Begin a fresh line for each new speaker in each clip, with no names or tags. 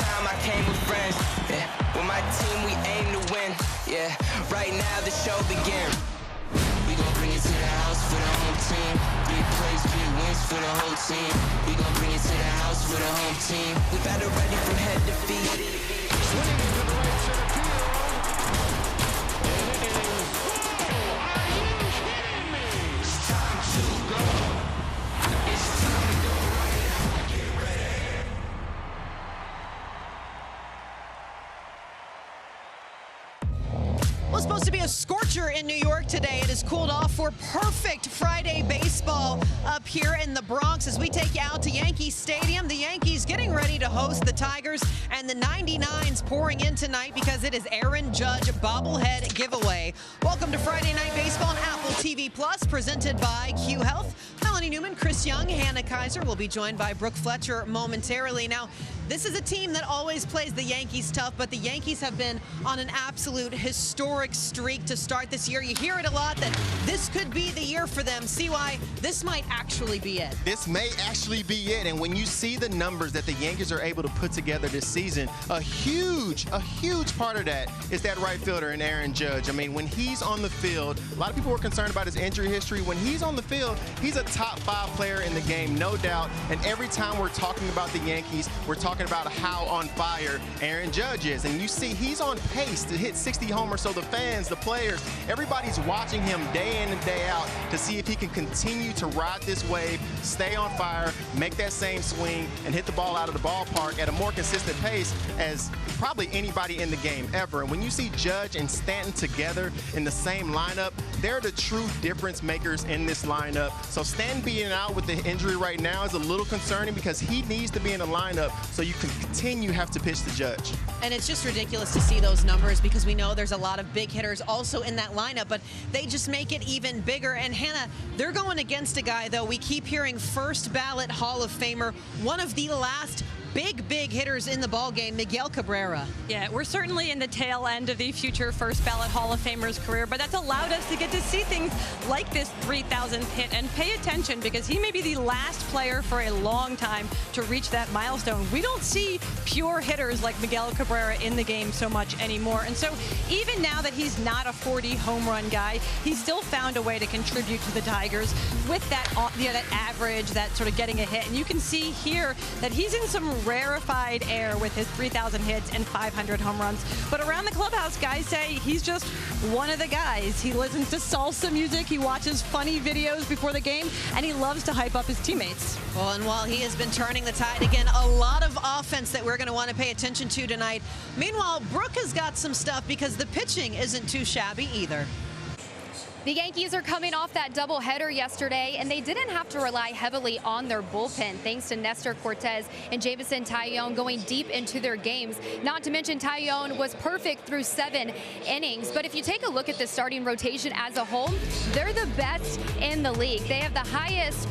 time I came with friends. Yeah, with my team we aim to win. Yeah, right now the show begins. We gon' bring it to the house for the home team. Big plays, big wins for the whole team. We gon' bring it to the house for the home team. We've had it ready from head to feet.
Swinging to the right center field.
Well, it's supposed to be a scorcher in New York today. It has cooled off for perfect Friday baseball up here in the Bronx as we take you out to Yankee Stadium. The Yankees getting ready to host the Tigers, and the 99s pouring in tonight because it is Aaron Judge bobblehead giveaway. Welcome to Friday Night Baseball on Apple TV Plus, presented by Q Health. Melanie Newman, Chris Young, Hannah Kaiser will be joined by Brooke Fletcher momentarily. Now, this is a team that always plays the Yankees tough, but the Yankees have been on an absolute historic streak to start this year. You hear it a lot that this could be the year for them. See why this might actually be it.
This may actually be it, and when you see the numbers that the Yankees are able to put together this season, a huge part of that is that right fielder in Aaron Judge. I mean, when he's on the field, a lot of people were concerned about his injury history. When he's on the field, he's a top 5 player in the game, no doubt. And every time we're talking about the Yankees, we're talking about how on fire Aaron Judge is. And you see he's on pace to hit 60 homers, so the fans, the players, everybody's watching him day in and day out to see if he can continue to ride this wave, stay on fire, make that same swing, and hit the ball out of the ballpark at a more consistent pace as probably anybody in the game ever. And when you see Judge and Stanton together in the same lineup, they're the true difference makers in this lineup. So Stanton being out with the injury right now is a little concerning because he needs to be in the lineup so you can continue have to pitch to Judge.
And it's just ridiculous to see those numbers because we know there's a lot of big hitters also in that lineup, but they just make it even bigger. And Hannah, they're going against a guy, though, we keep hearing first ballot Hall of Famer, one of the last big hitters in the ball game, Miguel Cabrera.
Yeah, we're certainly in the tail end of the future first ballot Hall of Famer's career, but that's allowed us to get to see things like this 3,000th hit and pay attention because he may be the last player for a long time to reach that milestone. We don't see pure hitters like Miguel Cabrera in the game so much anymore. And so even now that he's not a 40 home run guy, he's still found a way to contribute to the Tigers with that, that average, that sort of getting a hit. And you can see here that he's in some rarefied air with his 3,000 hits and 500 home runs. But around the clubhouse, guys say he's just one of the guys. He listens to salsa music, he watches funny videos before the game, and he loves to hype up his teammates.
Well, and while he has been turning the tide again, a lot of offense that we're going to want to pay attention to tonight. Meanwhile, Brooke has got some stuff because the pitching isn't too shabby either.
The Yankees are coming off that doubleheader yesterday, and they didn't have to rely heavily on their bullpen thanks to Nestor Cortez and Jameson Taillon going deep into their games. Not to mention Taillon was perfect through 7 innings. But if you take a look at the starting rotation as a whole, they're the best in the league. They have the highest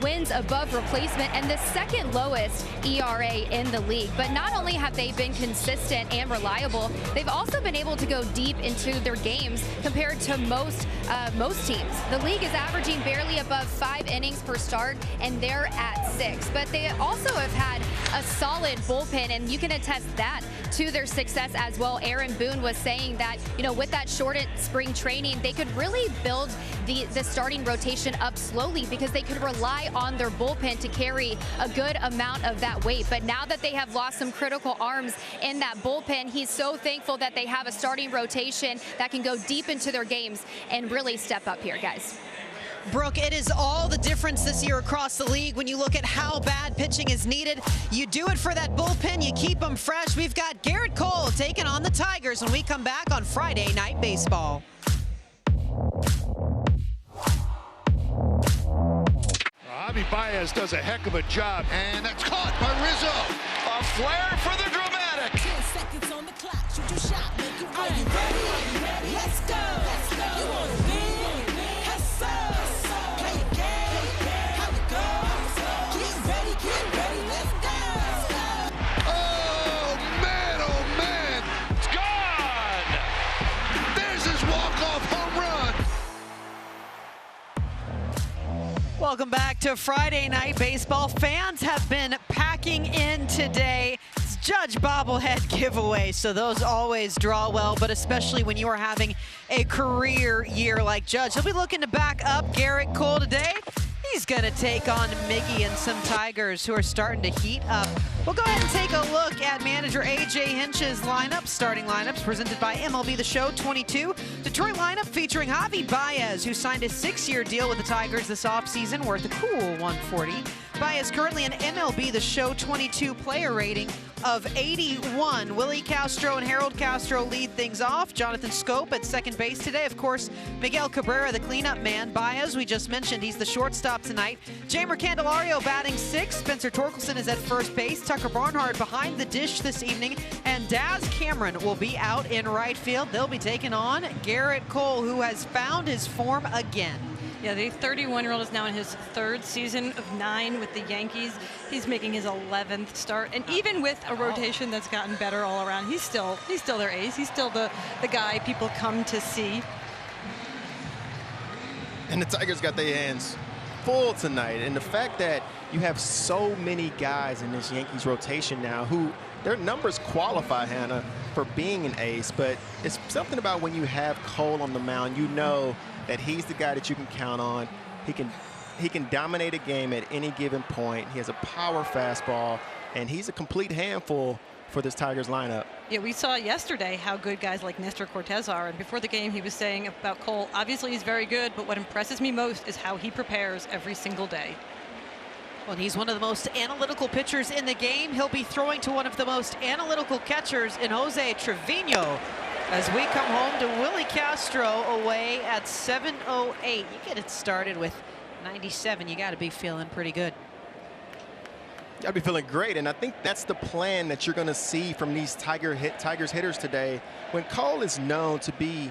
wins above replacement and the second lowest ERA in the league. But not only have they been consistent and reliable, they've also been able to go deep into their games compared to most teams. The league is averaging barely above 5 innings per start, and they're at 6. But they also have had a solid bullpen, and you can attest that to their success as well. Aaron Boone was saying that, with that shortened spring training, they could really build the starting rotation up slowly because they could rely on their bullpen to carry a good amount of that weight. But now that they have lost some critical arms in that bullpen, he's so thankful that they have a starting rotation that can go deep into their games and really step up here, guys.
Brooke, it is all the difference this year across the league when you look at how bad pitching is needed. You do it for that bullpen, you keep them fresh. We've got Garrett Cole taking on the Tigers when we come back on Friday Night Baseball.
Javi Baez does a heck of a job.
And that's caught by Rizzo. A flare for the dramatic.
10 seconds on the clock. Shoot your shot. Make it rain. Are you ready? Let's go. You want to win? Hustle. Play your game. How it goes. Get ready. Let's go.
Oh, man. It's gone. There's his walk-off home run.
Welcome back to Friday Night Baseball. Fans have been packing in today. It's Judge bobblehead giveaway, so those always draw well, but especially when you are having a career year like Judge. He'll be looking to back up Garrett Cole today. He's going to take on Miggy and some Tigers who are starting to heat up. We'll go ahead and take a look at manager A.J. Hinch's lineup. Starting lineups presented by MLB The Show 22. Detroit lineup featuring Javi Baez, who signed a 6-year deal with the Tigers this offseason worth a cool $140. Baez currently an MLB The Show 22 player rating of 81. Willie Castro and Harold Castro lead things off. Jonathan Scope at second base today. Of course, Miguel Cabrera, the cleanup man. Baez, we just mentioned, he's the shortstop tonight. Jamer Candelario batting 6th. Spencer Torkelson is at first base. Tucker Barnhart behind the dish this evening. And Daz Cameron will be out in right field. They'll be taking on Garrett Cole, who has found his form again.
Yeah, the 31-year-old is now in his 3rd season of 9 with the Yankees. He's making his 11th start, and even with a rotation that's gotten better all around, he's still their ace. He's still the guy people come to see.
And the Tigers got their hands full tonight, and the fact that you have so many guys in this Yankees rotation now who their numbers qualify, Hannah, for being an ace, but it's something about when you have Cole on the mound, you know that he's the guy that you can count on. He can dominate a game at any given point. He has a power fastball, and he's a complete handful for this Tigers lineup.
Yeah, we saw yesterday how good guys like Nestor Cortez are, and before the game he was saying about Cole, obviously he's very good, but what impresses me most is how he prepares every single day.
Well, he's one of the most analytical pitchers in the game. He'll be throwing to one of the most analytical catchers in Jose Trevino as we come home to Willie Castro away at 7:08. You get it started with 97, you got to be feeling pretty good.
You got to be feeling great, and I think that's the plan that you're going to see from these Tigers hitters today. When Cole is known to be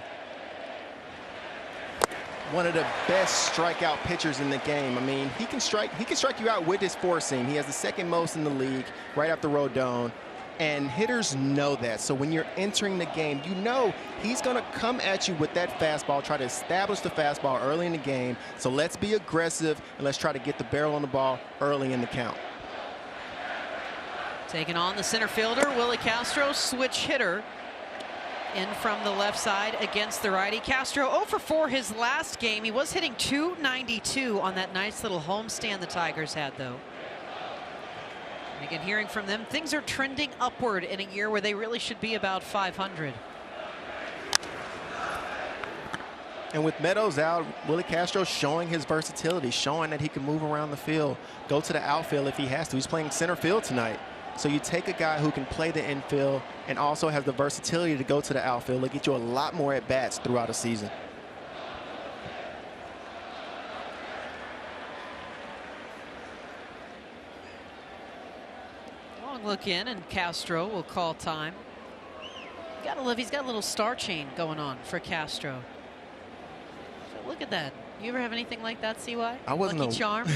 one of the best strikeout pitchers in the game. I mean, he can strike you out with his four seam. He has the 2nd most in the league, right after Rodon. And hitters know that. So when you're entering the game, you know he's going to come at you with that fastball, try to establish the fastball early in the game. So let's be aggressive, and let's try to get the barrel on the ball early in the count.
Taking on the center fielder, Willie Castro, switch hitter. In from the left side against the righty. Castro 0 for 4 his last game. He was hitting .292 on that nice little homestand the Tigers had, though. And again, hearing from them, things are trending upward in a year where they really should be about 500.
And with Meadows out, Willie Castro showing his versatility, showing that he can move around the field, go to the outfield if he has to. He's playing center field tonight. So you take a guy who can play the infield and also has the versatility to go to the outfield. It'll get you a lot more at-bats throughout a season.
Long look in, and Castro will call time. You gotta love, he's got a little star chain going on for Castro. So look at that. You ever have anything like that, CY?
I wasn't
Lucky charm?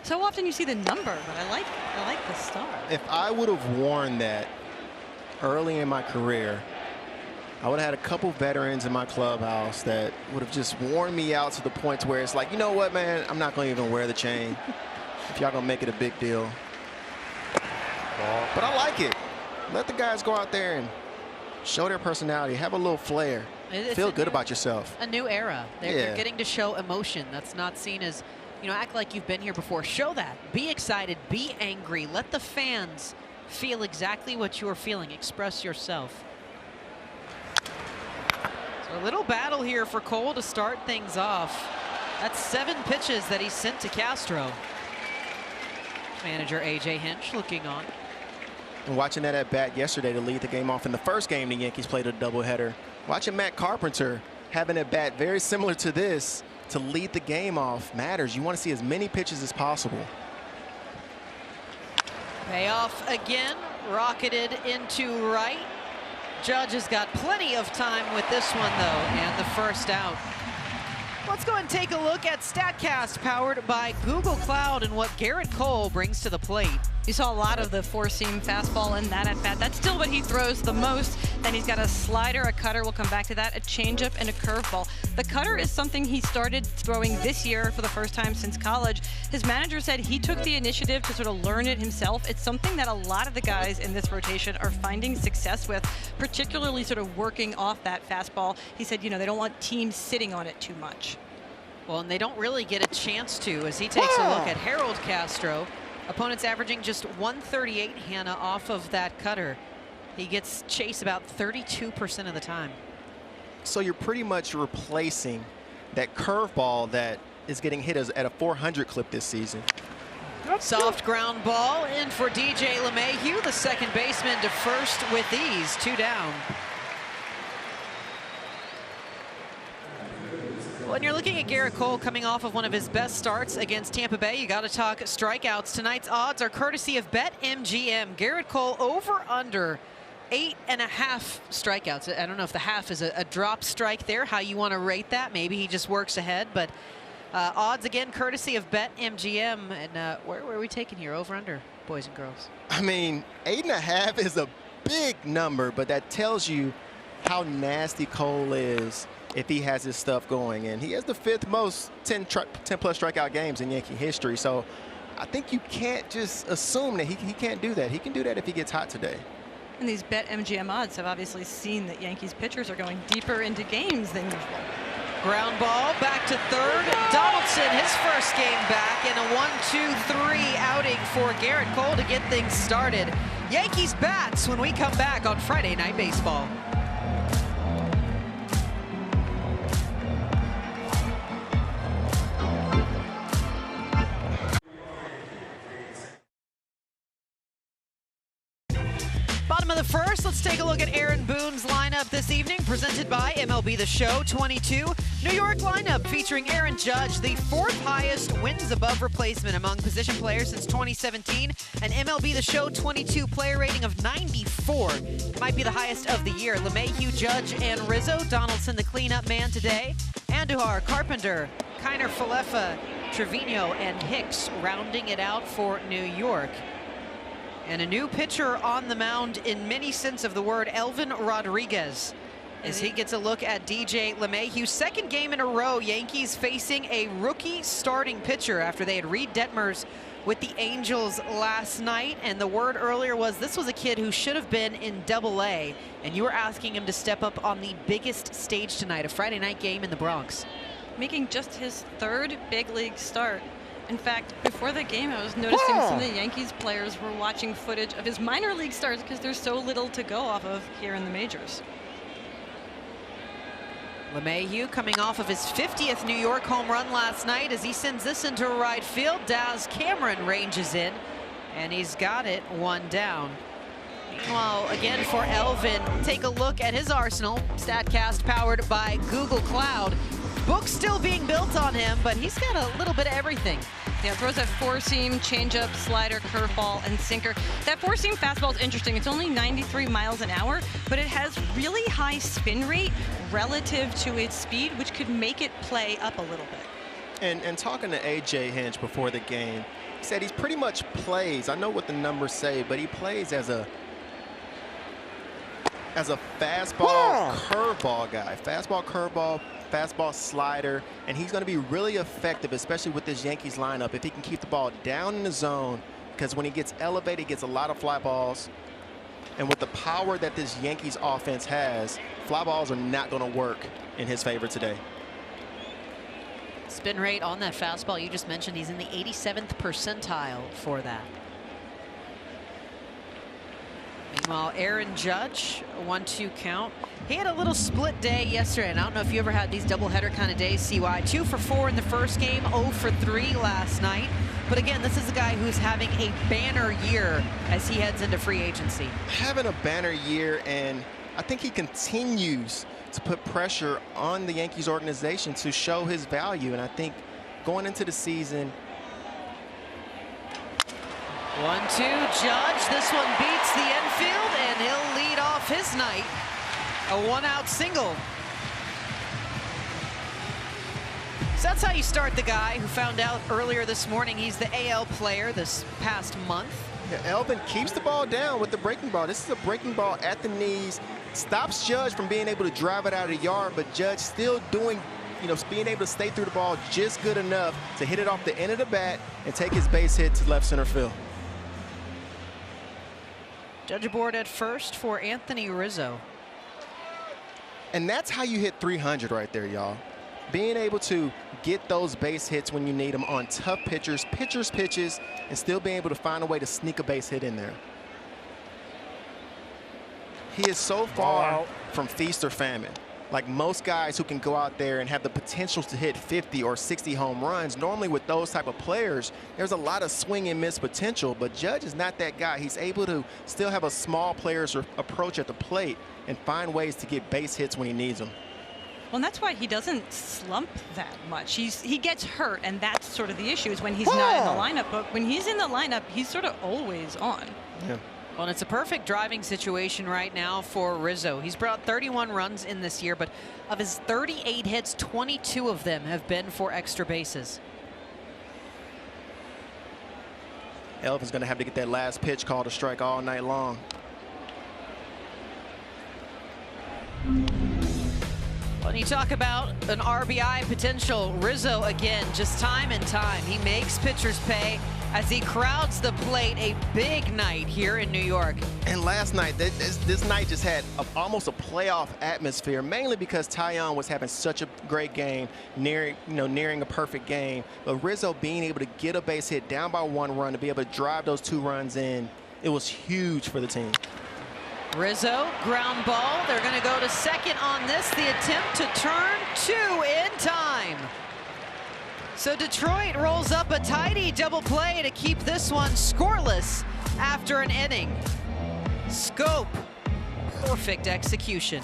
So often you see the number, but I like the star.
If I would have worn that early in my career, I would have had a couple veterans in my clubhouse that would have just worn me out to the point where it's like, you know what, man, I'm not going to even wear the chain if y'all going to make it a big deal. But I like it. Let the guys go out there and show their personality, have a little flair, feel good about yourself.
A new era. They're getting to show emotion. That's not seen as, you know, act like you've been here before. Show that. Be excited. Be angry. Let the fans feel exactly what you're feeling. Express yourself. So a little battle here for Cole to start things off. That's 7 pitches that he sent to Castro. Manager A.J. Hinch looking on.
And watching that at bat yesterday to lead the game off in the first game, the Yankees played a doubleheader. Watching Matt Carpenter having a bat very similar to this to lead the game off matters. You want to see as many pitches as possible.
Payoff again, rocketed into right. Judge has got plenty of time with this one, though, and the first out. Let's go and take a look at StatCast, powered by Google Cloud, and what Garrett Cole brings to the plate.
You saw a lot of the four-seam fastball in that at-bat. That's still what he throws the most. Then he's got a slider, a cutter, we'll come back to that, a changeup, and a curveball. The cutter is something he started throwing this year for the first time since college. His manager said he took the initiative to sort of learn it himself. It's something that a lot of the guys in this rotation are finding success with, particularly sort of working off that fastball. He said, you know, they don't want teams sitting on it too much.
Well, and they don't really get a chance to as he takes a look at Harold Castro. Opponents averaging just 138, Hannah, off of that cutter. He gets chased about 32% of the time.
So you're pretty much replacing that curveball that is getting hit at a 400 clip this season.
Soft ground ball in for DJ LeMahieu, the second baseman, to first with ease, 2 down. When you're looking at Garrett Cole coming off of one of his best starts against Tampa Bay, you got to talk strikeouts. Tonight's odds are courtesy of BetMGM. Garrett Cole over under 8.5 strikeouts. I don't know if the half is a drop strike there, how you want to rate that. Maybe he just works ahead, but odds again courtesy of BetMGM. And where are we taking here, over under, boys and girls?
I mean, 8.5 is a big number, but that tells you how nasty Cole is if he has his stuff going. And he has the 5th most 10-plus strikeout games in Yankee history. So I think you can't just assume that he can't do that. He can do that if he gets hot today.
And these BetMGM odds have obviously seen that Yankees pitchers are going deeper into games than usual.
Ground ball back to third. Donaldson, his first game back, in a 1-2-3 outing for Garrett Cole to get things started. Yankees bats when we come back on Friday Night Baseball. Bottom of the first, let's take a look at Aaron Boone's lineup this evening, presented by MLB The Show 22. New York lineup featuring Aaron Judge, the 4th highest wins above replacement among position players since 2017. An MLB The Show 22 player rating of 94. Might be the highest of the year. LeMahieu, Judge, and Rizzo. Donaldson, the cleanup man today. Andujar, Carpenter, Kiner Falefa, Trevino, and Hicks rounding it out for New York. And a new pitcher on the mound in many sense of the word, Elvin Rodriguez, as he gets a look at DJ LeMahieu. Second game in a row, Yankees facing a rookie starting pitcher after they had Reed Detmers with the Angels last night. And the word earlier was this was a kid who should have been in Double-A, and you were asking him to step up on the biggest stage tonight, a Friday night game in the Bronx.
Making just his 3rd big league start. In fact, before the game, I was noticing some of the Yankees players were watching footage of his minor league starts because there's so little to go off of here in the majors.
LeMahieu coming off of his 50th New York home run last night as he sends this into right field. Daz Cameron ranges in, and he's got it 1 down. Meanwhile, again for Elvin, take a look at his arsenal. StatCast powered by Google Cloud. Book still being built on him, but he's got a little bit of everything.
Yeah, throws that four-seam, changeup, slider, curveball, and sinker. That four-seam fastball is interesting. It's only 93 miles an hour, but it has really high spin rate relative to its speed, which could make it play up a little bit.
And talking to A.J. Hinch before the game, he said he's pretty much plays, I know what the numbers say, but he plays as a fastball, curveball guy. Fastball, curveball, fastball, slider, and he's going to be really effective, especially with this Yankees lineup, if he can keep the ball down in the zone, because when he gets elevated, he gets a lot of fly balls. And with the power that this Yankees offense has, fly balls are not going to work in his favor today.
Spin rate on that fastball you just mentioned, he's in the 87th percentile for that. Meanwhile, Aaron Judge, a 1-2 count. He had a little split day yesterday, and I don't know if you ever had these doubleheader kind of days, CY. 2 for 4 in the first game, 0 for 3 last night. But again, this is a guy who's having a banner year as he heads into free agency.
Having a banner year, and I think he continues to put pressure on the Yankees organization to show his value. And I think going into the season,
1-2, Judge. This one beats the infield, and he'll lead off his night. A 1-out single. So that's how you start the guy who found out earlier this morning he's the AL player this past month.
Yeah, Elvin keeps the ball down with the breaking ball. This is a breaking ball at the knees. Stops Judge from being able to drive it out of the yard, but Judge still doing, being able to stay through the ball just good enough to hit it off the end of the bat and take his base hit to left center field.
Judge aboard at first for Anthony Rizzo.
And that's how you hit 300 right there, y'all. Being able to get those base hits when you need them on tough pitchers, pitches, and still being able to find a way to sneak a base hit in there. He is so far from feast or famine. Like most guys who can go out there and have the potential to hit 50 or 60 home runs, normally with those type of players, there's a lot of swing and miss potential, but Judge is not that guy. He's able to still have a small player's approach at the plate and find ways to get base hits when he needs them.
Well, and that's why he doesn't slump that much. He gets hurt, and that's sort of the issue is when he's not in the lineup. But when he's in the lineup, he's sort of always on.
Yeah.
Well, and it's a perfect driving situation right now for Rizzo. He's brought 31 runs in this year, but of his 38 hits, 22 of them have been for extra bases.
Elvin's going to have to get that last pitch called a strike all night long.
When you talk about an RBI potential, Rizzo again, just time and time. He makes pitchers pay as he crowds the plate. A big night here in New York.
And last night, this night just had almost a playoff atmosphere, mainly because Taillon was having such a great game, nearing a perfect game. But Rizzo being able to get a base hit down by 1 run, to be able to drive those 2 runs in, it was huge for the team.
Rizzo, ground ball. They're going to go to second on this. The attempt to turn 2 in time. So Detroit rolls up a tidy double play to keep this one scoreless after an inning. Scope, perfect execution.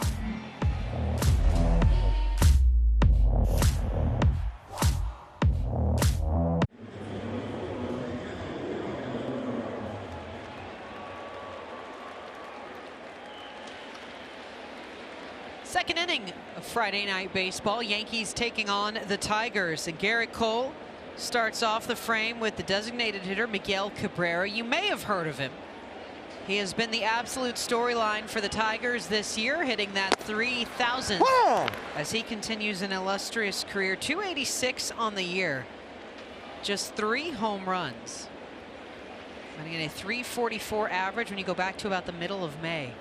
Second inning of Friday Night Baseball. Yankees taking on the Tigers. And Garrett Cole starts off the frame with the designated hitter, Miguel Cabrera. You may have heard of him. He has been the absolute storyline for the Tigers this year, hitting that 3,000 as he continues an illustrious career. 286 on the year. Just 3 home runs. Running in a 344 average when you go back to about the middle of May.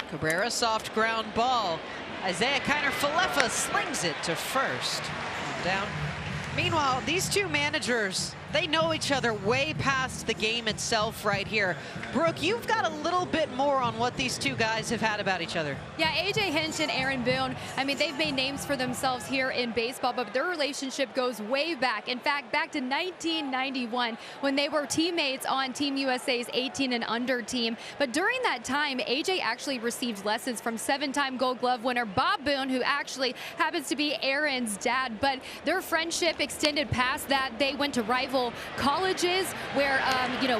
Cabrera, soft ground ball. Isaiah Kiner-Falefa slings it to first. Down. Meanwhile, these two managers, they know each other way past the game itself right here. Brooke, you've got a little bit more on what these two guys have had about each other.
Yeah, A.J. Hinch and Aaron Boone, I mean, they've made names for themselves here in baseball, but their relationship goes way back. In fact, back to 1991 when they were teammates on Team USA's 18 and under team. But during that time, A.J. actually received lessons from 7-time Gold Glove winner Bob Boone, who actually happens to be Aaron's dad. But their friendship extended past that. They went to rival colleges where,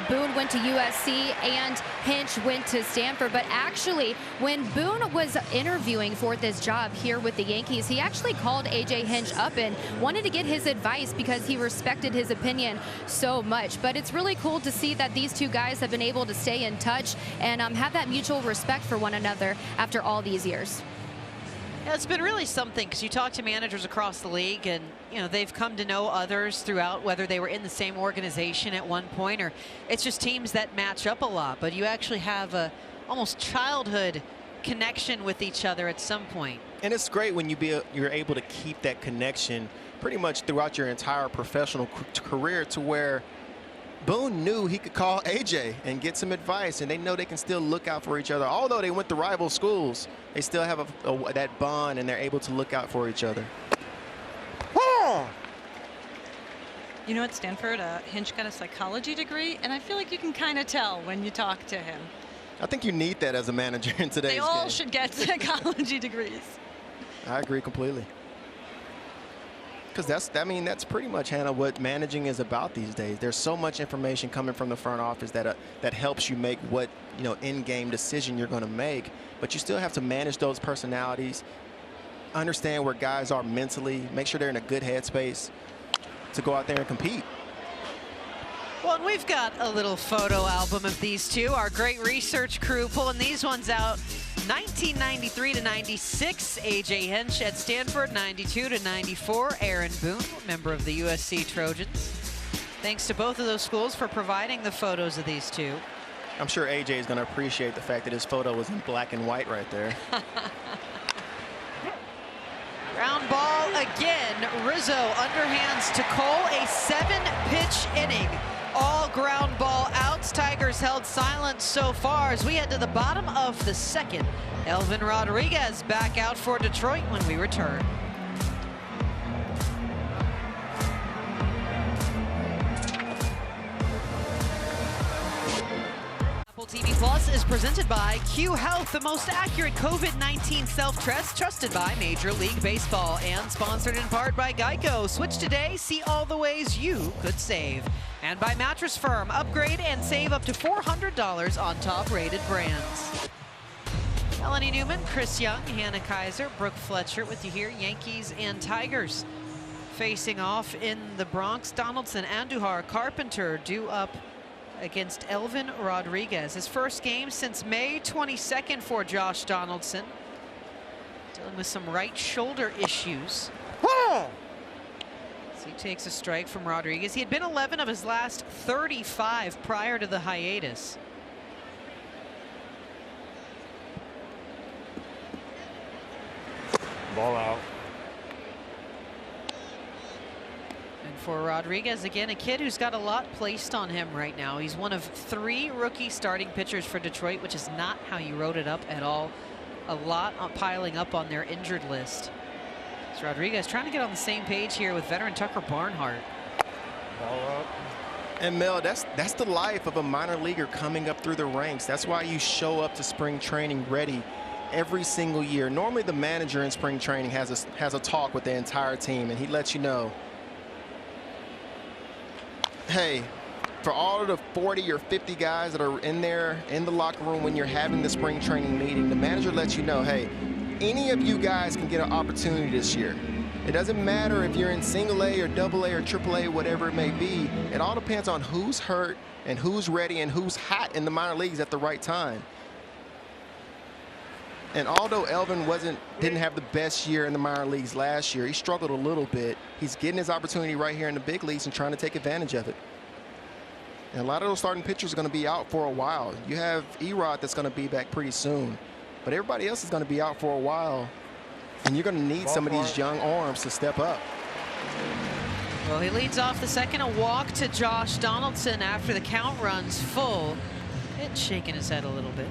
Boone went to USC and Hinch went to Stanford. But actually, when Boone was interviewing for this job here with the Yankees, he actually called A.J. Hinch up and wanted to get his advice because he respected his opinion so much. But it's really cool to see that these two guys have been able to stay in touch and have that mutual respect for one another after all these years.
Yeah, it's been really something because you talk to managers across the league and, they've come to know others throughout, whether they were in the same organization at one point or it's just teams that match up a lot. But you actually have a almost childhood connection with each other at some point.
And it's great when you're able to keep that connection pretty much throughout your entire professional career, to where Boone knew he could call AJ and get some advice, and they know they can still look out for each other. Although they went to rival schools, they still have that bond, and they're able to look out for each other.
At Stanford, Hinch got a psychology degree, and I feel like you can kind of tell when you talk to him.
I think you need that as a manager in today's game.
They all should get psychology degrees.
I agree completely. Because that's pretty much, Hannah, what managing is about these days. There's so much information coming from the front office that helps you make what in-game decision you're going to make. But you still have to manage those personalities, understand where guys are mentally, make sure they're in a good headspace to go out there and compete.
Well, and we've got a little photo album of these two. Our great research crew pulling these ones out. 1993 to 96, A.J. Hinch at Stanford. 92 to 94, Aaron Boone, member of the USC Trojans. Thanks to both of those schools for providing the photos of these two.
I'm sure A.J. is going to appreciate the fact that his photo was in black and white right there.
Ground ball again. Rizzo underhands to Cole. A 7-pitch inning. All ground ball outs. Tigers held silent so far as we head to the bottom of the second. Elvin Rodriguez back out for Detroit when we return. TV Plus is presented by Q Health, the most accurate COVID-19 self-test trusted by Major League Baseball, and sponsored in part by Geico. Switch today, see all the ways you could save. And by Mattress Firm, upgrade and save up to $400 on top-rated brands. Melanie Newman, Chris Young, Hannah Kaiser, Brooke Fletcher with you here. Yankees and Tigers facing off in the Bronx. Donaldson, Andujar, Carpenter due up against Elvin Rodriguez. His first game since May 22nd for Josh Donaldson. Dealing with some right shoulder issues. So he takes a strike from Rodriguez. He had been 11 of his last 35 prior to the hiatus.
Ball out.
For Rodriguez, again, a kid who's got a lot placed on him right now. He's one of 3 rookie starting pitchers for Detroit, which is not how you wrote it up at all. A lot piling up on their injured list. So Rodriguez trying to get on the same page here with veteran Tucker Barnhart.
Ball up.
And Mel, that's the life of a minor leaguer coming up through the ranks. That's why you show up to spring training ready every single year. Normally the manager in spring training has a talk with the entire team, and he lets you know, hey, for all of the 40 or 50 guys that are in there in the locker room when you're having the spring training meeting, the manager lets you know, hey, any of you guys can get an opportunity this year. It doesn't matter if you're in single A or double A or triple A, whatever it may be. It all depends on who's hurt and who's ready and who's hot in the minor leagues at the right time. And although Elvin didn't have the best year in the minor leagues last year, he struggled a little bit. He's getting his opportunity right here in the big leagues and trying to take advantage of it. And a lot of those starting pitchers are going to be out for a while. You have Erod that's going to be back pretty soon, but everybody else is going to be out for a while, and you're going to need some of these young arms to step up.
Well, he leads off the second, a walk to Josh Donaldson after the count runs full. It's shaking his head a little bit.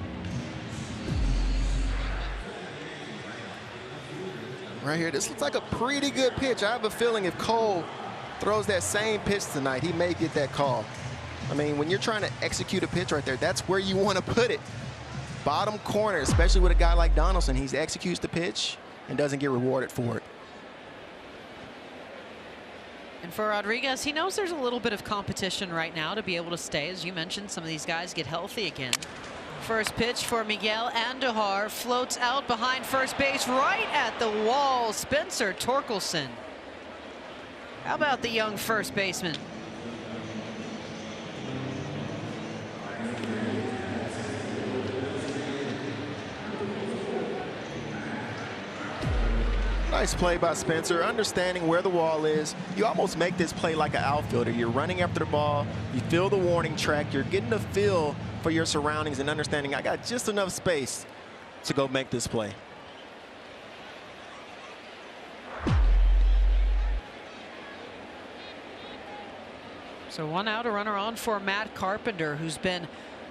Right here, this looks like a pretty good pitch. I have a feeling if Cole throws that same pitch tonight, he may get that call. I mean, when you're trying to execute a pitch right there, that's where you want to put it. Bottom corner, especially with a guy like Donaldson. He executes the pitch and doesn't get rewarded for it.
And for Rodriguez, he knows there's a little bit of competition right now to be able to stay. As you mentioned, some of these guys get healthy again. First pitch for Miguel Andujar, floats out behind first base, right at the wall. Spencer Torkelson. How about the young first baseman?
Nice play by Spencer, understanding where the wall is. You almost make this play like an outfielder. You're running after the ball, you feel the warning track, you're getting a feel for your surroundings and understanding I got just enough space to go make this play.
So 1 out, a runner on for Matt Carpenter, who's been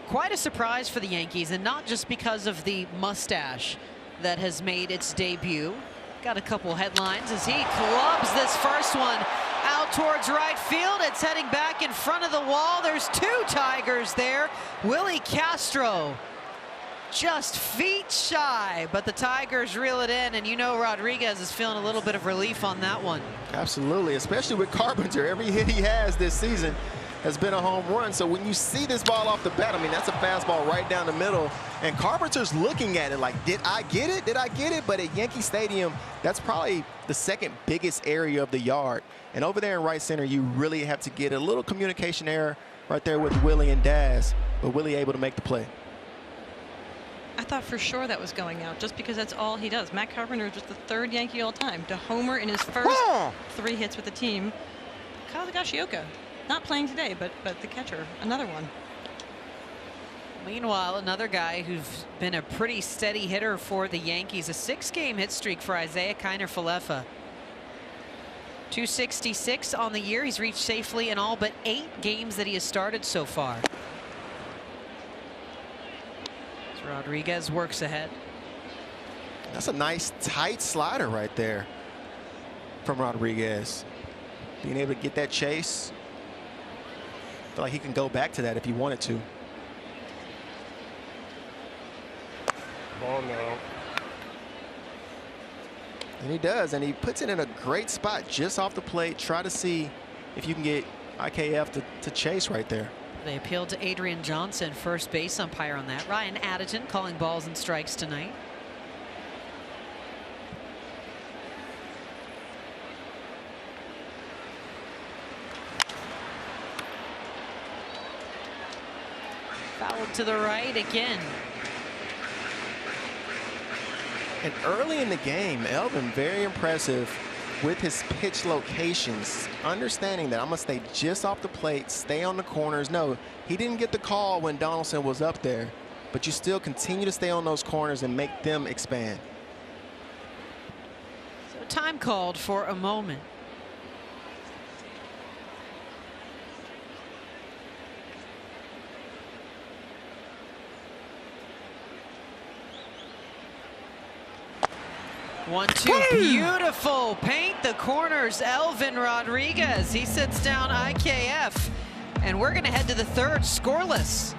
quite a surprise for the Yankees, and not just because of the mustache that has made its debut. Got a couple headlines as he clubs this first one out towards right field. It's heading back in front of the wall. There's 2 Tigers there. Willie Castro just feet shy, but the Tigers reel it in, and you know Rodriguez is feeling a little bit of relief on that one.
Absolutely, especially with Carpenter. Every hit he has this season has been a home run. So when you see this ball off the bat, I mean, that's a fastball right down the middle. And Carpenter's looking at it like, did I get it? Did I get it? But at Yankee Stadium, that's probably the second biggest area of the yard. And over there in right center, you really have to get a little communication error right there with Willie and Daz, but Willie able to make the play.
I thought for sure that was going out just because that's all he does. Matt Carpenter is just the 3rd Yankee all time to homer in his first 3 hits with the team. Kyle Higashioka, not playing today, but the catcher, another one.
Meanwhile, another guy who's been a pretty steady hitter for the Yankees, a 6-game hit streak for Isaiah Kiner-Falefa. 266 on the year. He's reached safely in all but 8 games that he has started so far. As Rodriguez works ahead.
That's a nice tight slider right there from Rodriguez. Being able to get that chase. I feel like he can go back to that if he wanted to.
Oh, no.
And he does, and he puts it in a great spot just off the plate. Try to see if you can get IKF to chase right there.
They appealed to Adrian Johnson, first base umpire on that. Ryan Addington calling balls and strikes tonight. Fouled to the right again.
And early in the game, Elvin very impressive with his pitch locations, understanding that I'm going to stay just off the plate, stay on the corners. No, he didn't get the call when Donaldson was up there, but you still continue to stay on those corners and make them expand.
So time called for a moment. One, two, beautiful. Paint the corners, Elvin Rodriguez. He sits down IKF, and we're going to head to the 3rd scoreless.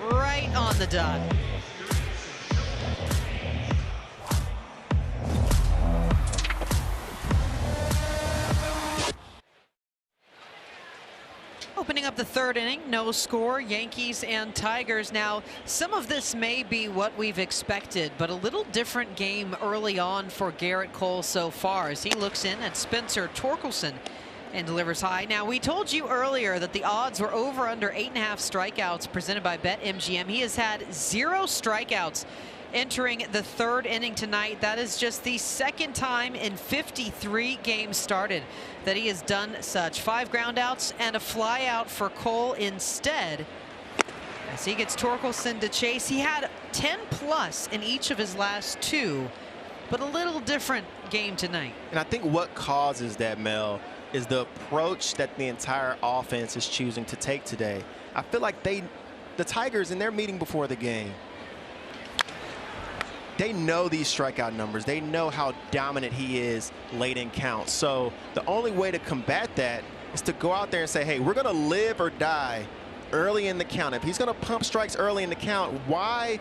Right on the dot. Opening up the 3rd inning, no score, Yankees and Tigers. Now, some of this may be what we've expected, but a little different game early on for Garrett Cole so far as he looks in at Spencer Torkelson and delivers high. Now, we told you earlier that the odds were over under 8.5 strikeouts presented by BetMGM. He has had 0 strikeouts entering the 3rd inning tonight. That is just the 2nd time in 53 games started that he has done such. 5 groundouts and a fly out for Cole instead. As he gets Torkelson to chase, he had 10+ in each of his last 2, but a little different game tonight.
And I think what causes that, Mel, is the approach that the entire offense is choosing to take today. I feel like the Tigers, in their meeting before the game, they know these strikeout numbers. They know how dominant he is late in counts. So the only way to combat that is to go out there and say, hey, we're going to live or die early in the count. If he's going to pump strikes early in the count, why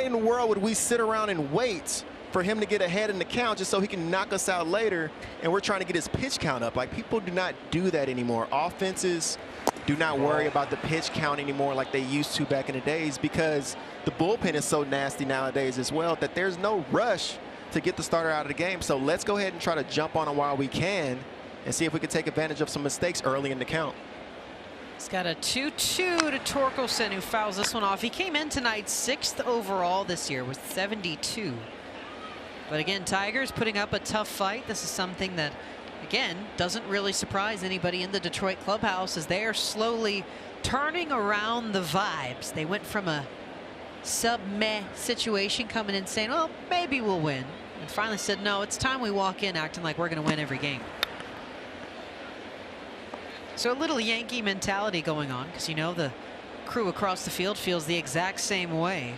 in the world would we sit around and wait for him to get ahead in the count just so he can knock us out later, and we're trying to get his pitch count up? Like, people do not do that anymore. Offenses do not worry about the pitch count anymore like they used to back in the days, because the bullpen is so nasty nowadays as well that there's no rush to get the starter out of the game. So let's go ahead and try to jump on him while we can and see if we can take advantage of some mistakes early in the count.
He's got a 2-2 to Torkelson, who fouls this one off. He came in tonight 6th overall this year with 72. But again, Tigers putting up a tough fight. This is something that, again, doesn't really surprise anybody in the Detroit clubhouse, as they are slowly turning around the vibes. They went from a sub-meh situation coming in saying, well, maybe we'll win, and finally said, no, it's time we walk in acting like we're going to win every game. So a little Yankee mentality going on, because, you know, the crew across the field feels the exact same way.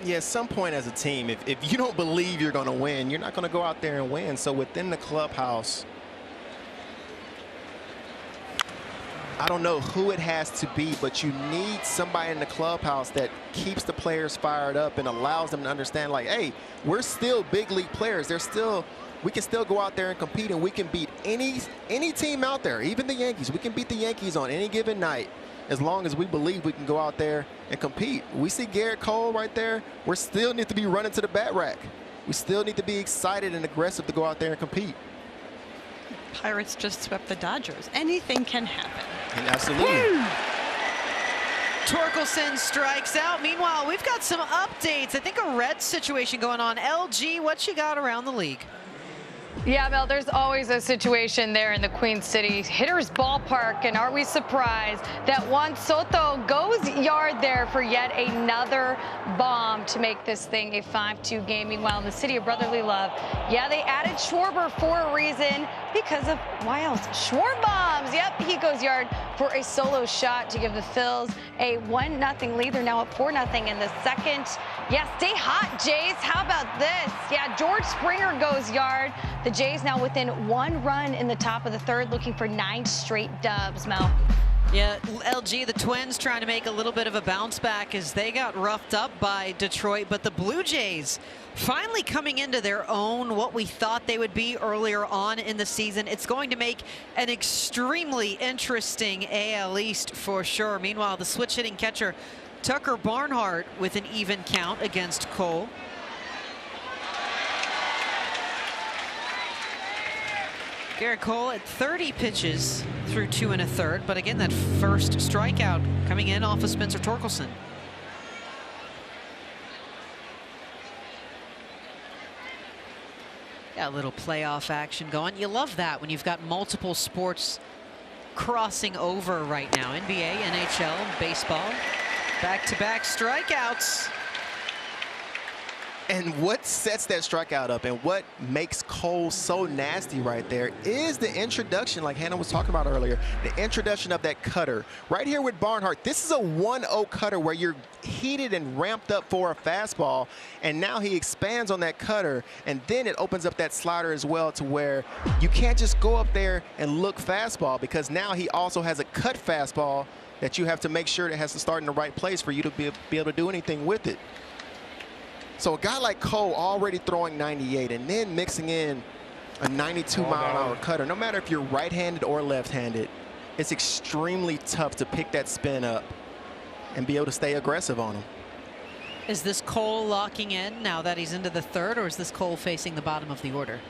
Yeah, at some point as a team, if you don't believe you're going to win, you're not going to go out there and win. So within the clubhouse, I don't know who it has to be, but you need somebody in the clubhouse that keeps the players fired up and allows them to understand, like, hey, we're still big league players. We can still go out there and compete, and we can beat any team out there, even the Yankees. We can beat the Yankees on any given night as long as we believe we can go out there and compete. We see Garrett Cole right there. We still need to be running to the bat rack. We still need to be excited and aggressive to go out there and compete.
Pirates just swept the Dodgers. Anything can happen.
And absolutely.
Torkelson strikes out. Meanwhile, we've got some updates. I think a red situation going on. LG, what you got around the league?
Yeah, Mel, there's always a situation there in the Queen City Hitters Ballpark, and are we surprised that Juan Soto goes yard there for yet another bomb to make this thing a 5-2 game? Meanwhile, in the city of brotherly love, yeah, they added Schwarber for a reason because of why else? Schwarbombs. Yep, he goes yard for a solo shot to give the Phils a 1-0 lead. They're now at 4-0 in the second. Yeah, stay hot, Jays. How about this? Yeah, George Springer goes yard. The Jays now within 1 run in the top of the third, looking for 9 straight dubs, Mel.
Yeah, LG, the Twins trying to make a little bit of a bounce back as they got roughed up by Detroit, but the Blue Jays finally coming into their own, what we thought they would be earlier on in the season. It's going to make an extremely interesting AL East for sure. Meanwhile, the switch hitting catcher Tucker Barnhart with an even count against Cole. Garrett Cole at 30 pitches through 2 1/3, but again, that first strikeout coming in off of Spencer Torkelson. Yeah, a little playoff action going. You love that when you've got multiple sports crossing over right now. NBA, NHL, baseball, back-to-back strikeouts.
And what sets that strikeout up and what makes Cole so nasty right there is the introduction, like Hannah was talking about earlier, the introduction of that cutter. Right here with Barnhart, this is a 1-0 cutter where you're heated and ramped up for a fastball, and now he expands on that cutter, and then it opens up that slider as well to where you can't just go up there and look fastball, because now he also has a cut fastball that you have to make sure that has to start in the right place for you to be able to do anything with it. So a guy like Cole already throwing 98 and then mixing in a 92-mile-an-hour cutter, no matter if you're right-handed or left-handed, it's extremely tough to pick that spin up and be able to stay aggressive on him.
Is this Cole locking in now that he's into the third, or is this Cole facing the bottom of the order?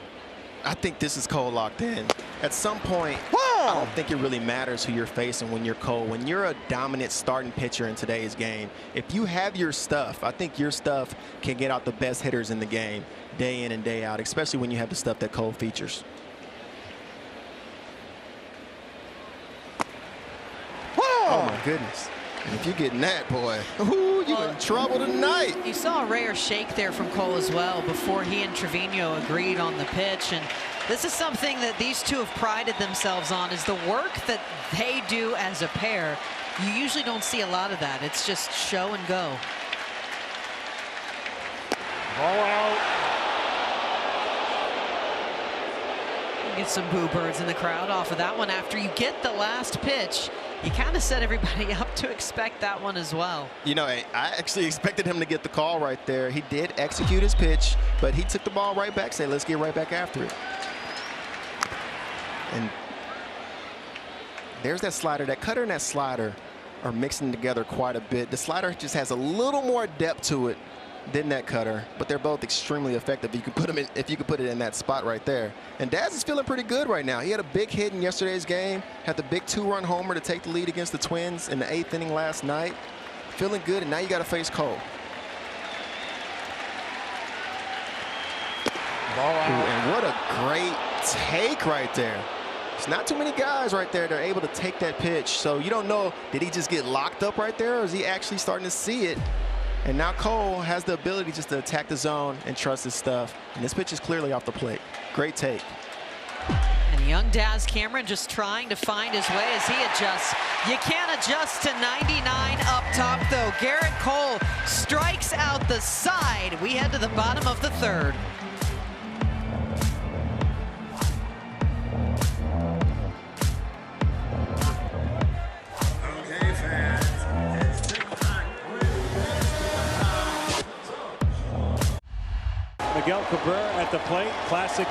I think this is Cole locked in. At some point, I don't think it really matters who you're facing when you're Cole. When you're a dominant starting pitcher in today's game, if you have your stuff, I think your stuff can get out the best hitters in the game day in and day out, especially when you have the stuff that Cole features. Oh, my goodness. And if you're getting that, boy, ooh, you're in trouble tonight.
You saw a rare shake there from Cole as well before he and Trevino agreed on the pitch. And this is something that these two have prided themselves on, is the work that they do as a pair. You usually don't see a lot of that. It's just show and go.
Ball out.
Get some boo birds in the crowd off of that one. After you get the last pitch, you kind of set everybody up to expect that one as well.
You know, I actually expected him to get the call right there. He did execute his pitch, but he took the ball right back, said, let's get right back after it. And there's that slider. That cutter and that slider are mixing together quite a bit. The slider just has a little more depth to it than that cutter, but they're both extremely effective. You can put them in, if you could put it in that spot right there. And Daz is feeling pretty good right now. He had a big hit in yesterday's game, had the big 2-run homer to take the lead against the Twins in the 8th inning last night. Feeling good, and now you got to face Cole.
Ball out.
Ooh, and what a great take right there. It's not too many guys right there that are able to take that pitch. So you don't know, did he just get locked up right there, or is he actually starting to see it? And now Cole has the ability just to attack the zone and trust his stuff. And this pitch is clearly off the plate. Great take.
And young Daz Cameron just trying to find his way as he adjusts. You can't adjust to 99 up top, though. Garrett Cole strikes out the side. We head to the bottom of the third.
Miguel Cabrera at the plate. Classic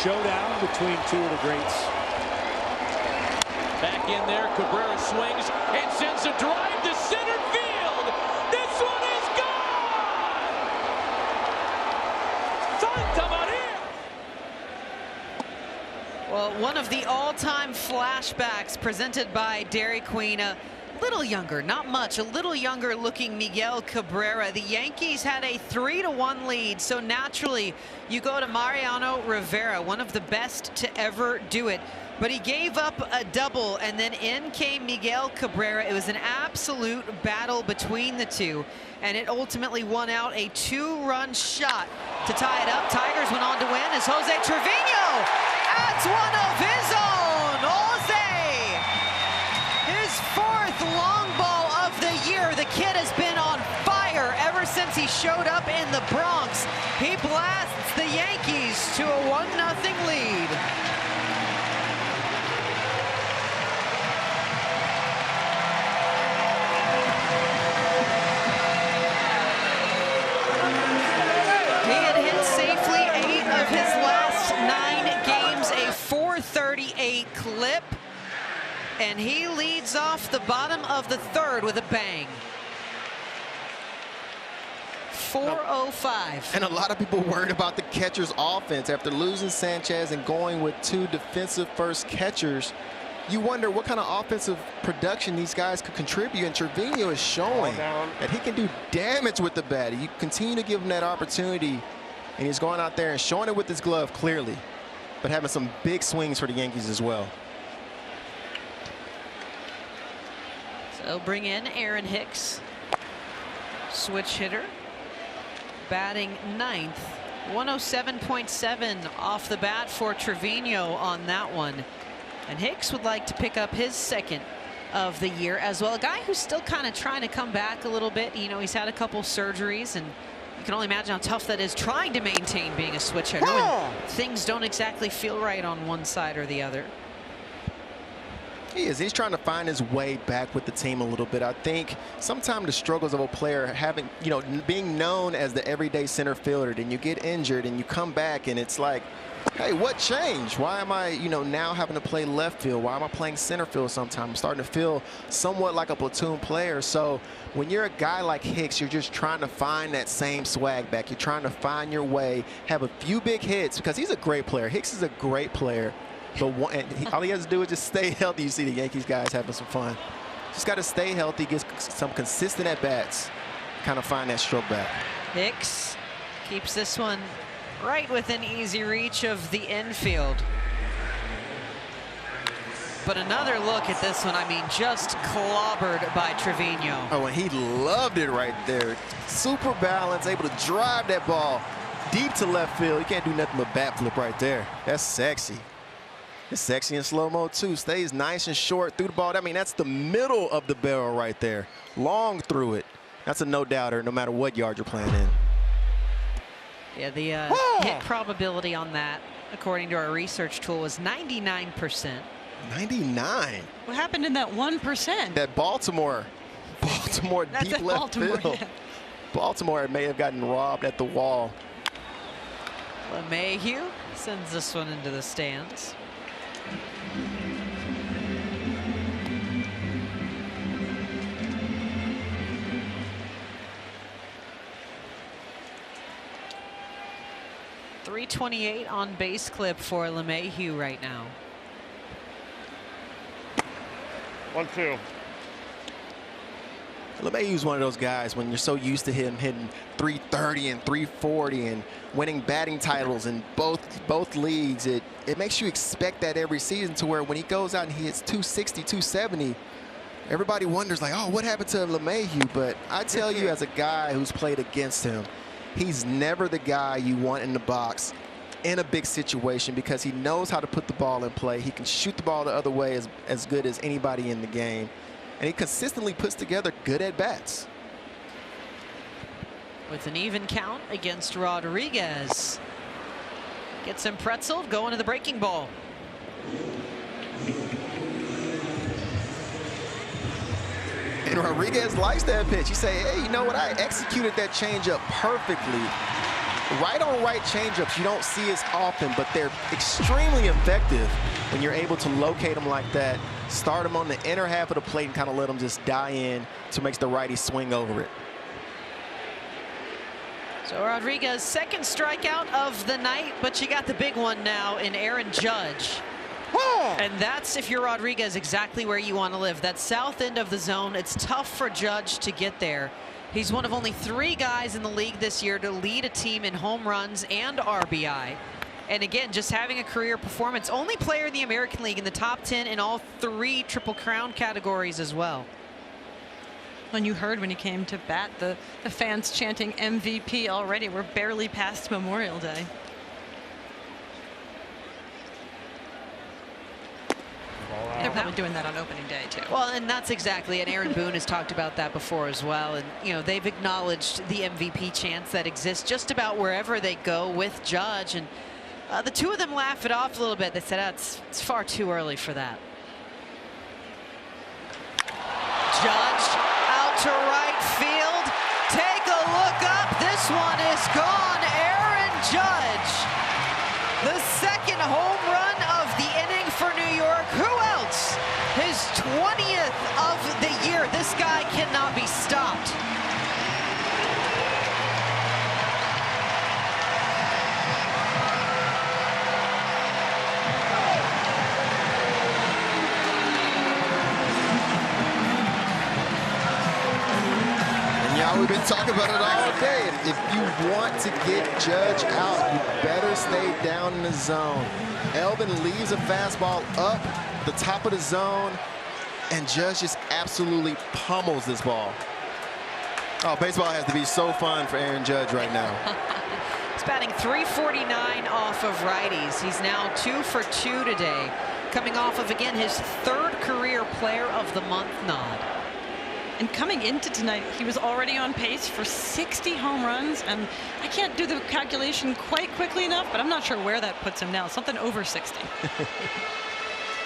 showdown between two of the greats.
Back in there, Cabrera swings and sends a drive to center field. This one is gone! Santa Maria!
Well, one of the all-time flashbacks presented by Dairy Queen, a little younger, not much, a little younger looking Miguel Cabrera. The Yankees had a 3-1 lead, so naturally you go to Mariano Rivera, one of the best to ever do it. But he gave up a double, and then in came Miguel Cabrera. It was an absolute battle between the two, and it ultimately won out a 2-run shot to tie it up. Tigers went on to win as Jose Trevino adds one of his own. Jose, his 4th long ball of the year. The kid has been on fire ever since he showed up in the Bronx. He blasts the Yankees to a 1-0 lead. His last 9 games, a 438 clip, and he leads off the bottom of the 3rd with a bang. 405.
And a lot of people worried about the catcher's offense after losing Sanchez and going with 2 defensive first catchers. You wonder what kind of offensive production these guys could contribute, and Trevino is showing that he can do damage with the bat. You continue to give him that opportunity, and he's going out there and showing it with his glove clearly, but having some big swings for the Yankees as well.
So bring in Aaron Hicks, switch hitter, batting 9th, 107.7 off the bat for Trevino on that one. And Hicks would like to pick up his 2nd of the year as well. A guy who's still kind of trying to come back a little bit. You know, he's had a couple surgeries, and you can only imagine how tough that is trying to maintain being a switch hitter when things don't exactly feel right on one side or the other.
He is. He's trying to find his way back with the team a little bit. I think sometimes the struggles of a player having, being known as the everyday center fielder, then you get injured and you come back and it's like, hey, what changed? Why am I, now having to play left field? Why am I playing center field sometimes? I'm starting to feel somewhat like a platoon player. So when you're a guy like Hicks, you're just trying to find that same swag back. You're trying to find your way, have a few big hits, because he's a great player. Hicks is a great player. But all he has to do is just stay healthy. You see the Yankees guys having some fun. Just got to stay healthy, get some consistent at-bats, kind of find that stroke back.
Hicks keeps this one right within easy reach of the infield. But another look at this one, I mean, just clobbered by Trevino.
Oh, and he loved it right there. Super balanced, able to drive that ball deep to left field. You can't do nothing but bat flip right there. That's sexy. It's sexy in slow-mo, too. Stays nice and short through the ball. I mean, that's the middle of the barrel right there. Long through it. That's a no-doubter, no matter what yard you're playing in.
Yeah, the hit probability on that, according to our research tool, was 99%.
99?
What happened in that 1%?
That Baltimore deep left field. Yeah. Baltimore may have gotten robbed at the wall.
LeMahieu sends this one into the stands. .328 on base clip for LeMahieu right now.
1-2.
LeMahieu's one of those guys when you're so used to him hitting .330 and .340 and winning batting titles in both leagues. It makes you expect that every season, to where when he goes out and he hits .260, .270, everybody wonders like, oh, what happened to LeMahieu? But I tell you, as a guy who's played against him, he's never the guy you want in the box in a big situation, because he knows how to put the ball in play. He can shoot the ball the other way as good as anybody in the game. And he consistently puts together good at-bats.
With an even count against Rodriguez. Gets him pretzeled, going to the breaking ball.
And Rodriguez likes that pitch. He say, hey, you know what? I executed that changeup perfectly. Right on right changeups, you don't see as often, but they're extremely effective when you're able to locate them like that. Start them on the inner half of the plate and kind of let them just die in to make the righty swing over it.
So Rodriguez, second strikeout of the night, but you got the big one now in Aaron Judge. And that's, if you're Rodriguez, exactly where you want to live. That south end of the zone, it's tough for Judge to get there. He's one of only 3 guys in the league this year to lead a team in home runs and RBI. And again, just having a career performance. Only player in the American League in the top 10 in all 3 Triple Crown categories as well.
When you heard when he came to bat, the fans chanting MVP already. We're barely past Memorial Day. They're probably doing that on opening day, too.
Well, and that's exactly it. Aaron Boone has talked about that before as well. And, you know, they've acknowledged the MVP chance that exists just about wherever they go with Judge. And the 2 of them laugh it off a little bit. They said, it's far too early for that. Judge out to right field. Take a look up. This one is gone. Aaron Judge. The 2nd home run of the inning for New York. Who else? His 20th of the year. This guy cannot be stopped.
We've been talking about it all day. If you want to get Judge out, you better stay down in the zone. Elvin leaves a fastball up the top of the zone, and Judge just absolutely pummels this ball. Oh, baseball has to be so fun for Aaron Judge right now.
He's batting .349 off of righties. He's now 2 for 2 today, coming off of, again, his 3rd career Player of the Month nod.
And coming into tonight, he was already on pace for 60 home runs. And I can't do the calculation quite quickly enough, but I'm not sure where that puts him now. Something over 60.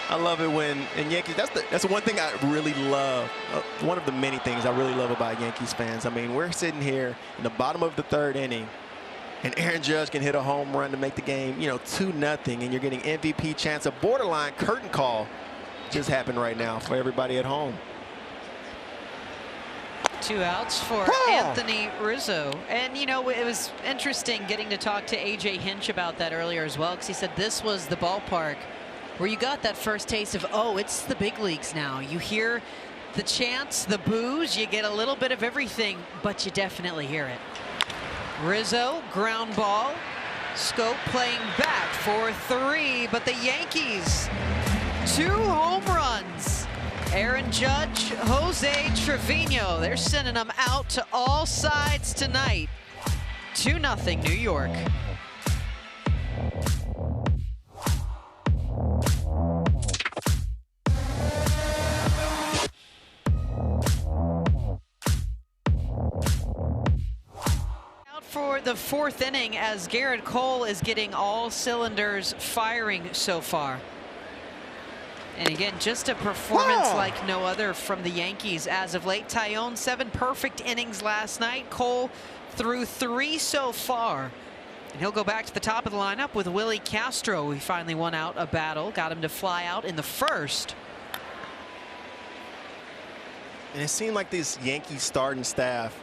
I love it when in Yankees. That's the one thing I really love. One of the many things I really love about Yankees fans. I mean, we're sitting here in the bottom of the 3rd inning, and Aaron Judge can hit a home run to make the game, 2-0, and you're getting MVP chance. A borderline curtain call just happened right now for everybody at home.
2 outs for Anthony Rizzo. And, it was interesting getting to talk to A.J. Hinch about that earlier as well, because he said this was the ballpark where you got that first taste of, oh, it's the big leagues now. You hear the chants, the boos, you get a little bit of everything, but you definitely hear it. Rizzo, ground ball. Scope playing back for 3, but the Yankees, 2 home runs. Aaron Judge, Jose Trevino, they're sending them out to all sides tonight. 2-0 New York. Out for the 4th inning as Garrett Cole is getting all cylinders firing so far. And again, just a performance like no other from the Yankees as of late. Tyone, 7 perfect innings last night. Cole threw 3 so far. And he'll go back to the top of the lineup with Willie Castro. He finally won out a battle, got him to fly out in the 1st.
And it seemed like this Yankees starting staff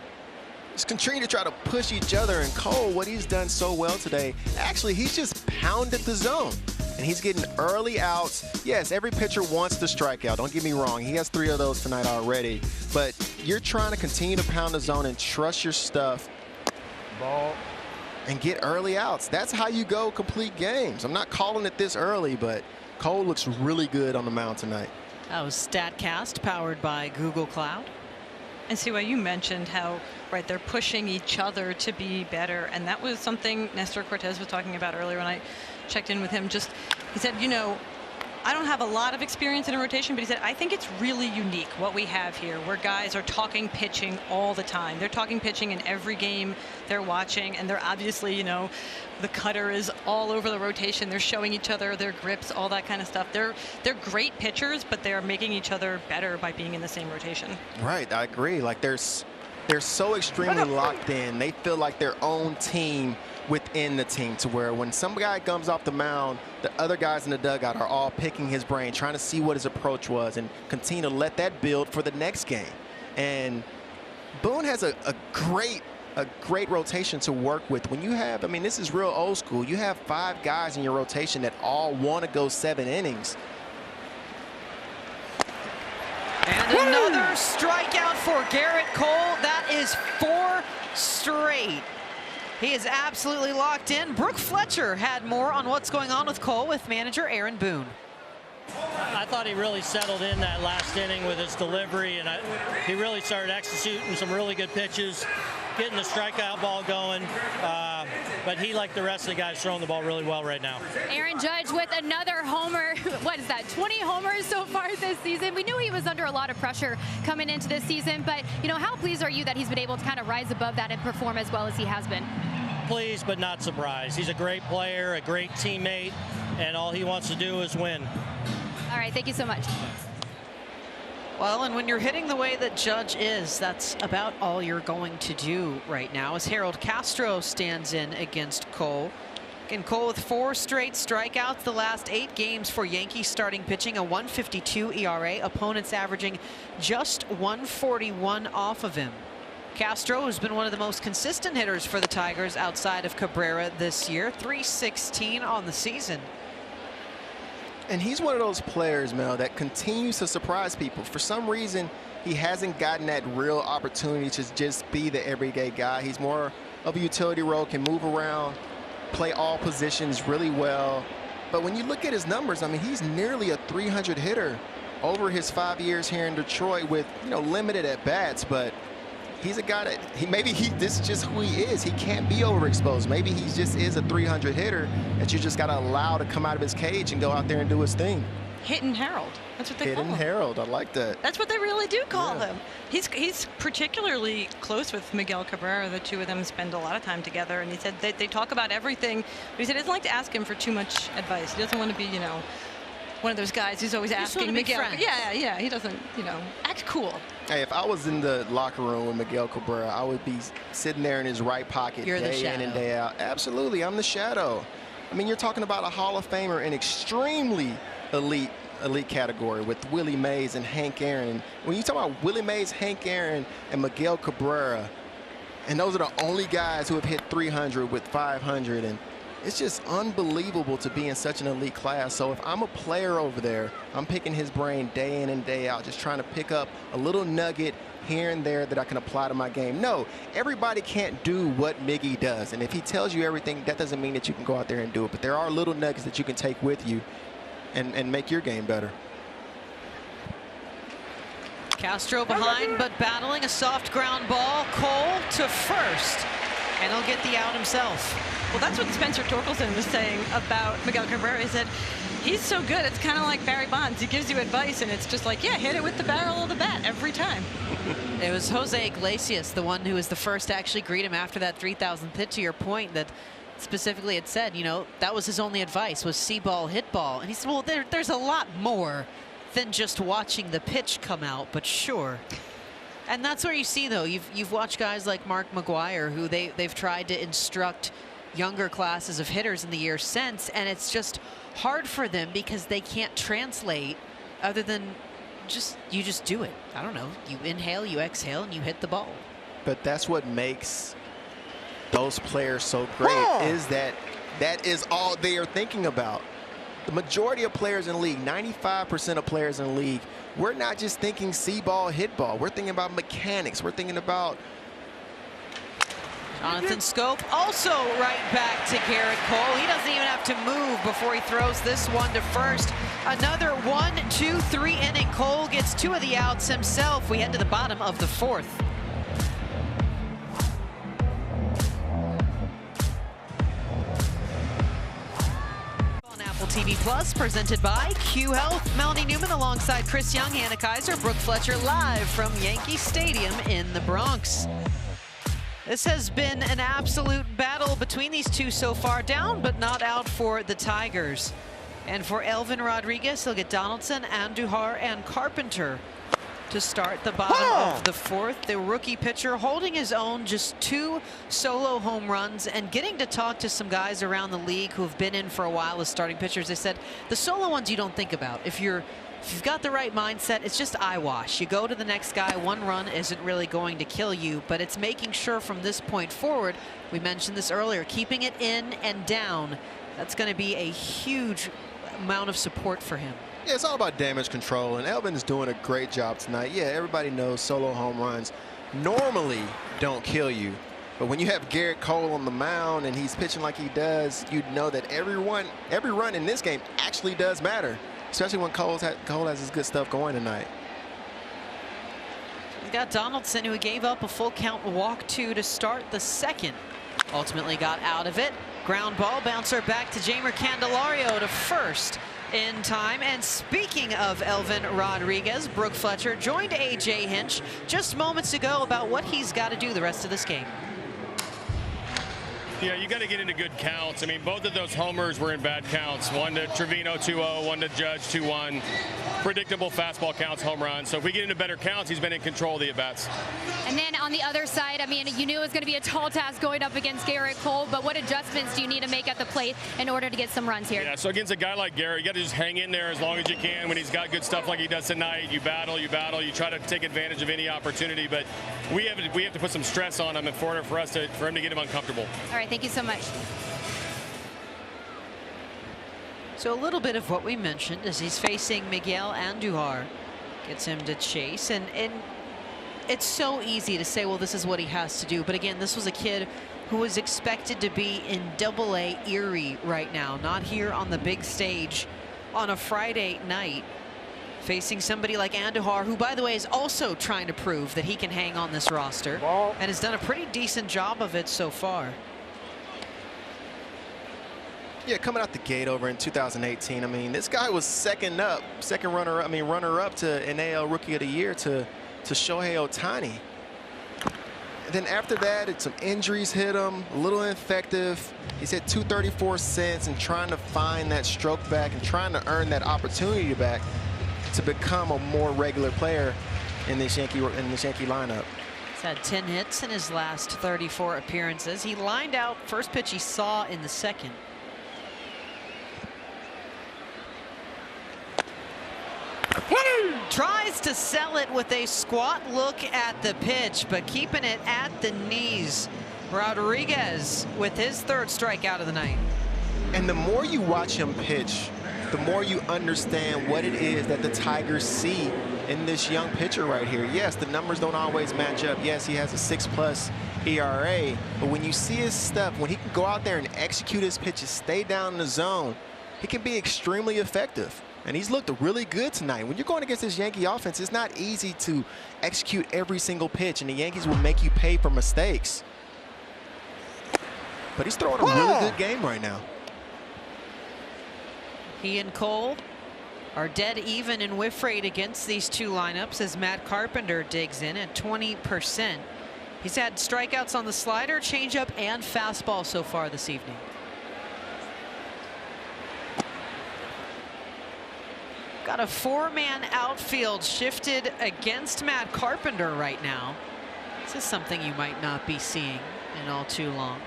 is continuing to try to push each other. And Cole, what he's done so well today, actually, he's just pounded the zone. And he's getting early outs. Yes, every pitcher wants to strike out. Don't get me wrong. He has 3 of those tonight already. But you're trying to continue to pound the zone and trust your stuff. Ball. And get early outs. That's how you go complete games. I'm not calling it this early, but Cole looks really good on the mound tonight.
That was StatCast, powered by Google Cloud.
And see, what you mentioned how, right, they're pushing each other to be better. And that was something Nestor Cortez was talking about earlier when I checked in with him. He said, I don't have a lot of experience in a rotation, but he said, I think it's really unique what we have here, where guys are talking pitching all the time. They're talking pitching in every game they're watching, and they're obviously, the cutter is all over the rotation. They're showing each other their grips, all that kind of stuff. They're great pitchers, but they're making each other better by being in the same rotation.
Right, I agree. Like, they're so extremely locked in. They feel like their own team within the team, to where when some guy comes off the mound, the other guys in the dugout are all picking his brain, trying to see what his approach was and continue to let that build for the next game. And Boone has a great a great rotation to work with. When you have, I mean, this is real old school. You have 5 guys in your rotation that all want to go 7 innings.
And another strikeout for Garrett Cole. That is 4 straight. He is absolutely locked in. Brooke Fletcher had more on what's going on with Cole with manager Aaron Boone.
I thought he really settled in that last inning with his delivery, and he really started executing some really good pitches, getting the strikeout ball going. But he, like the rest of the guys, throwing the ball really well right now.
Aaron Judge with another homer. What is that, 20 homers so far this season? We knew he was under a lot of pressure coming into this season, but, you know, how pleased are you that he's been able to kind of rise above that and perform as well as he has been?
Pleased, but not surprised. He's a great player, a great teammate, and all he wants to do is win.
All right, thank you so much.
Well, and when you're hitting the way that Judge is, that's about all you're going to do right now as Harold Castro stands in against Cole. And Cole with 4 straight strikeouts the last 8 games for Yankees starting pitching, a 1.52 ERA. Opponents averaging just 141 off of him. Castro has been one of the most consistent hitters for the Tigers outside of Cabrera this year, 316 on the season.
And he's one of those players, Mel, that continues to surprise people. For some reason, he hasn't gotten that real opportunity to just be the everyday guy. He's more of a utility role, can move around, play all positions really well. But when you look at his numbers, I mean, he's nearly a 300 hitter over his 5 years here in Detroit with, you know, limited at bats. But he's a guy that this is just who he is. He can't be overexposed. Maybe he just is a 300 hitter that you just got to allow to come out of his cage and go out there and do his thing.
Hitting Harold. That's what they call him.
Hitting Harold. I like that.
That's what they really do call him. He's particularly close with Miguel Cabrera. The two of them spend a lot of time together, and he said they talk about everything. But he said he doesn't like to ask him for too much advice. He doesn't want to be, you know, one of those guys who's always asking Miguel. Yeah, he doesn't, you know, act cool.
Hey, if I was in the locker room with Miguel Cabrera, I would be sitting there in his right pocket day in and day out. Absolutely, I'm the shadow. I mean, you're talking about a Hall of Famer in extremely elite category with Willie Mays and Hank Aaron. When you talk about Willie Mays, Hank Aaron, and Miguel Cabrera, and those are the only guys who have hit 300 with 500, and it's just unbelievable to be in such an elite class. So if I'm a player over there, I'm picking his brain day in and day out, just trying to pick up a little nugget here and there that I can apply to my game. No, everybody can't do what Miggy does. And if he tells you everything, that doesn't mean that you can go out there and do it. But there are little nuggets that you can take with you and make your game better.
Castro behind, but battling a soft ground ball. Cole to first, and he'll get the out himself.
Well, that's what Spencer Torkelson was saying about Miguel Cabrera. He said, he's so good, it's kind of like Barry Bonds. He gives you advice, and it's just like, yeah, hit it with the barrel of the bat every time.
It was Jose Iglesias, the one who was the first to actually greet him after that 3,000th hit, to your point, that specifically had said, you know, that was his only advice, was see ball, hit ball. And he said, well, there's a lot more than just watching the pitch come out, but sure. And that's where you see, though, you've watched guys like Mark McGwire, who they've tried to instruct younger classes of hitters in the years since, and it's just hard for them because they can't translate other than you just do it. I don't know, you inhale, you exhale, and you hit the ball.
But that's what makes those players so great, is that is all they are thinking about. The majority of players in the league, 95% of players in the league, we're not just thinking see ball, hit ball. We're thinking about mechanics. We're thinking about
Jonathan Scope also right back to Garrett Cole. He doesn't even have to move before he throws this one to first. Another 1, 2, 3 inning. Cole gets 2 of the outs himself. We head to the bottom of the 4th. On Apple TV Plus, presented by Q Health. Melanie Newman alongside Chris Young, Hannah Kaiser, Brooke Fletcher, live from Yankee Stadium in the Bronx. This has been an absolute battle between these two so far. Down but not out for the Tigers. And for Elvin Rodriguez, he'll get Donaldson, Andujar, and Carpenter to start the bottom of the 4th. The rookie pitcher holding his own, just 2 solo home runs, and getting to talk to some guys around the league who have been in for a while as starting pitchers. They said the solo ones you don't think about. If you're if you've got the right mindset, it's just eyewash. You go to the next guy. One run isn't really going to kill you, but it's making sure from this point forward, we mentioned this earlier, keeping it in and down. That's going to be a huge amount of support for him.
Yeah, it's all about damage control, and Elvin's doing a great job tonight. Yeah, everybody knows solo home runs normally don't kill you, but when you have Garrett Cole on the mound and he's pitching like he does, you know that every run in this game actually does matter, especially when Cole has his good stuff going tonight.
We got Donaldson, who gave up a full count walk to start the second. Ultimately got out of it. Ground ball, bouncer back to Jamer Candelario to first in time. And speaking of Elvin Rodriguez, Brooke Fletcher joined A.J. Hinch just moments ago about what he's got to do the rest of this game.
Yeah, you got to get into good counts. I mean, both of those homers were in bad counts. One to Trevino 2-0, one to Judge 2-1. Predictable fastball counts, home runs. So if we get into better counts, he's been in control of the at-bats.
And then on the other side, I mean, you knew it was going to be a tall task going up against Garrett Cole, but what adjustments do you need to make at the plate in order to get some runs here?
Yeah, so against a guy like Garrett, you got to just hang in there as long as you can. When he's got good stuff like he does tonight, you battle, you try to take advantage of any opportunity. But we have to put some stress on him for him to get him uncomfortable.
All right, thank you so much.
So a little bit of what we mentioned as he's facing Miguel Andujar, gets him to chase, and it's so easy to say, well, this is what he has to do. But again, this was a kid who was expected to be in Double-A Erie right now, not here on the big stage on a Friday night, facing somebody like Andujar, who, by the way, is also trying to prove that he can hang on this roster and has done a pretty decent job of it so far.
Yeah, coming out the gate over in 2018, I mean, this guy was runner-up to NAL Rookie of the Year to Shohei Ohtani. And then after that, some injuries hit him, a little ineffective. He's hit 234 since and trying to find that stroke back and trying to earn that opportunity back to become a more regular player in this Yankee lineup.
He's had 10 hits in his last 34 appearances. He lined out first pitch he saw in the second. Tries to sell it with a squat look at the pitch, but keeping it at the knees. Rodriguez with his third strikeout of the night.
And the more you watch him pitch, the more you understand what it is that the Tigers see in this young pitcher right here. Yes, the numbers don't always match up. Yes, he has a 6+ ERA, but when you see his stuff, when he can go out there and execute his pitches, stay down in the zone, he can be extremely effective. And he's looked really good tonight. When you're going against this Yankee offense, it's not easy to execute every single pitch, and the Yankees will make you pay for mistakes. But he's throwing a really good game right now.
He and Cole are dead even in whiff rate against these two lineups as Matt Carpenter digs in at 20%. He's had strikeouts on the slider, changeup, and fastball so far this evening. Got a 4-man outfield shifted against Matt Carpenter right now. This is something you might not be seeing in all too long.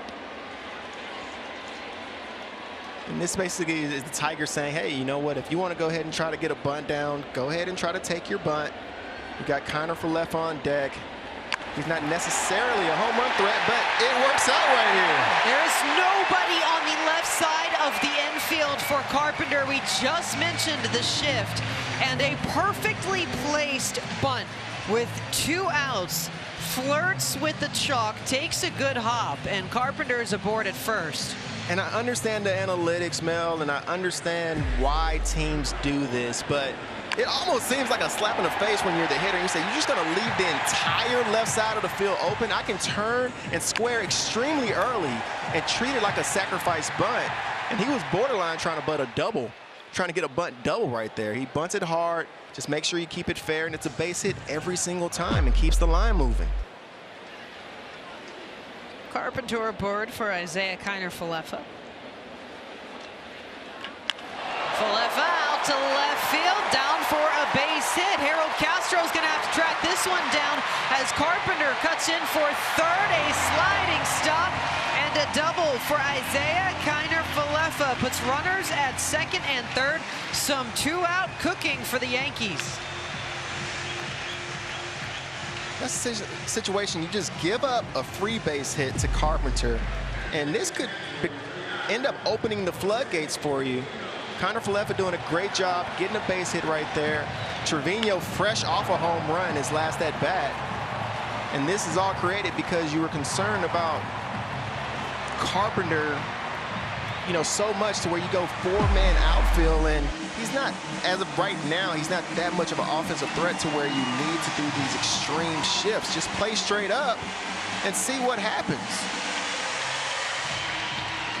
And this basically is the Tigers saying, hey, you know what? If you want to go ahead and try to get a bunt down, go ahead and try to take your bunt. You got Kiner for left on deck. He's not necessarily a home run threat, but it works out right here.
There is nobody on the left side of the infield for Carpenter. We just mentioned the shift, and a perfectly placed bunt with 2 outs. Flirts with the chalk, takes a good hop, and Carpenter is aboard at first.
And I understand the analytics, Mel, and I understand why teams do this, but it almost seems like a slap in the face when you're the hitter. You say, you're just going to leave the entire left side of the field open. I can turn and square extremely early and treat it like a sacrifice bunt. And he was borderline trying to bunt a double, trying to get a bunt double right there. He bunts it hard. Just make sure you keep it fair, and it's a base hit every single time and keeps the line moving.
Carpenter aboard for Isaiah Kiner-Falefa. Falefa out to left field, down for a base hit. Harold Castro's going to have to track this one down as Carpenter cuts in for third, a sliding stop, and And a double for Isaiah Kiner-Falefa. Puts runners at second and third. Some two-out cooking for the Yankees.
That's a situation you just give up a free base hit to Carpenter, and this could end up opening the floodgates for you. Kiner-Falefa doing a great job getting a base hit right there. Trevino fresh off a home run his last at bat. And this is all created because you were concerned about Carpenter, you know, so much to where you go four-man outfield, and he's not, as of right now, he's not that much of an offensive threat to where you need to do these extreme shifts. Just play straight up and see what happens.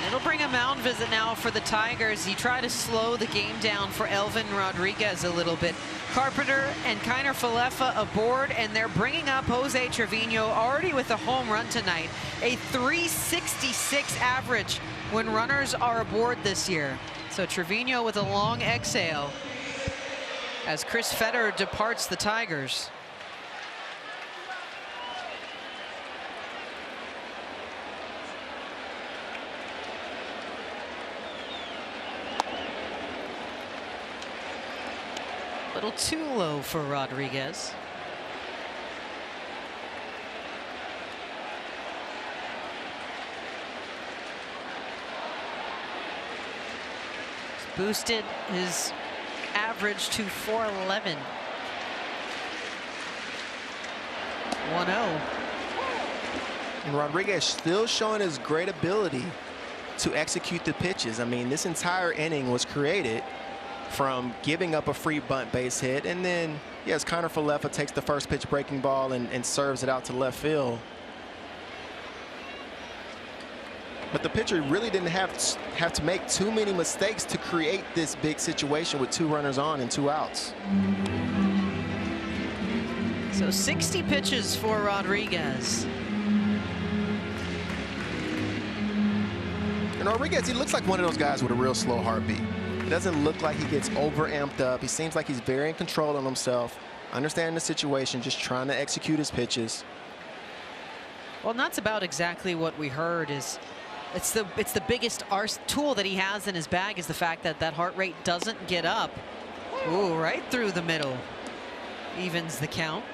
It'll bring a mound visit now for the Tigers. He tried to slow the game down for Elvin Rodriguez a little bit. Carpenter and Kiner-Falefa aboard, and they're bringing up Jose Trevino already with a home run tonight. A .366 average when runners are aboard this year. So Trevino with a long exhale as Chris Fetter departs the Tigers. A little too low for Rodriguez. He's boosted his average to 411. 1-0.
And Rodriguez still showing his great ability to execute the pitches. I mean, this entire inning was created from giving up a free bunt base hit, and then, yes, Kiner-Falefa takes the first pitch breaking ball and serves it out to left field. But the pitcher really didn't have to make too many mistakes to create this big situation with two runners on and two outs.
So 60 pitches for Rodriguez.
And Rodriguez, he looks like one of those guys with a real slow heartbeat. It doesn't look like he gets over amped up. He seems like he's very in control of himself, understanding the situation, just trying to execute his pitches.
Well, and that's about exactly what we heard. Is it's the biggest tool that he has in his bag is the fact that that heart rate doesn't get up. Ooh, right through the middle. Evens the count.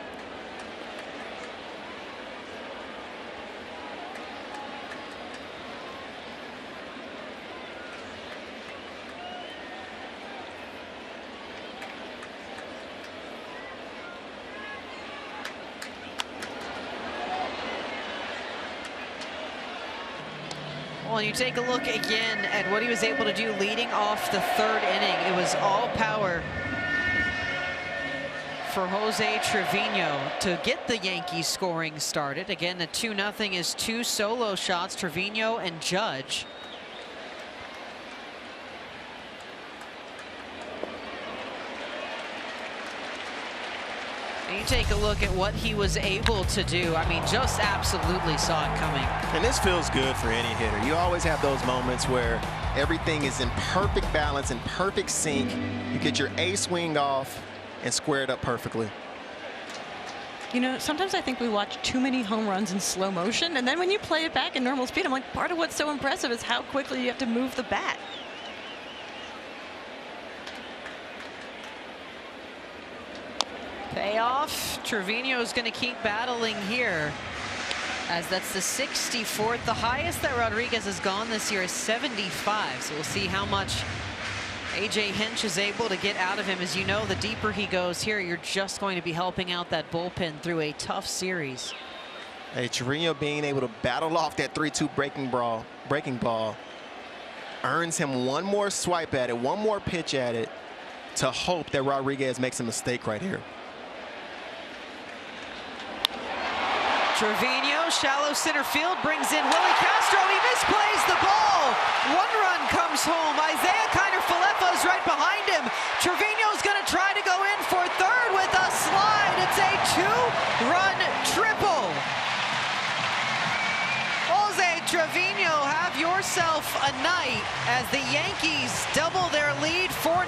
Well, you take a look again at what he was able to do leading off the third inning. It was all power for Jose Trevino to get the Yankees scoring started. Again, the 2-0 is two solo shots, Trevino and Judge. You take a look at what he was able to do. I mean, just absolutely saw it coming.
And this feels good for any hitter. You always have those moments where everything is in perfect balance and perfect sync. You get your A swing off and square it up perfectly.
You know, sometimes I think we watch too many home runs in slow motion, and then when you play it back in normal speed, I'm like, part of what's so impressive is how quickly you have to move the bat.
Payoff. Trevino's going to keep battling here, as that's the 64th. The highest that Rodriguez has gone this year is 75. So we'll see how much A.J. Hinch is able to get out of him. As you know, the deeper he goes here, you're just going to be helping out that bullpen through a tough series.
Hey, Trevino being able to battle off that 3-2 breaking ball earns him one more swipe at it, one more pitch at it, to hope that Rodriguez makes a mistake right here.
Trevino, shallow center field, brings in Willie Castro. He misplays the ball. One run comes home. Isaiah Kiner-Falefa is right behind him. Trevino's going to try to go in for third with a slide. It's a two-run triple. Jose Trevino, have yourself a night as the Yankees double their lead 4-0.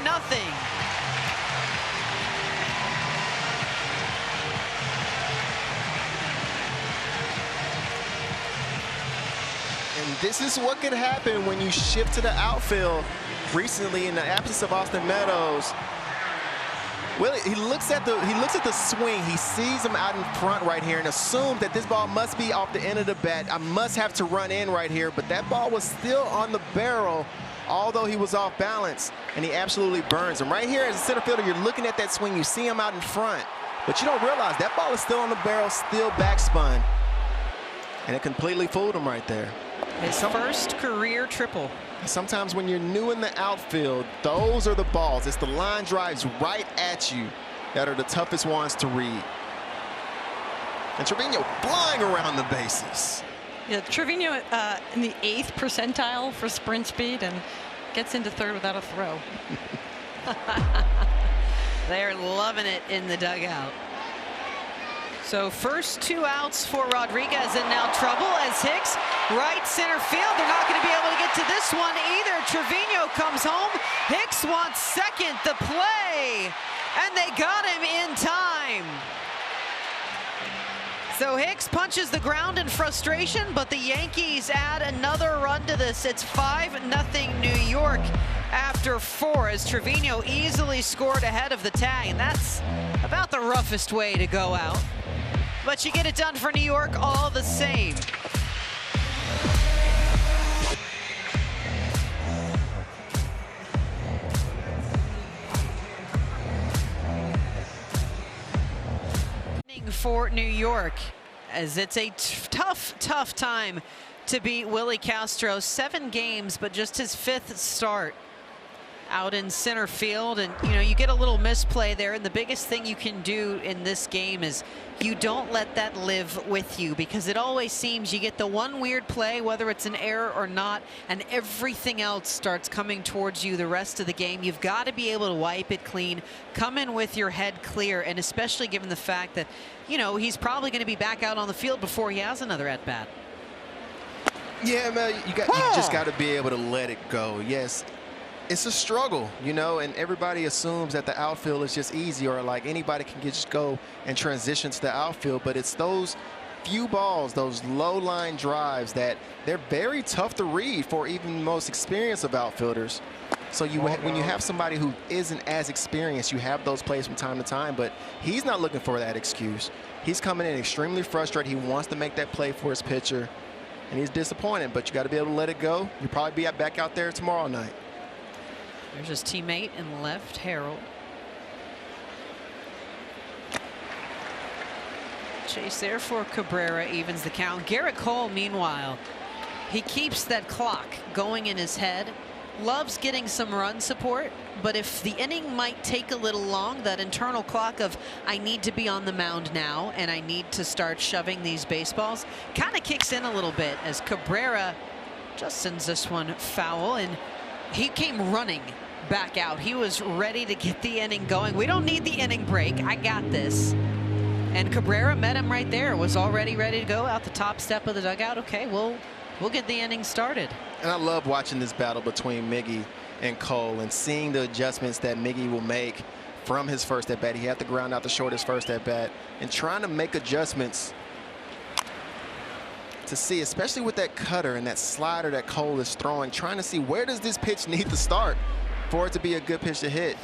this is what could happen when you shift to the outfield. Recently, in the absence of Austin Meadows, Willie, he looks at the swing. He sees him out in front right here and assumes that this ball must be off the end of the bat. I must have to run in right here, but that ball was still on the barrel, although he was off balance, and he absolutely burns him. Right here as a center fielder, you're looking at that swing. You see him out in front, but you don't realize that ball is still on the barrel, still backspun, and it completely fooled him right there.
His first career triple.
Sometimes when you're new in the outfield, those are the balls. It's the line drives right at you that are the toughest ones to read. And Trevino flying around the bases.
Yeah, Trevino in the 8th percentile for sprint speed and gets into third without a throw.
They're loving it in the dugout. So first 2 outs for Rodriguez, and now trouble as Hicks, right center field. They're not going to be able to get to this one either. Trevino comes home. Hicks wants second, the play, and they got him in time. So Hicks punches the ground in frustration, but the Yankees add another run to this. It's 5-0 New York after 4 as Trevino easily scored ahead of the tag, and that's about the roughest way to go out. But you get it done for New York all the same. For New York, as it's a tough time to beat Willie Castro. 7 games, but just his 5th start out in center field, and you get a little misplay there, and the biggest thing you can do in this game is you don't let that live with you, because it always seems you get the one weird play, whether it's an error or not, and everything else starts coming towards you the rest of the game. You've got to be able to wipe it clean, come in with your head clear, and especially given the fact that he's probably going to be back out on the field before he has another at bat.
Yeah, man, you just got to be able to let it go. Yes, it's a struggle, and everybody assumes that the outfield is just easy, or like anybody can just go and transition to the outfield, but it's those few balls, those low line drives, that they're very tough to read for even the most experienced of outfielders. So when you have somebody who isn't as experienced, you have those plays from time to time, but he's not looking for that excuse. He's coming in extremely frustrated. He wants to make that play for his pitcher, and he's disappointed, but you got to be able to let it go. You'll probably be back out there tomorrow night.
There's his teammate in left, Harold. Chase there for Cabrera, evens the count. Garrett Cole, meanwhile, he keeps that clock going in his head. Loves getting some run support, but if the inning might take a little long, that internal clock of I need to be on the mound now and I need to start shoving these baseballs kind of kicks in a little bit as Cabrera just sends this one foul, and he came running back out. He was ready to get the inning going. We don't need the inning break. I got this. And Cabrera met him right there, was already ready to go out the top step of the dugout. Okay, we'll get the inning started.
And I love watching this battle between Miggy and Cole and seeing the adjustments that Miggy will make from his first at bat. He had to ground out the short his first at bat, and trying to make adjustments to see, especially with that cutter and that slider that Cole is throwing, trying to see where does this pitch need to start for it to be a good pitch to hit.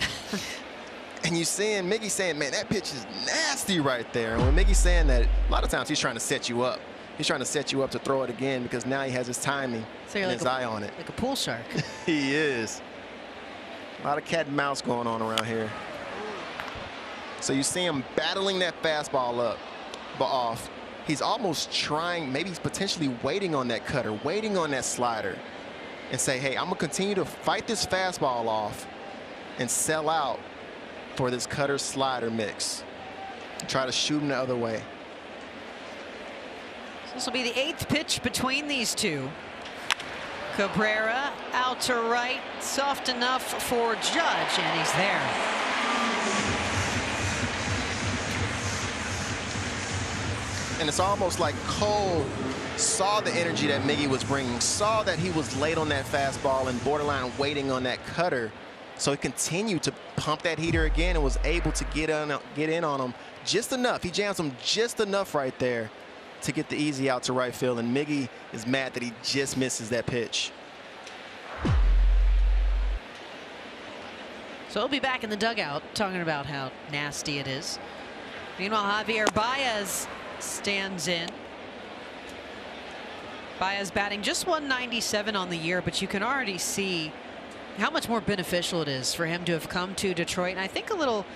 And you seeing Miggy saying, man, that pitch is nasty right there. And when Miggy's saying that, a lot of times he's trying to set you up. He's trying to set you up to throw it again, because now he has his timing and his eye on it.
Like a pool shark.
He is. A lot of cat and mouse going on around here. So you see him battling that fastball off. He's almost trying, maybe he's potentially waiting on that cutter, waiting on that slider, and say, hey, I'm going to continue to fight this fastball off and sell out for this cutter slider mix. Try to shoot him the other way.
This will be the 8th pitch between these two. Cabrera out to right, soft enough for Judge, and he's there.
And it's almost like Cole saw the energy that Miggy was bringing, saw that he was late on that fastball and borderline waiting on that cutter. So he continued to pump that heater again and was able to get in on him just enough. He jams him just enough right there to get the easy out to right field, and Miggy is mad that he just misses that pitch.
So he'll be back in the dugout talking about how nasty it is. Meanwhile, Javier Baez stands in. Baez batting just 197 on the year, but you can already see how much more beneficial it is for him to have come to Detroit. And I think a little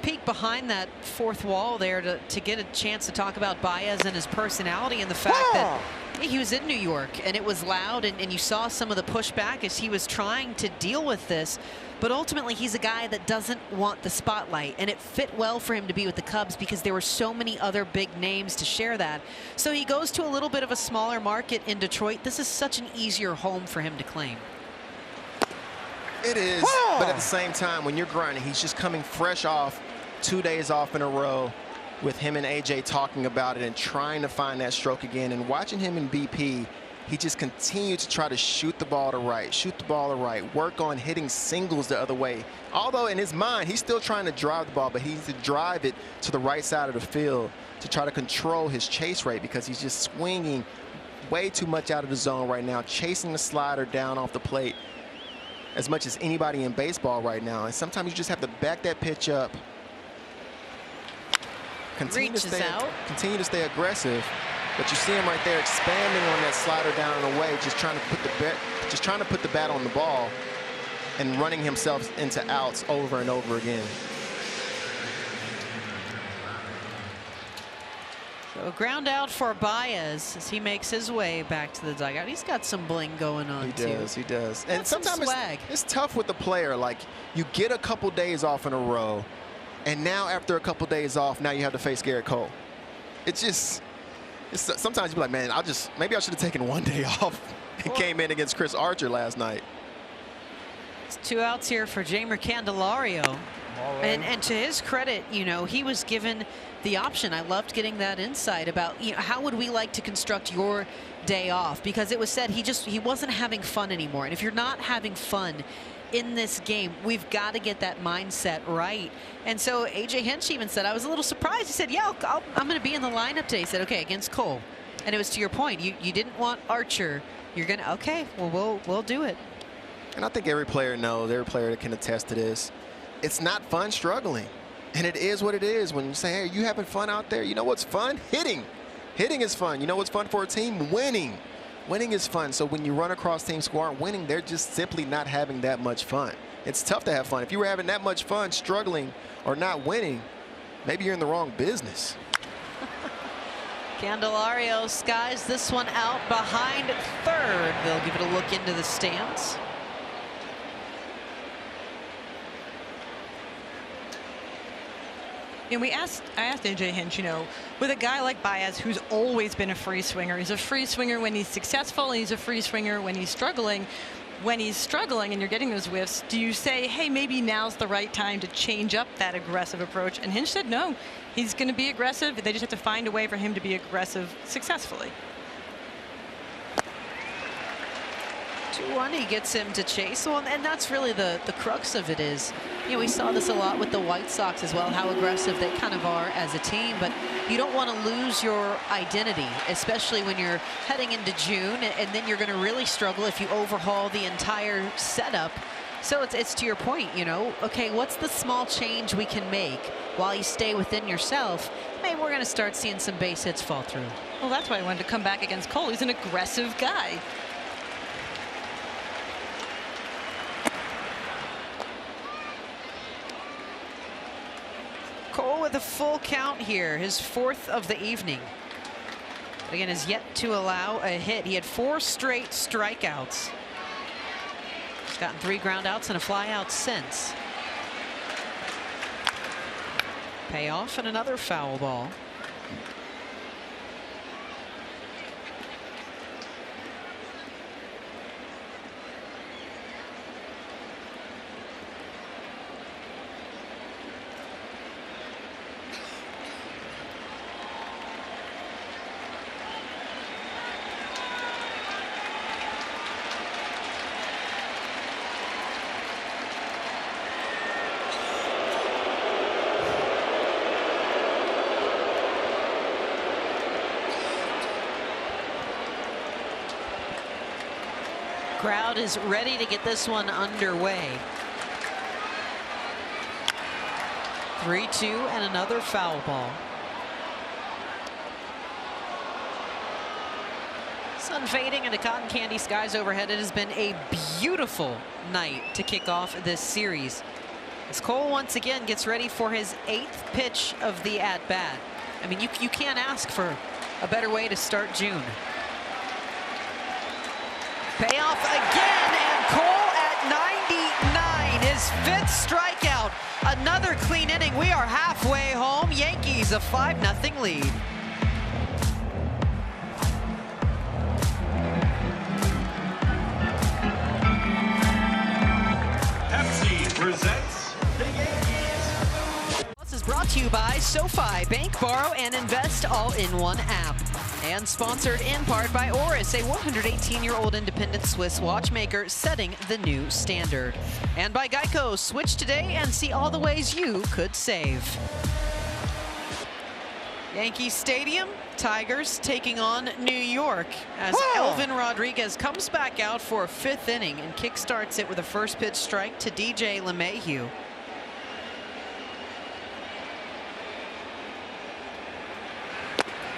peek behind that fourth wall there to get a chance to talk about Baez and his personality, and the fact that he was in New York and it was loud, and you saw some of the pushback as he was trying to deal with this. But ultimately, he's a guy that doesn't want the spotlight, and it fit well for him to be with the Cubs because there were so many other big names to share that. So he goes to a little bit of a smaller market in Detroit. This is such an easier home for him to claim.
It is, but at the same time, when you're grinding, he's just coming fresh off 2 days off in a row with him and AJ talking about it and trying to find that stroke again. And watching him in BP, he just continued to try to shoot the ball to right, work on hitting singles the other way. Although in his mind, he's still trying to drive the ball, but he needs to drive it to the right side of the field to try to control his chase rate, because he's just swinging way too much out of the zone right now, chasing the slider down off the plate as much as anybody in baseball right now. And sometimes you just have to back that pitch up, continue to stay aggressive. But you see him right there expanding on that slider down and away, just trying to put the bat on the ball and running himself into outs over and over again.
So a ground out for Baez as he makes his way back to the dugout. He's got some bling going on too.
He does. And sometimes
swag.
It's tough with the player. Like, you get a couple days off in a row, and now after a couple days off, now you have to face Garrett Cole. It's just, sometimes you be like, man, maybe I should have taken 1 day off and came in against Chris Archer last night.
It's 2 outs here for Jeimer Candelario. And to his credit, you know, he was given the option. I loved getting that insight about, you know, how would we like to construct your day off? Because it was said he wasn't having fun anymore. And if you're not having fun in this game, we've got to get that mindset right. And so AJ Hinch even said, I was a little surprised. He said, yeah, I'm going to be in the lineup today. He said, okay, against Cole. And it was to your point. You didn't want Archer. You're going to, okay, well, we'll do it.
And I think every player knows, every player that can attest to this, it's not fun struggling. And it is what it is. When you say, hey, are you having fun out there? You know what's fun? Hitting. Hitting is fun. You know what's fun for a team? Winning. Winning is fun. So when you run across teams who aren't winning, they're just simply not having that much fun. It's tough to have fun. If you were having that much fun struggling or not winning, maybe you're in the wrong business.
Candelario skies this one out behind third. They'll give it a look into the stands.
And I asked AJ Hinch, you know, with a guy like Baez, who's always been a free swinger. He's a free swinger when he's successful, and he's a free swinger when he's struggling. When he's struggling and you're getting those whiffs, do you say, hey, maybe now's the right time to change up that aggressive approach? And Hinch said no. He's going to be aggressive. They just have to find a way for him to be aggressive successfully.
2-1, he gets him to chase. Well, and that's really the crux of it is, you know, we saw this a lot with the White Sox as well, how aggressive they kind of are as a team, but you don't want to lose your identity, especially when you're heading into June, and then you're going to really struggle if you overhaul the entire setup. So it's to your point, you know, okay, what's the small change we can make while you stay within yourself? Maybe we're going to start seeing some base hits fall through.
Well, that's why I wanted to come back against Cole. He's an aggressive guy.
Cole with a full count here, his 4th of the evening. But again, has yet to allow a hit. He had 4 straight strikeouts. He's gotten 3 ground outs and a fly out since. Payoff and another foul ball. Crowd is ready to get this one underway. 3-2 and another foul ball. Sun fading into cotton candy skies overhead. It has been a beautiful night to kick off this series, as Cole once again gets ready for his 8th pitch of the at-bat. I mean, you can't ask for a better way to start June. Payoff again, and Cole at 99, his 5th strikeout. Another clean inning. We are halfway home. Yankees a 5-0 lead.
Pepsi presents the Yankees.
This is brought to you by SoFi. Bank, borrow, and invest all in one app. And sponsored in part by Oris, a 118-year-old independent Swiss watchmaker setting the new standard. And by Geico. Switch today and see all the ways you could save. Yankee Stadium, Tigers taking on New York as Elvin Rodriguez comes back out for a 5th inning and kickstarts it with a first pitch strike to DJ LeMahieu.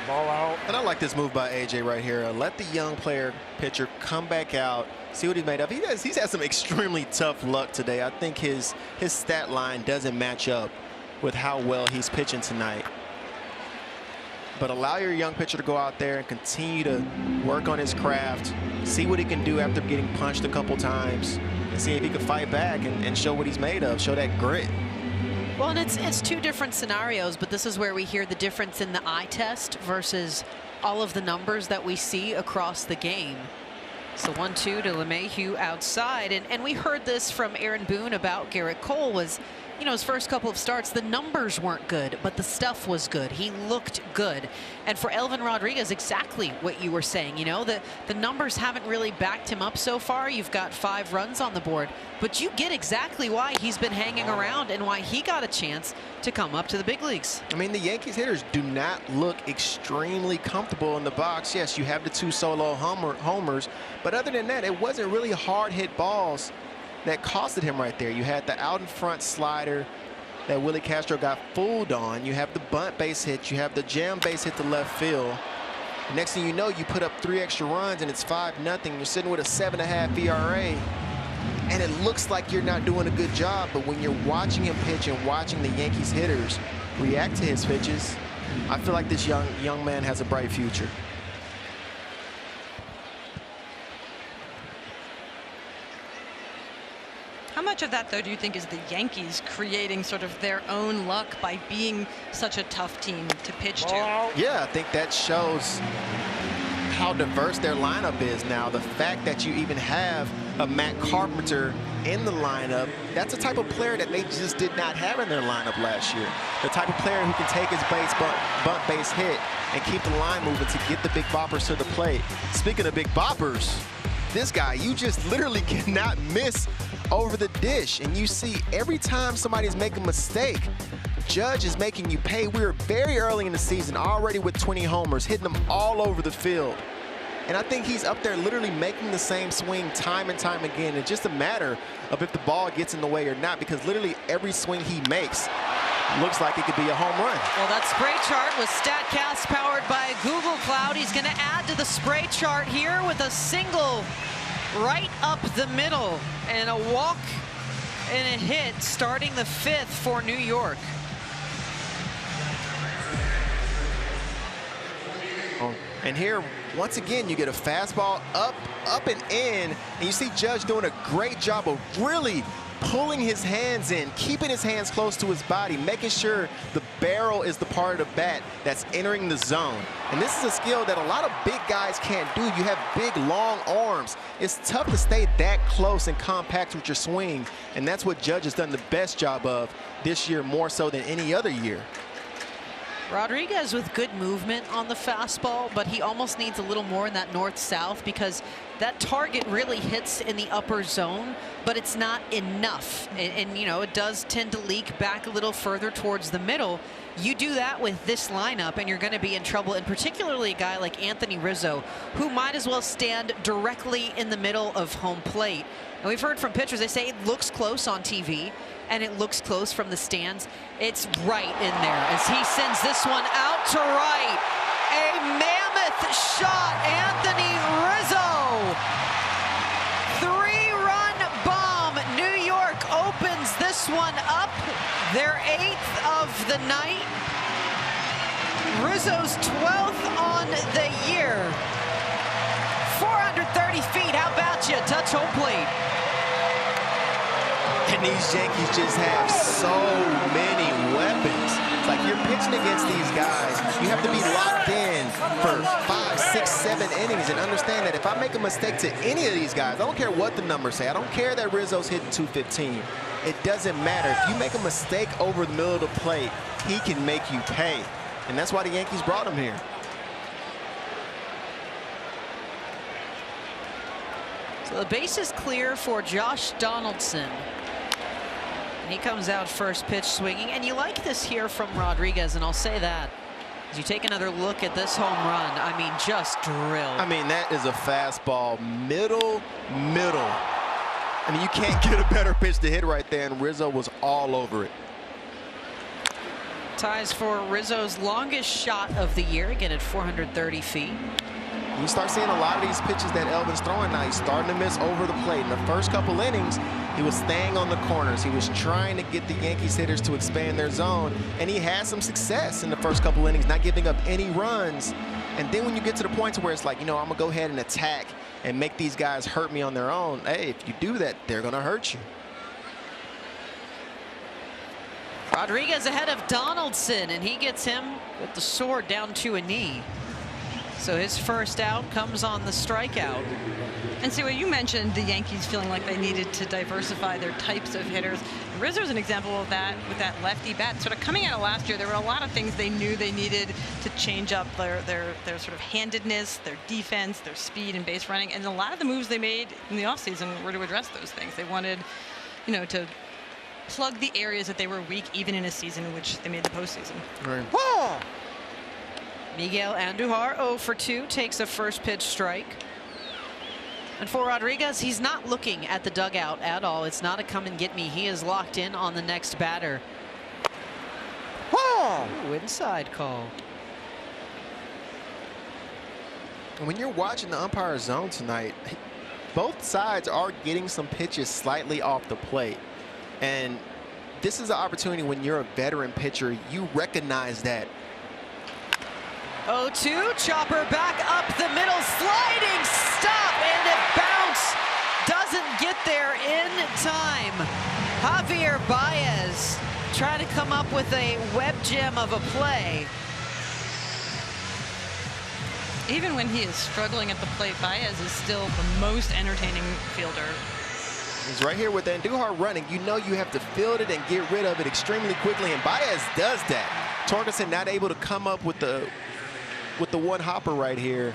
Ball out. And I like this move by AJ right here. Let the young pitcher come back out, see what he's made of. He's had some extremely tough luck today. I think his stat line doesn't match up with how well he's pitching tonight. But allow your young pitcher to go out there and continue to work on his craft, see what he can do after getting punched a couple times, and see if he can fight back and show what he's made of, show that grit.
Well, and it's 2 different scenarios, but this is where we hear the difference in the eye test versus all of the numbers that we see across the game. So 1-2 to LeMahieu outside, and we heard this from Aaron Boone about Garrett Cole was, you know, his first couple of starts, the numbers weren't good, but the stuff was good. He looked good. And for Elvin Rodriguez, exactly what you were saying. You know, the numbers haven't really backed him up so far. You've got 5 runs on the board, but you get exactly why he's been hanging around and why he got a chance to come up to the big leagues.
I mean, the Yankees hitters do not look extremely comfortable in the box. Yes, you have the 2 solo homers, but other than that, it wasn't really hard hit balls that costed him right there. You had the out in front slider that Willie Castro got fooled on. You have the bunt base hit. You have the jam base hit to left field. Next thing you know, you put up 3 extra runs and it's 5-0. You're sitting with a 7.5 ERA. And it looks like you're not doing a good job, but when you're watching him pitch and watching the Yankees hitters react to his pitches, I feel like this young man has a bright future.
How much of that, though, do you think is the Yankees creating sort of their own luck by being such a tough team to pitch to?
Yeah, I think that shows how diverse their lineup is now. The fact that you even have a Matt Carpenter in the lineup, that's a type of player that they just did not have in their lineup last year. The type of player who can take his bunt base hit and keep the line moving to get the big boppers to the plate. Speaking of big boppers, this guy, you just literally cannot miss over the dish. And you see every time somebody's making a mistake, Judge is making you pay. We were very early in the season, already with 20 homers, hitting them all over the field. And I think he's up there literally making the same swing time and time again. It's just a matter of if the ball gets in the way or not, because literally every swing he makes looks like it could be a home run.
Well, that spray chart was StatCast powered by Google Cloud. He's going to add to the spray chart here with a single right up the middle and a walk and a hit starting the 5th for New York.
And here, once again, you get a fastball up and in, and you see Judge doing a great job of really pulling his hands in, keeping his hands close to his body, making sure the barrel is the part of the bat that's entering the zone. And this is a skill that a lot of big guys can't do. You have big, long arms. It's tough to stay that close and compact with your swing, and that's what Judge has done the best job of this year, more so than any other year.
Rodriguez with good movement on the fastball, but he almost needs a little more in that north-south because that target really hits in the upper zone, but it's not enough. And you know, it does tend to leak back a little further towards the middle. You do that with this lineup and you're going to be in trouble, and particularly a guy like Anthony Rizzo, who might as well stand directly in the middle of home plate. And we've heard from pitchers, they say it looks close on TV and it looks close from the stands. It's right in there as he sends this one out to right. A mammoth shot, Anthony Rizzo. 3-run bomb. New York opens this one up, their 8th of the night. Rizzo's 12th on the year. 430 feet, how about you? Touch home plate.
And these Yankees just have so many weapons. It's like you're pitching against these guys. You have to be locked in for 5, 6, 7 innings and understand that if I make a mistake to any of these guys, I don't care what the numbers say. I don't care that Rizzo's hitting 215. It doesn't matter. If you make a mistake over the middle of the plate, he can make you pay. And that's why the Yankees brought him here.
So the base is clear for Josh Donaldson. And he comes out first pitch swinging. And you like this here from Rodriguez, and I'll say that. As you take another look at this home run, I mean, just drilled.
I mean, that is a fastball, middle. I mean, you can't get a better pitch to hit right there, and Rizzo was all over it.
Ties for Rizzo's longest shot of the year, again at 430 feet.
You start seeing a lot of these pitches that Elvin's throwing now. He's starting to miss over the plate. In the first couple innings, he was staying on the corners. He was trying to get the Yankees hitters to expand their zone, and he had some success in the first couple innings, not giving up any runs. And then when you get to the point where it's like, you know, I'm going to go ahead and attack and make these guys hurt me on their own, hey, if you do that, they're going to hurt you.
Rodriguez ahead of Donaldson, and he gets him with the sword down to a knee. So his first out comes on the strikeout.
And see what you mentioned, the Yankees feeling like they needed to diversify their types of hitters. Rizzo's an example of that with that lefty bat. Sort of coming out of last year, there were a lot of things they knew they needed to change up their sort of handedness, their defense, their speed and base running. And a lot of the moves they made in the offseason were to address those things. They wanted, you know, to plug the areas that they were weak, even in a season in which they made the postseason.
Right.
Whoa! Miguel Andujar 0 for 2 takes a first pitch strike. And for Rodriguez, he's not looking at the dugout at all. It's not a come and get me. He is locked in on the next batter. Ooh, inside call.
When you're watching the umpire zone tonight, both sides are getting some pitches slightly off the plate. And this is an opportunity when you're a veteran pitcher, you recognize that.
0-2, chopper back up the middle, sliding stop, and it bounced. Doesn't get there in time. Javier Baez trying to come up with a web gem of a play.
Even when he is struggling at the plate, Baez is still the most entertaining fielder.
He's right here with Andujar running. You know you have to field it and get rid of it extremely quickly, and Baez does that. Torkelson not able to come up with the one hopper right here.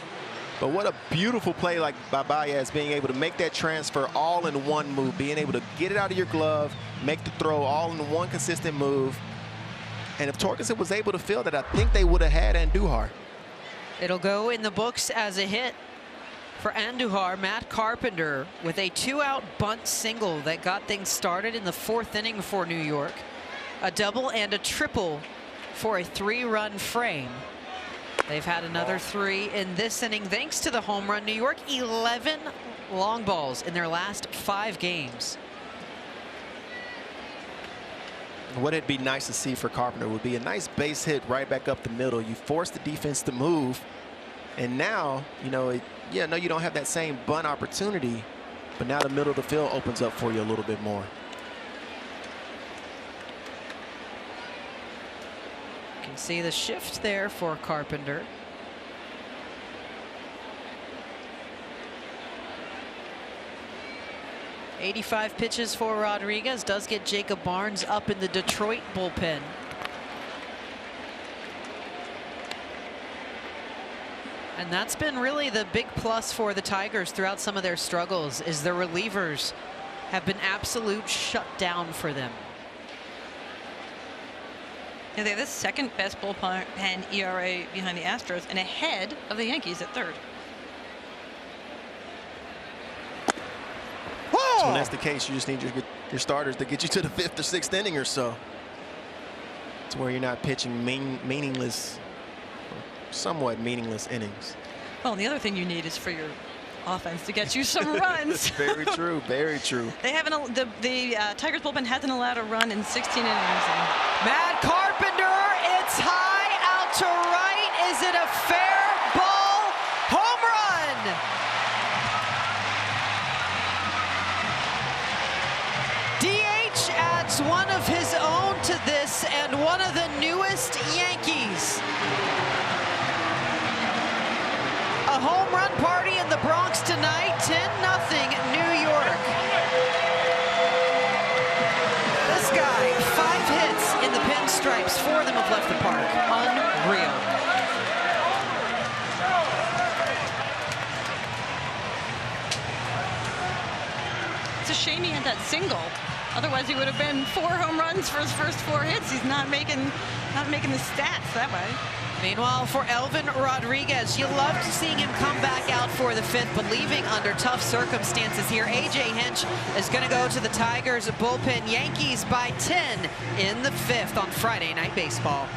But what a beautiful play like by Baez, being able to make that transfer all in one move, being able to get it out of your glove, make the throw all in one consistent move. And if Torkelson was able to field it, I think they would have had Andujar.
It'll go in the books as a hit for Andujar. Matt Carpenter with a 2-out bunt single that got things started in the 4th inning for New York. A double and a triple for a 3-run frame. They've had another 3 in this inning thanks to the home run. New York 11 long balls in their last 5 games.
What it'd be nice to see for Carpenter would be a nice base hit right back up the middle. You force the defense to move, and now, you know, yeah, no, you don't have that same bunt opportunity, but now the middle of the field opens up for you a little bit more.
You can see the shift there for Carpenter. .85 pitches for Rodriguez. Does get Jacob Barnes up in the Detroit bullpen. And that's been really the big plus for the Tigers throughout some of their struggles, is the relievers have been absolute shutdown for them.
Yeah, they have the second best bullpen ERA behind the Astros and ahead of the Yankees at third.
So when that's the case, you just need your starters to get you to the 5th or 6th inning or so. It's where you're not pitching meaningless, somewhat meaningless innings.
Well, the other thing you need is for your offense to get you some runs.
Very true. Very true.
They haven't. The Tigers bullpen hasn't allowed a run in 16 innings.
Matt Carpenter, it's high out to right. Is it a fair ball? Home run! DH adds one of his own to this and one of the newest Yankees. A home run party in the Bronx tonight, 10-0 New York. This guy, 5 hits in the pinstripes, 4 of them have left the park. Unreal.
It's a shame he had that single. Otherwise, he would have been 4 home runs for his first 4 hits. He's not making the stats that way.
Meanwhile, for Elvin Rodriguez, you loved seeing him come back out for the 5th, but leaving under tough circumstances here. A.J. Hinch is going to go to the Tigers bullpen. Yankees by 10 in the 5th on Friday Night Baseball.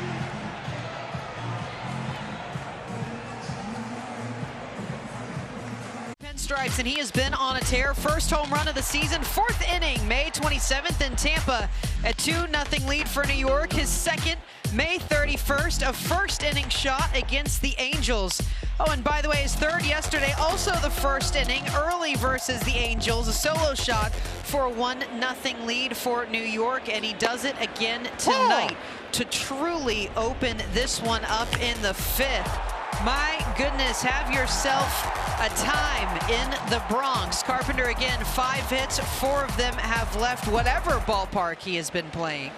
Pinstripes, and he has been on a tear. First home run of the season, 4th inning, May 27th in Tampa. A 2-0 lead for New York. His second, May 31st, a first inning shot against the Angels. Oh, and by the way, his 3rd yesterday, also the 1st inning, early versus the Angels, a solo shot for a 1-0 lead for New York, and he does it again tonight to truly open this one up in the 5th. My goodness, have yourself a time in the Bronx. Carpenter again, 5 hits, 4 of them have left whatever ballpark he has been playing.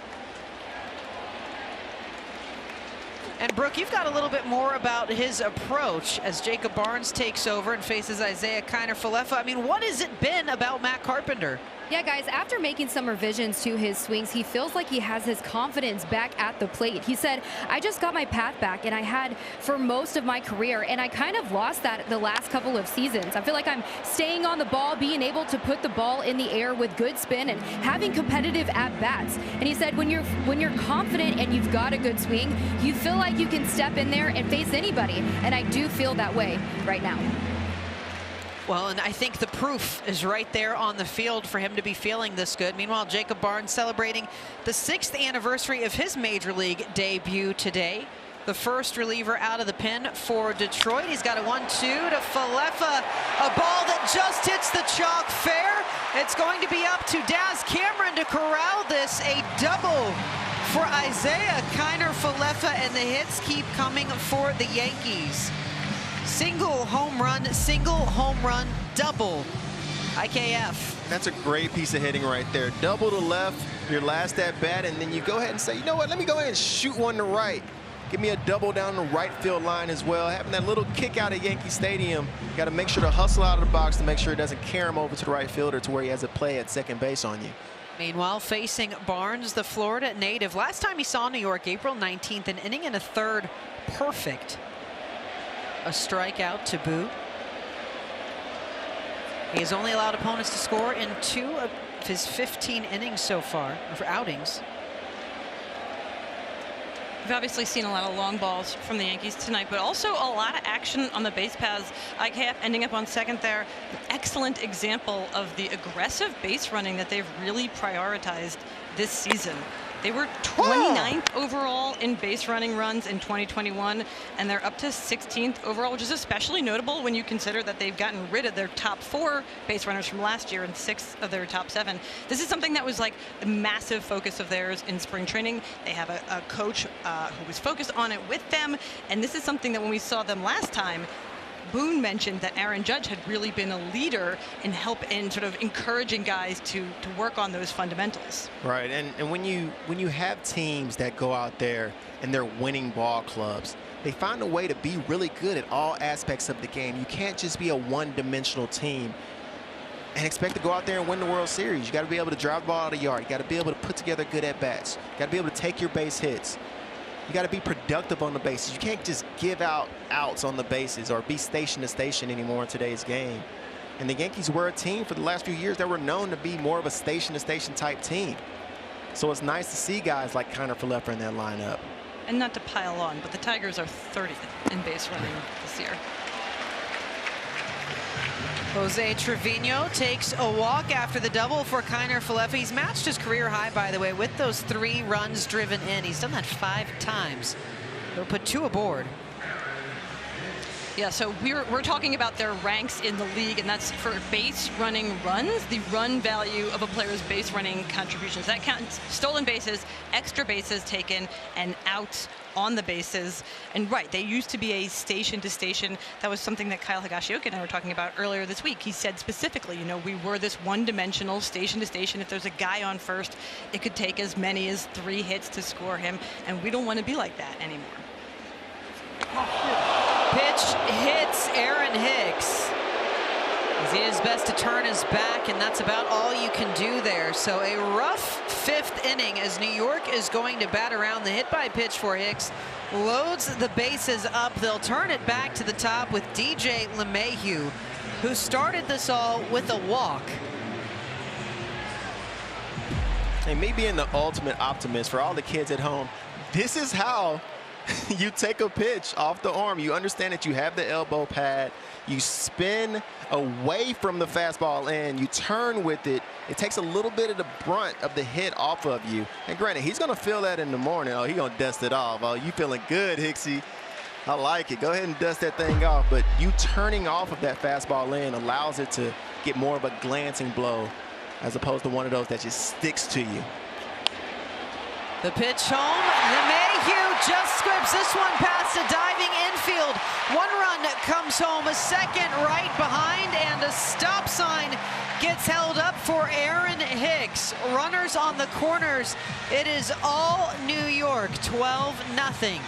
And Brooke, you've got a little bit more about his approach as Jacob Barnes takes over and faces Isaiah Kiner-Falefa. I mean, what has it been about Matt Carpenter?
Yeah, guys, after making some revisions to his swings, he feels like he has his confidence back at the plate. He said, I just got my path back, and I had for most of my career, and I kind of lost that the last couple of seasons. I feel like I'm staying on the ball, being able to put the ball in the air with good spin and having competitive at-bats. And he said, when you're confident and you've got a good swing, you feel like you can step in there and face anybody, and I do feel that way right now.
Well, and I think the proof is right there on the field for him to be feeling this good. Meanwhile, Jacob Barnes celebrating the 6th anniversary of his major league debut today. The first reliever out of the pen for Detroit. He's got a 1-2 to Falefa. A ball that just hits the chalk fair. It's going to be up to Daz Cameron to corral this. A double for Isaiah Kiner-Falefa, and the hits keep coming for the Yankees. Single home run, double. IKF.
That's a great piece of hitting right there. Double to left, your last at bat, and then you go ahead and say, you know what, let me go ahead and shoot one to right. Give me a double down the right field line as well. Having that little kick out of Yankee Stadium, got to make sure to hustle out of the box to make sure it doesn't carry him over to the right fielder to where he has a play at second base on you.
Meanwhile, facing Barnes, the Florida native. Last time he saw New York, April 19th, an inning and a 3rd, perfect. A strikeout to boot. He has only allowed opponents to score in 2 of his 15 innings so far, or outings.
We've obviously seen a lot of long balls from the Yankees tonight, but also a lot of action on the base paths. IKF ending up on second there. An excellent example of the aggressive base running that they've really prioritized this season. They were 29th overall in base running runs in 2021, and they're up to 16th overall, which is especially notable when you consider that they've gotten rid of their top 4 base runners from last year and 6 of their top 7. This is something that was like a massive focus of theirs in spring training. They have a coach who was focused on it with them, and this is something that when we saw them last time, Boone mentioned that Aaron Judge had really been a leader in sort of encouraging guys to work on those fundamentals.
Right, and when you have teams that go out there and they're winning ball clubs, they find a way to be really good at all aspects of the game. You can't just be a one-dimensional team and expect to go out there and win the World Series. You got to be able to drive the ball out of the yard. You got to be able to put together good at-bats. You got to be able to take your base hits. You got to be productive on the bases. You can't just give out outs on the bases or be station to station anymore in today's game. And the Yankees were a team for the last few years that were known to be more of a station to station type team. So it's nice to see guys like Connor Falefa in that lineup.
And not to pile on, but the Tigers are 30th in base running this year.
Jose Trevino takes a walk after the double for Connor Falefa. He's matched his career high, by the way, with those 3 runs driven in. He's done that 5 times. They'll put 2 aboard.
Yeah, so we're talking about their ranks in the league, and that's for base running runs, the run value of a player's base running contributions. That counts stolen bases, extra bases taken, and outs on the bases. And right, they used to be a station to station. That was something that Kyle Higashioka and I were talking about earlier this week. He said specifically, you know, we were this one-dimensional station to station. If there's a guy on first, it could take as many as 3 hits to score him, and we don't want to be like that anymore.
Pitch hits Aaron Hicks. He did his best to turn his back, and that's about all you can do there. So a rough 5th inning as New York is going to bat around. The hit by pitch for Hicks loads the bases up. They'll turn it back to the top with DJ LeMahieu, who started this all with a walk.
And me being the ultimate optimist for all the kids at home, this is how you take a pitch off the arm. You understand that you have the elbow pad. You spin away from the fastball and you turn with it. It takes a little bit of the brunt of the hit off of you. And granted, he's going to feel that in the morning. Oh, he's going to dust it off. Oh, you feeling good, Hicksy. I like it. Go ahead and dust that thing off. But you turning off of that fastball in allows it to get more of a glancing blow as opposed to one of those that just sticks to you.
The pitch home. LeMahieu just scripts this one past a diving infield. 1 run comes home, a second right behind, and a stop sign gets held up for Aaron Hicks. Runners on the corners. It is all New York, 12-0.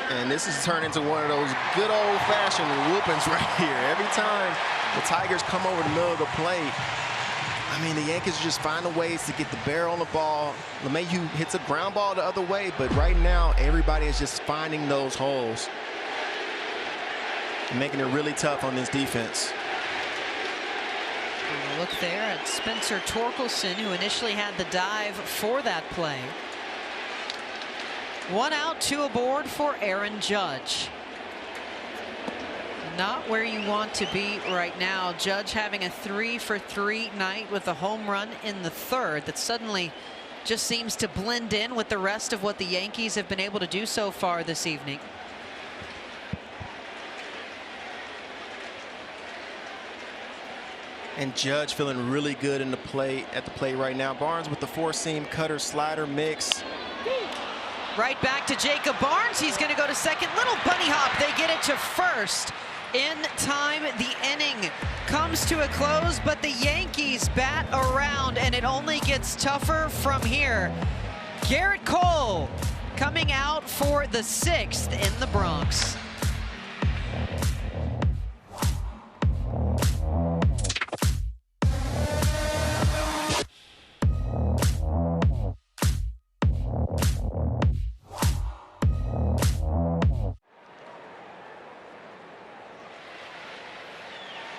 And this has turned into one of those good old-fashioned whoopings right here. Every time the Tigers come over the middle of the plate, I mean, the Yankees just find ways to get the barrel on the ball. LeMahieu hits a ground ball the other way, but right now, everybody is just finding those holes and making it really tough on this defense.
And look there at Spencer Torkelson, who initially had the dive for that play. 1 out, 2 aboard for Aaron Judge. Not where you want to be right now. Judge having a 3-for-3 night with a home run in the 3rd that suddenly just seems to blend in with the rest of what the Yankees have been able to do so far this evening.
And Judge feeling really good in the plate at the plate right now. Barnes with the 4-seam cutter slider mix.
Right back to Jacob Barnes. He's going to go to second. Little bunny hop. They get it to first in time. The inning comes to a close, but the Yankees bat around, and it only gets tougher from here. Garrett Cole coming out for the 6th in the Bronx.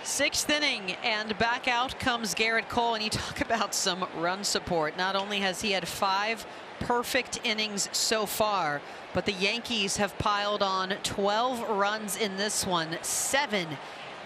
Sixth inning, and back out comes Garrett Cole, and you talk about some run support. Not only has he had 5 perfect innings so far, but the Yankees have piled on 12 runs in this one, 7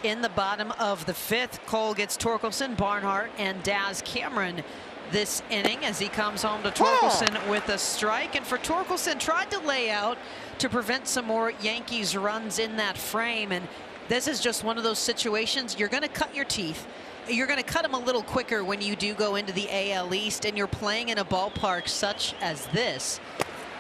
in the bottom of the 5th. Cole gets Torkelson, Barnhart, and Daz Cameron this inning as he comes home to Torkelson with a strike. And for Torkelson, tried to lay out to prevent some more Yankees runs in that frame, and this is just one of those situations you're going to cut your teeth. You're going to cut them a little quicker when you do go into the AL East and you're playing in a ballpark such as this.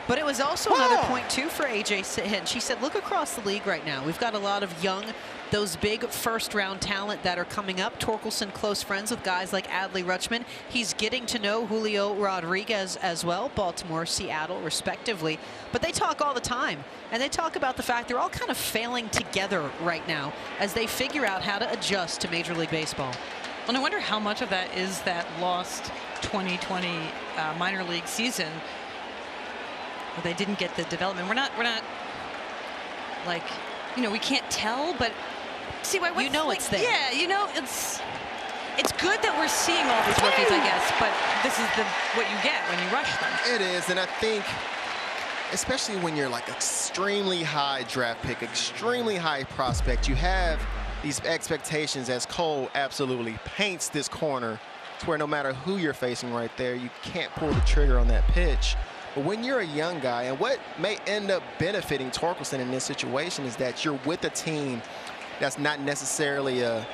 But it was also another point, too, for A.J. Hinch. She said, look across the league right now. We've got a lot of young those big first-round talent that are coming up. Torkelson close friends with guys like Adley Rutschman. He's getting to know Julio Rodriguez as well, Baltimore, Seattle, respectively. But they talk all the time, and they talk about the fact they're all kind of failing together right now as they figure out how to adjust to Major League Baseball.
And I wonder how much of that is that lost 2020 minor league season where they didn't get the development. We're not like, you know, we can't tell, but see why
you know
like,
it's there.
Yeah, you know, it's good that we're seeing all these rookies, I guess, but this is what you get when you rush them.
It is, and I think especially when you're like extremely high draft pick, extremely high prospect, you have these expectations, as Cole absolutely paints this corner to where no matter who you're facing right there, you can't pull the trigger on that pitch. But when you're a young guy, and what may end up benefiting Torkelson in this situation is that you're with a team that's not necessarily a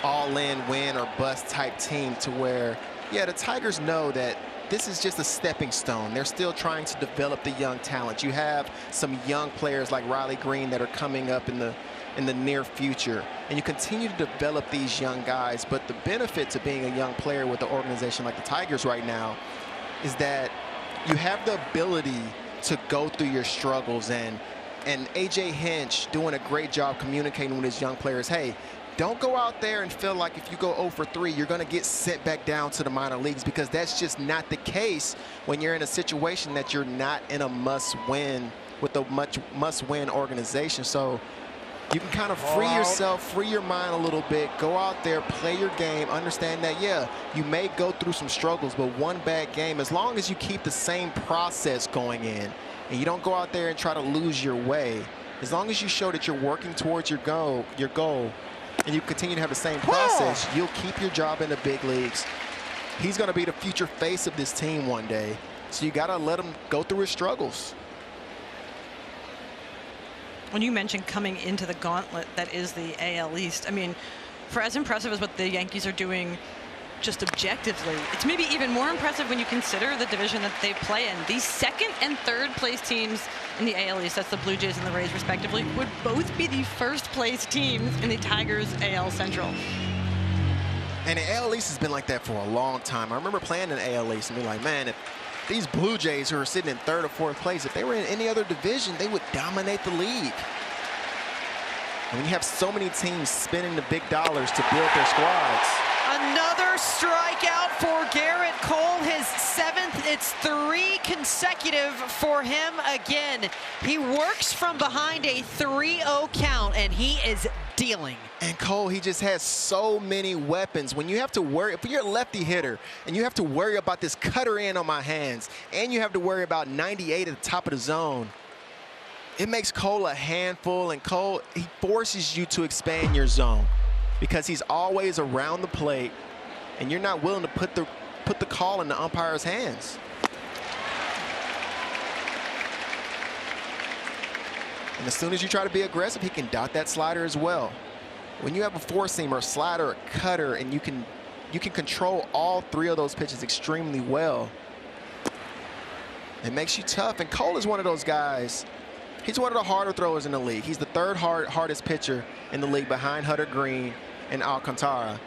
all-in win or bust type team, to where, yeah, the Tigers know that this is just a stepping stone. They're still trying to develop the young talent. You have some young players like Riley Green that are coming up in the near future, and you continue to develop these young guys. But the benefit to being a young player with an organization like the Tigers right now is that you have the ability to go through your struggles, and AJ Hinch doing a great job communicating with his young players. Hey, don't go out there and feel like if you go 0 for 3, you're going to get sent back down to the minor leagues, because that's just not the case when you're in a situation that you're not in a must-win with a must-win organization. So you can kind of free yourself, free your mind a little bit, go out there, play your game, understand that, yeah, you may go through some struggles, but one bad game, as long as you keep the same process going in and you don't go out there and try to lose your way, as long as you show that you're working towards your goal, and you continue to have the same process, you'll keep your job in the big leagues. He's going to be the future face of this team one day, so you got to let him go through his struggles.
When you mentioned coming into the gauntlet that is the AL East, I mean, for as impressive as what the Yankees are doing just objectively, it's maybe even more impressive when you consider the division that they play in. These second and third place teams in the AL East, that's the Blue Jays and the Rays respectively, would both be the first place teams in the Tigers AL Central.
And the AL East has been like that for a long time. I remember playing in the AL East and being like, man, if these Blue Jays who are sitting in 3rd or 4th place, if they were in any other division, they would dominate the league. And when you have so many teams spending the big dollars to build their squads.
Another strikeout for Garrett Cole, his 7th. It's 3 consecutive for him again. He works from behind a 3-0 count, and he is dealing.
And Cole, he just has so many weapons. When you have to worry, if you're a lefty hitter and you have to worry about this cutter in on my hands, and you have to worry about 98 at the top of the zone, it makes Cole a handful. And Cole, he forces you to expand your zone because he's always around the plate, and you're not willing to put the call in the umpire's hands. And as soon as you try to be aggressive, he can dot that slider as well. When you have a four-seamer, a slider, a cutter, and you can control all 3 of those pitches extremely well, it makes you tough. And Cole is one of those guys. He's one of the harder throwers in the league. He's the 3rd hardest pitcher in the league behind Hunter Green and Alcantara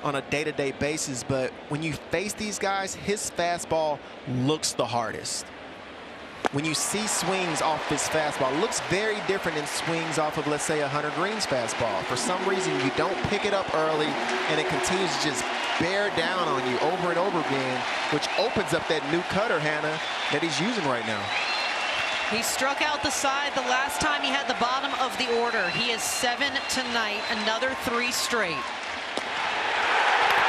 on a day-to-day basis. But when you face these guys, his fastball looks the hardest. When you see swings off his fastball, it looks very different than swings off of, let's say, a Hunter Green's fastball. For some reason, you don't pick it up early, and it continues to just bear down on you over and over again, which opens up that new cutter, Hannah, that he's using right now.
He struck out the side the last time he had the bottom of the order. He is 7 tonight, another 3 straight.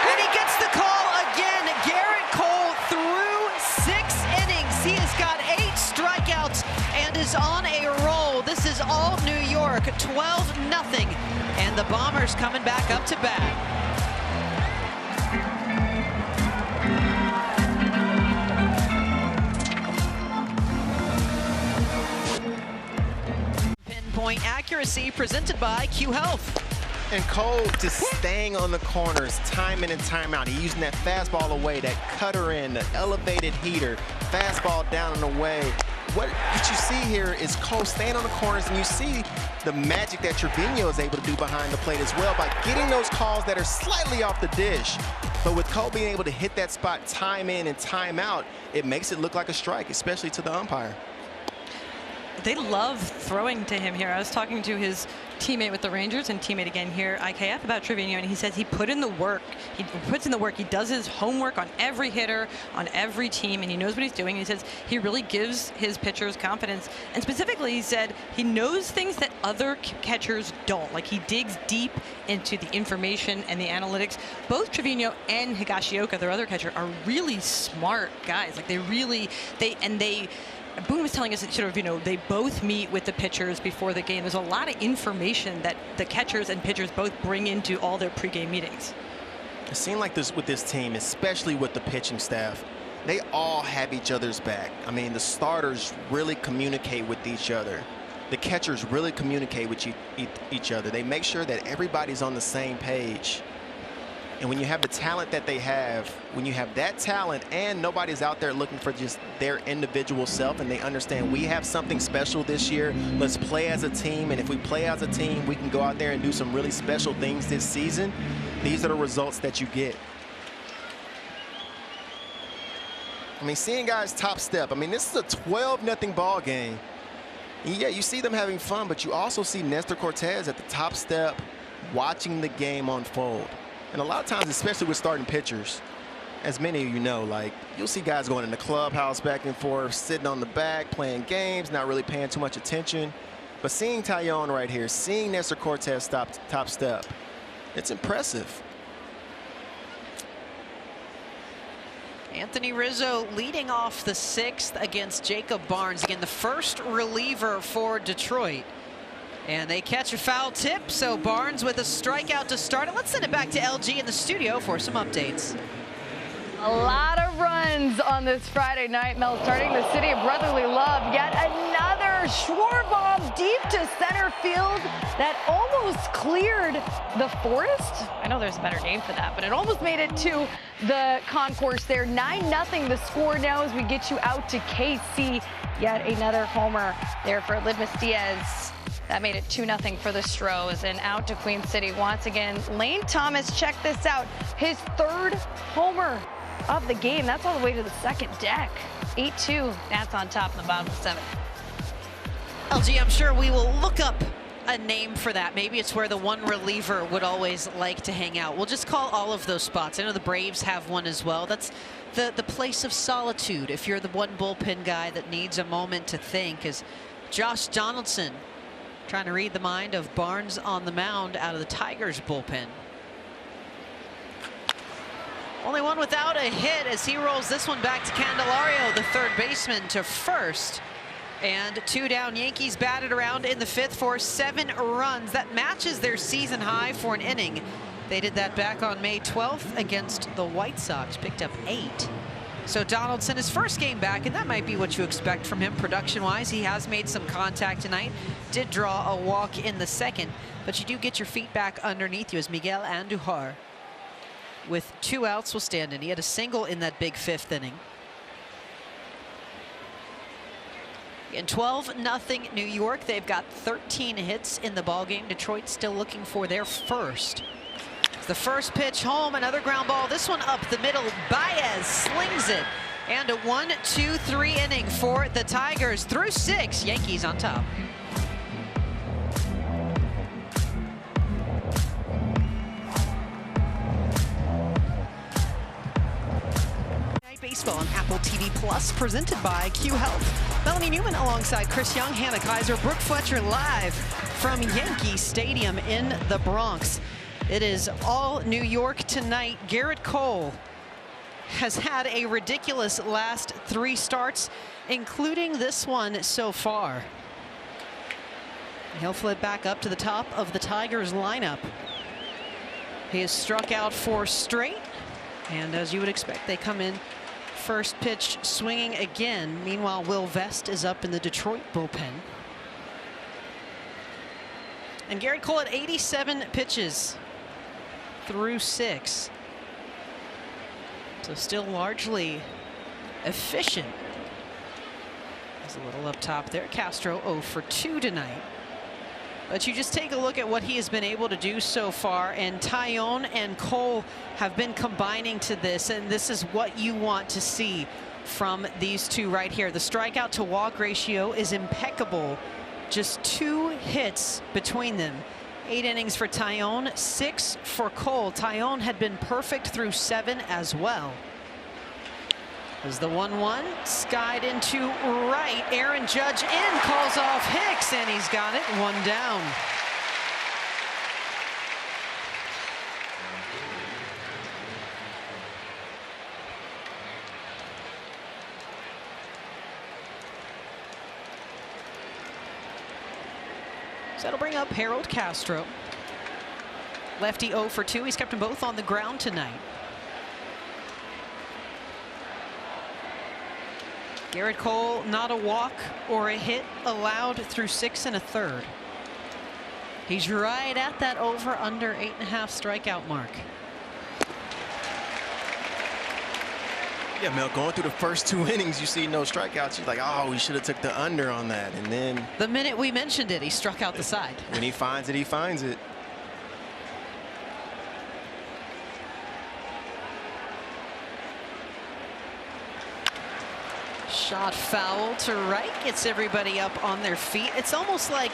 And he gets the call again. Garrett Cole through 6 innings. He has got 8 strikeouts and is on a roll. This is all New York, 12-0, and the Bombers coming back up to bat. Pinpoint accuracy presented by Q Health.
And Cole just staying on the corners time in and time out. He's using that fastball away, that cutter in, the elevated heater, fastball down and away. what you see here is Cole staying on the corners, and you see the magic that Trevino is able to do behind the plate as well by getting those calls that are slightly off the dish. But with Cole being able to hit that spot time in and time out, it makes it look like a strike, especially to the umpire.
They love throwing to him here. I was talking to his teammate with the Rangers and teammate again here, IKF, about Trevino, and he says he put in the work. He puts in the work. He does his homework on every hitter, on every team, and he knows what he's doing. He says he really gives his pitchers confidence. And specifically, he said he knows things that other catchers don't. Like, he digs deep into the information and the analytics. Both Trevino and Higashioka, their other catcher, are really smart guys. Like, Boone was telling us that they both meet with the pitchers before the game. There's a lot of information that the catchers and pitchers both bring into all their pregame meetings.
It seemed like this with this team, especially with the pitching staff, they all have each other's back. I mean, the starters really communicate with each other. The catchers really communicate with each other. They make sure that everybody's on the same page. And when you have the talent that they have, when you have that talent and nobody's out there looking for just their individual self, and they understand we have something special this year, let's play as a team, and if we play as a team, we can go out there and do some really special things this season. These are the results that you get. I mean, seeing guys top step, I mean, this is a 12-0 ball game. And yeah, you see them having fun, but you also see Nestor Cortes at the top step watching the game unfold. And a lot of times, especially with starting pitchers, as many of you know, like, you'll see guys going in the clubhouse back and forth, sitting on the back, playing games, not really paying too much attention. But seeing Taillon right here, seeing Nestor Cortes top step, it's impressive.
Anthony Rizzo leading off the 6th against Jacob Barnes. Again, the first reliever for Detroit. And they catch a foul tip, so Barnes with a strikeout to start it. Let's send it back to LG in the studio for some updates.
A lot of runs on this Friday night, Mel, starting the city of brotherly love. Yet another Schwarbaum deep to center field that almost cleared the forest. I know there's a better name for that, but it almost made it to the concourse there. 9-0 the score now as we get you out to KC. Yet another homer there for Lidmus Diaz. That made it 2-0 for the Stros, and out to Queen City once again. Lane Thomas, check this out. His 3rd homer of the game. That's all the way to the 2nd deck. 8-2, that's on top in the bottom of the 7th.
LG, I'm sure we will look up a name for that. Maybe it's where the one reliever would always like to hang out. We'll just call all of those spots. I know the Braves have one as well. That's the place of solitude if you're the one bullpen guy that needs a moment to think, as Josh Donaldson trying to read the mind of Barnes on the mound out of the Tigers bullpen. Only one without a hit as he rolls this one back to Candelario, the 3rd baseman, to first. And 2 down. Yankees batted around in the 5th for 7 runs. That matches their season high for an inning. They did that back on May 12th against the White Sox, picked up 8. So Donaldson, his first game back, and that might be what you expect from him production-wise. He has made some contact tonight, did draw a walk in the 2nd, but you do get your feet back underneath you as Miguel Andujar, with 2 outs, will stand in. He had a single in that big 5th inning. In 12-0 New York, they've got 13 hits in the ballgame. Detroit still looking for their first. The first pitch home, another ground ball. This one up the middle. Baez slings it. And a 1-2-3 inning for the Tigers through 6. Yankees on top. Baseball on Apple TV Plus, presented by Q Health. Melanie Newman alongside Chris Young, Hannah Kaiser, Brooke Fletcher live from Yankee Stadium in the Bronx. It is all New York tonight. Garrett Cole has had a ridiculous last 3 starts, including this one so far. He'll flip back up to the top of the Tigers lineup. He has struck out 4 straight, and as you would expect, they come in first pitch swinging again. Meanwhile, Will Vest is up in the Detroit bullpen. And Garrett Cole at 87 pitches through 6. So still largely efficient. As Just a little up top there. Castro 0 for 2 tonight. But you just take a look at what he has been able to do so far, and Taillon and Cole have been combining to this, and this is what you want to see from these two right here. The strikeout to walk ratio is impeccable. Just 2 hits between them. 8 innings for Taillon, 6 for Cole. Taillon had been perfect through 7 as well. As the 1-1 skied into right, Aaron Judge in, calls off Hicks, and he's got it, 1 down. So that'll bring up Harold Castro. Lefty 0 for 2. He's kept them both on the ground tonight. Garrett Cole, not a walk or a hit allowed through 6 1/3. He's right at that over/under 8.5 strikeout mark.
Yeah, Mel, going through the first 2 innings, you see no strikeouts. You're like, oh, we should have took the under on that. And then
the minute we mentioned it, he struck out the side.
When he finds it, he finds it.
Shot foul to right, gets everybody up on their feet. It's almost like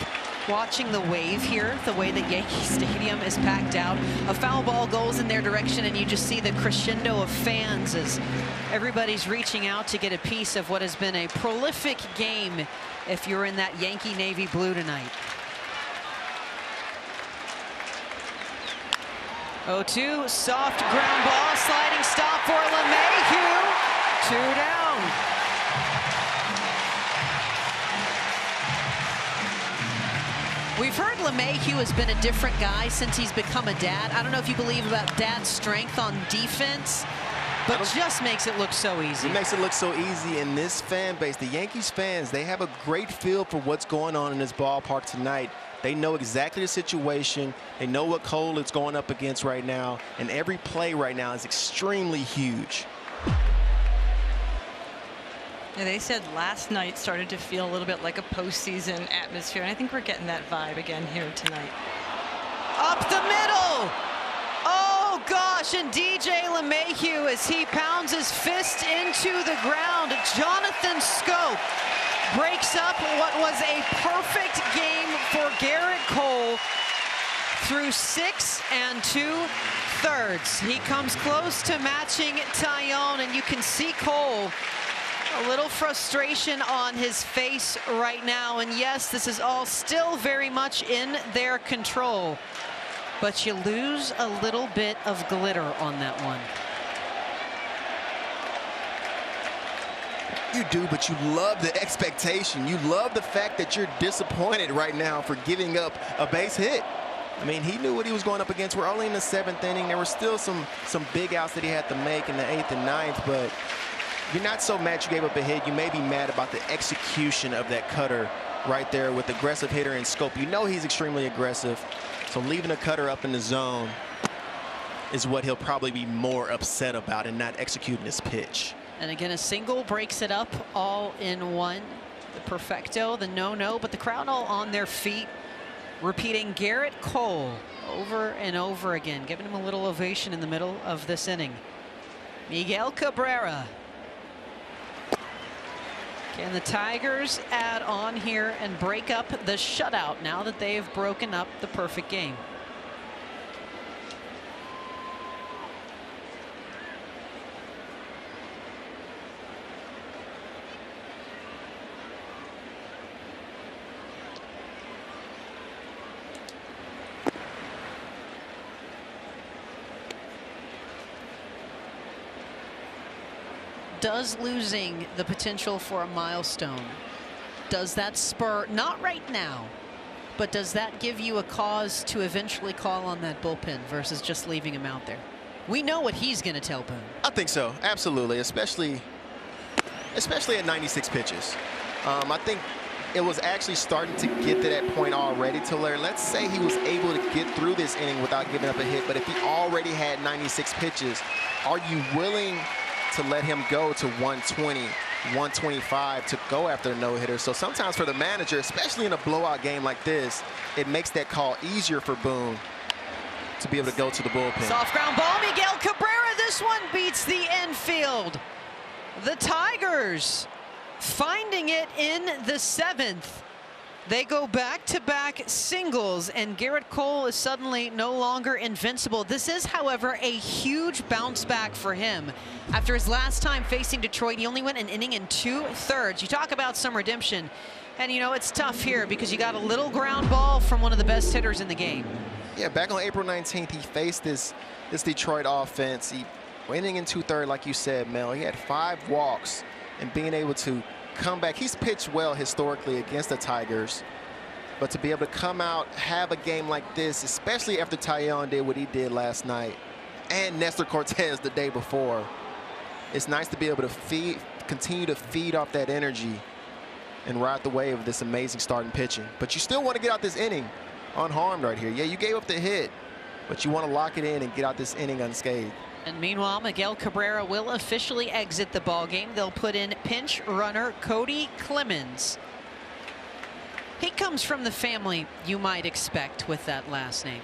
watching the wave here, the way that Yankee Stadium is packed out. A foul ball goes in their direction, and you just see the crescendo of fans as everybody's reaching out to get a piece of what has been a prolific game if you're in that Yankee navy blue tonight. 0-2, soft ground ball, sliding stop for LeMahieu. 2 down. We've heard LeMahieu has been a different guy since he's become a dad. I don't know if you believe about dad's strength on defense, but just makes it look so easy.
It makes it look so easy. In this fan base, the Yankees fans, they have a great feel for what's going on in this ballpark tonight. They know exactly the situation. They know what Cole is going up against right now, and every play right now is extremely huge.
Yeah, they said last night started to feel a little bit like a postseason atmosphere, and I think we're getting that vibe again here tonight.
Up the middle! Oh gosh, and DJ LeMahieu, as he pounds his fist into the ground, Jonathan Scope breaks up what was a perfect game for Garrett Cole through 6 2/3. He comes close to matching Taillon, and you can see Cole, a little frustration on his face right now. And yes, this is all still very much in their control, but you lose a little bit of glitter on that one.
You do, but you love the expectation. You love the fact that you're disappointed right now for giving up a base hit. I mean, he knew what he was going up against. We're only in the 7th inning. There were still some big outs that he had to make in the 8th and 9th, but you're not so mad you gave up a hit. You may be mad about the execution of that cutter right there with aggressive hitter in Scope. You know he's extremely aggressive, so leaving a cutter up in the zone is what he'll probably be more upset about, and not executing his pitch.
And again, a single breaks it up all in one. The perfecto, the no-no, but the crowd all on their feet, repeating Garrett Cole over and over again, giving him a little ovation in the middle of this inning. Miguel Cabrera. Can the Tigers add on here and break up the shutout now that they have broken up the perfect game? Does losing the potential for a milestone, does that spur, not right now, but does that give you a cause to eventually call on that bullpen versus just leaving him out there? We know what he's going to tell Boone.
I think so, absolutely, especially at 96 pitches. I think it was actually starting to get to that point already to where, let's say he was able to get through this inning without giving up a hit, but if he already had 96 pitches, are you willing to let him go to 120 125 to go after a no-hitter. So sometimes for the manager, especially in a blowout game like this, it makes that call easier for Boone to be able to go to the bullpen.
Soft ground ball, Miguel Cabrera. This one beats the infield. The Tigers finding it in the 7th. They go back-to-back singles, and Garrett Cole is suddenly no longer invincible. This is, however, a huge bounce back for him. After his last time facing Detroit, he only went an inning and 2/3. You talk about some redemption, and you know it's tough here because you got a little ground ball from one of the best hitters in the game.
Yeah, back on April 19th, he faced this Detroit offense. He went inning and 2/3, like you said, Mel. He had 5 walks, and being able to come back. He's pitched well historically against the Tigers, but to be able to come out, have a game like this, especially after Taillon did what he did last night, and Nestor Cortes the day before, it's nice to be able to continue to feed off that energy and ride the wave of this amazing starting pitching. But you still want to get out this inning unharmed right here. Yeah, you gave up the hit, but you want to lock it in and get out this inning unscathed.
And meanwhile, Miguel Cabrera will officially exit the ballgame. They'll put in pinch runner Cody Clemens. He comes from the family you might expect with that last name.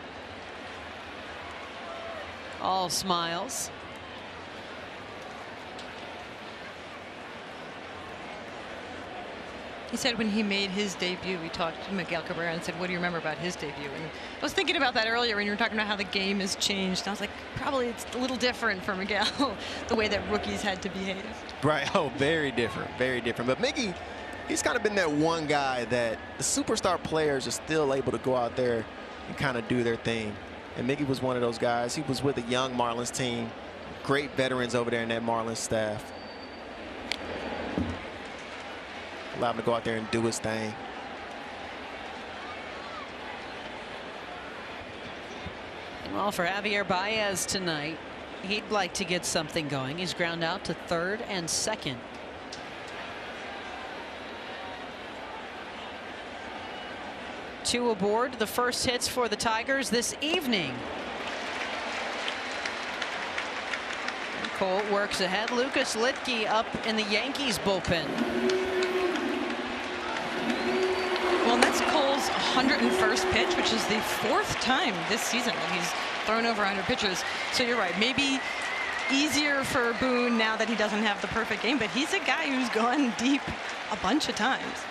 All smiles.
He said when he made his debut, he talked to Miguel Cabrera and said, what do you remember about his debut? And I was thinking about that earlier when you were talking about how the game has changed. And I was like, probably it's a little different for Miguel, the way that rookies had to behave.
Right. Oh, very different. Very different. But Miggy, he's kind of been that one guy that the superstar players are still able to go out there and kind of do their thing. And Miggy was one of those guys. He was with a young Marlins team. Great veterans over there in that Marlins staff. Allow him to go out there and do his thing.
Well, for Javier Baez tonight, he'd like to get something going. He's ground out to 3rd and 2nd. Two aboard, the first hits for the Tigers this evening. Cole works ahead. Lucas Litke up in the Yankees bullpen.
Well, and that's Cole's 101st pitch, which is the 4th time this season that he's thrown over 100 pitches. So you're right, maybe easier for Boone now that he doesn't have the perfect game, but he's a guy who's gone deep a bunch of times.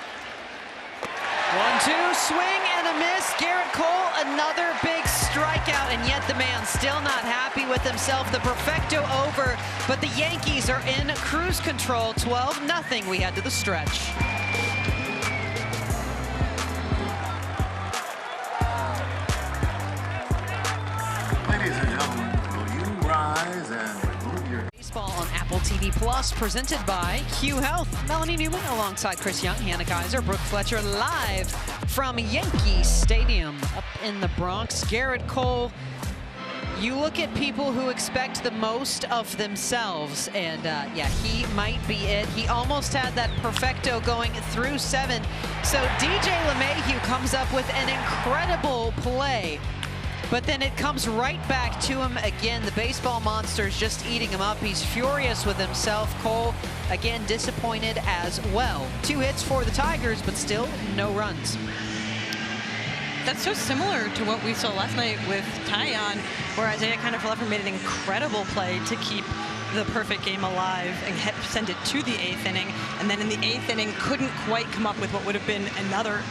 1-2, swing and a miss. Garrett Cole, another big strikeout, and yet the man still not happy with himself. The perfecto over, but the Yankees are in cruise control, 12-0. We head to the stretch.
Ladies and gentlemen, will you rise and remove your...
Baseball on Apple TV Plus, presented by Q Health. Melanie Newman alongside Chris Young, Hannah Kaiser, Brooke Fletcher, live from Yankee Stadium up in the Bronx. Garrett Cole, you look at people who expect the most of themselves, and yeah, he might be it. He almost had that perfecto going through 7. So DJ LeMahieu comes up with an incredible play. But then it comes right back to him again. The baseball monster's just eating him up. He's furious with himself. Cole, again, disappointed as well. 2 hits for the Tigers, but still no runs.
That's so similar to what we saw last night with Taillon, where Isaiah Kiner-Falefa made an incredible play to keep the perfect game alive and send it to the 8th inning. And then in the 8th inning, couldn't quite come up with what would have been another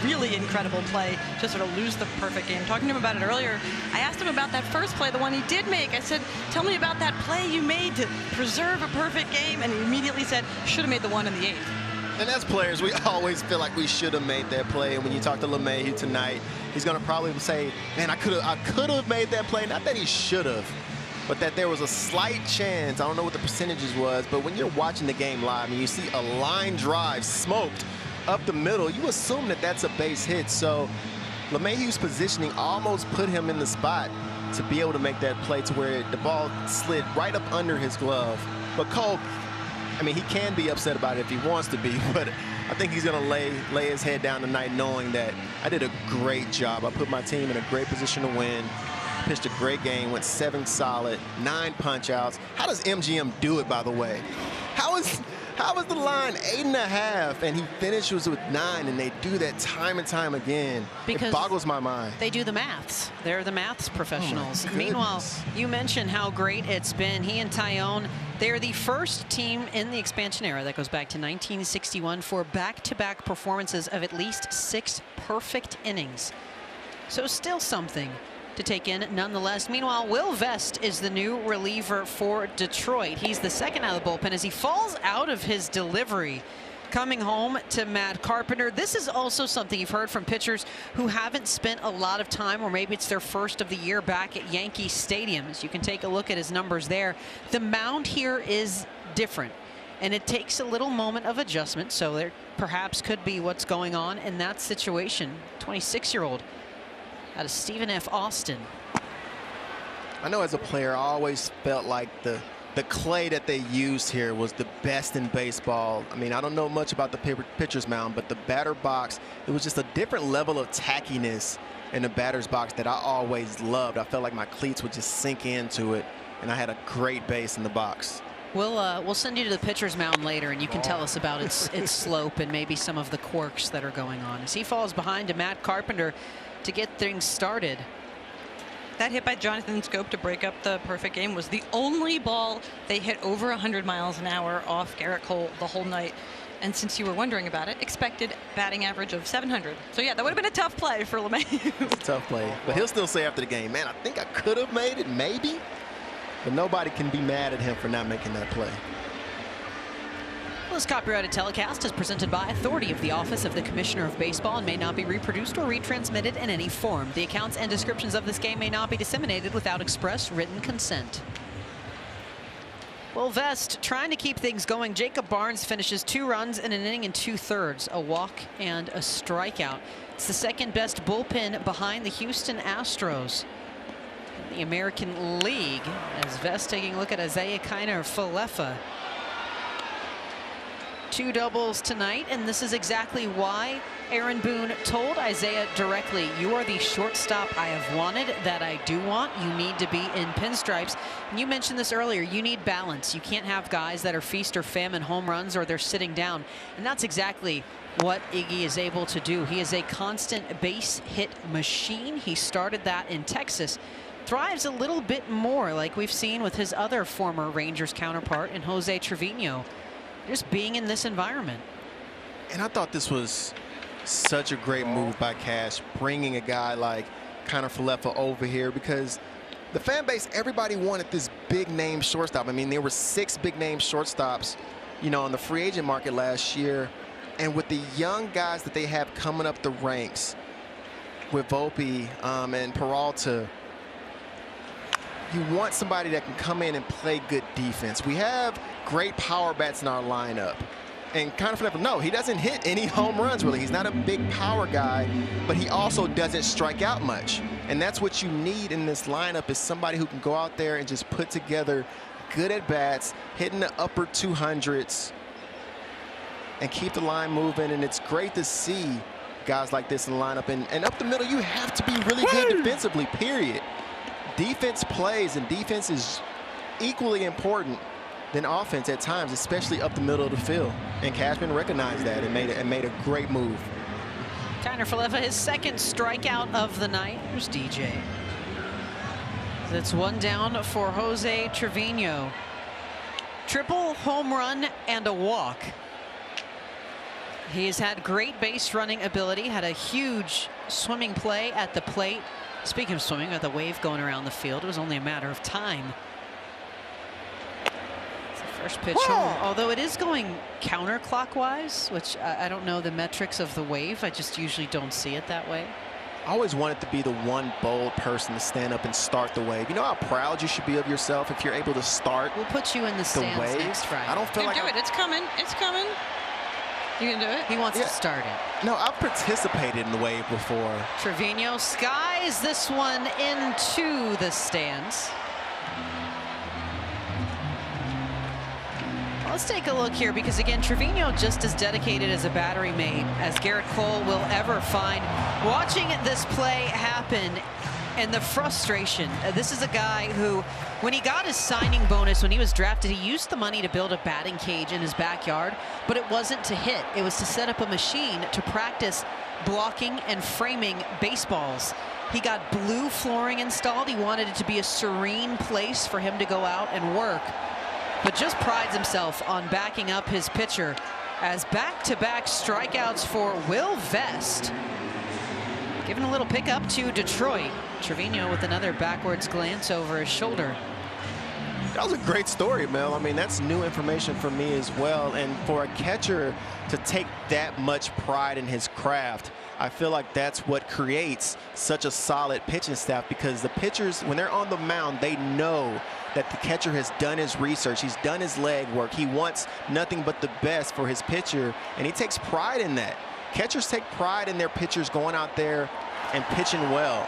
really incredible play to sort of lose the perfect game. Talking to him about it earlier, I asked him about that first play, the one he did make. I said, tell me about that play you made to preserve a perfect game. And he immediately said, should have made the one in the 8th.
And as players, we always feel like we should have made that play. And when you talk to LeMahieu tonight, he's going to probably say, man, I could have made that play. Not that he should have, but that there was a slight chance. I don't know what the percentages was, but when you're watching the game live and you see a line drive smoked up the middle, you assume that that's a base hit. So LeMahieu's positioning almost put him in the spot to be able to make that play to where the ball slid right up under his glove. But Cole, I mean, he can be upset about it if he wants to be, but I think he's going to lay his head down tonight knowing that I did a great job. I put my team in a great position to win, pitched a great game, went 7 solid, 9 punch outs. How does MGM do it, by the way? How is the line 8.5 and he finishes with 9, and they do that time and time again?
Because
it boggles my mind.
They do the maths. They're the maths professionals.
Oh,
meanwhile, you mentioned how great it's been. He and Tyone, they're the first team in the expansion era that goes back to 1961 for back-to-back performances of at least 6 perfect innings. So still something to take in nonetheless. Meanwhile, Will Vest is the new reliever for Detroit. He's the second out of the bullpen as he falls out of his delivery coming home to Matt Carpenter. This is also something you've heard from pitchers who haven't spent a lot of time, or maybe it's their first of the year back at Yankee Stadium. As you can take a look at his numbers there. The mound here is different, and it takes a little moment of adjustment, so there perhaps could be what's going on in that situation. 26-year-old out of Stephen F. Austin.
I know as a player, I always felt like the clay that they used here was the best in baseball. I mean, I don't know much about the pitcher's mound, but the batter box, it was just a different level of tackiness in the batter's box that I always loved. I felt like my cleats would just sink into it, and I had a great base in the box.
We'll send you to the pitcher's mound later, and you can tell us about its slope and maybe some of the quirks that are going on as he falls behind to Matt Carpenter to get things started.
That hit by Jonathan Scope to break up the perfect game was the only ball they hit over 100 miles an hour off Garrett Cole the whole night. And since you were wondering about it, expected batting average of 700. So yeah, that would have been a tough play for LeMahieu.
It's a tough play, but he'll still say after the game, man, I think I could have made it, maybe. But nobody can be mad at him for not making that play.
This copyrighted telecast is presented by authority of the Office of the Commissioner of Baseball and may not be reproduced or retransmitted in any form. The accounts and descriptions of this game may not be disseminated without express written consent. Will Vest trying to keep things going. Jacob Barnes finishes 2 runs in an inning and 2/3, a walk and a strikeout. It's the second best bullpen behind the Houston Astros in the American League. As Vest taking a look at Isaiah Kiner-Falefa. 2 doubles tonight, and this is exactly why Aaron Boone told Isaiah directly, you are the shortstop I have wanted, that I do want. You need to be in pinstripes. And you mentioned this earlier, you need balance. You can't have guys that are feast or famine home runs or they're sitting down. And that's exactly what Iggy is able to do. He is a constant base hit machine. He started that in Texas. Thrives a little bit more like we've seen with his other former Rangers counterpart in Jose Trevino. Just being in this environment.
And I thought this was such a great move by Cash, bringing a guy like Kiner-Falefa over here, because the fan base, everybody wanted this big name shortstop. I mean, there were 6 big name shortstops, you know, on the free agent market last year. And with the young guys that they have coming up the ranks with Volpe and Peralta, you want somebody that can come in and play good defense. We have great power bats in our lineup. And Kiner-Falefa, no, he doesn't hit any home runs, really. He's not a big power guy, but he also doesn't strike out much. And that's what you need in this lineup, is somebody who can go out there and just put together good at-bats, hitting the upper 200s, and keep the line moving. And it's great to see guys like this in the lineup. And up the middle, you have to be really good defensively, period. Defense plays, and defense is equally important than offense at times, especially up the middle of the field. And Cashman recognized that and made a great move.
Kiner-Falefa, his second strikeout of the night. Here's DJ. That's 1 down for Jose Trevino. Triple home run and a walk. He's had great base running ability, had a huge swimming play at the plate. Speaking of swimming, got the wave going around the field. It was only a matter of time. It's the first pitch home. Although it is going counterclockwise, which I don't know the metrics of the wave. I just usually don't see it that way.
I always wanted to be the one bold person to stand up and start the wave. You know how proud you should be of yourself if you're able to start.
We'll put you in the stands
wave
next Friday.
I don't feel like
do it. It's coming. It's coming. You can do it?
He wants to start it.
No, I've participated in the wave before.
Trevino skies this one into the stands. Let's take a look here, because again, Trevino just as dedicated as a battery mate as Garrett Cole will ever find. Watching this play happen, And the frustration, this is a guy who, when he got his signing bonus, when he was drafted, he used the money to build a batting cage in his backyard, but it wasn't to hit. It was to set up a machine to practice blocking and framing baseballs. He got blue flooring installed. He wanted it to be a serene place for him to go out and work, but just prides himself on backing up his pitcher as back-to-back strikeouts for Will Vest. Giving a little pickup to Detroit. Trevino with another backwards glance over his shoulder.
That was a great story, Mel. I mean, that's new information for me as well. And for a catcher to take that much pride in his craft, I feel like that's what creates such a solid pitching staff, because the pitchers, when they're on the mound, they know that the catcher has done his research. He's done his leg work. He wants nothing but the best for his pitcher, and he takes pride in that. Catchers take pride in their pitchers going out there and pitching well.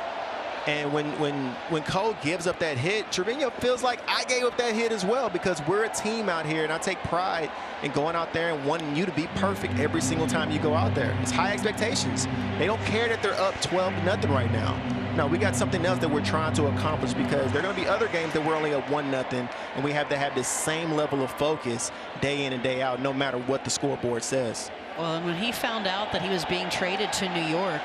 And when Cole gives up that hit, Trevino feels like I gave up that hit as well, because we're a team out here, and I take pride in going out there and wanting you to be perfect every single time you go out there. It's high expectations. They don't care that they're up 12-0 right now. No, we got something else that we're trying to accomplish, because there are going to be other games that we're only up 1-0, and we have to have this same level of focus day in and day out, no matter what the scoreboard says.
Well, and when he found out that he was being traded to New York,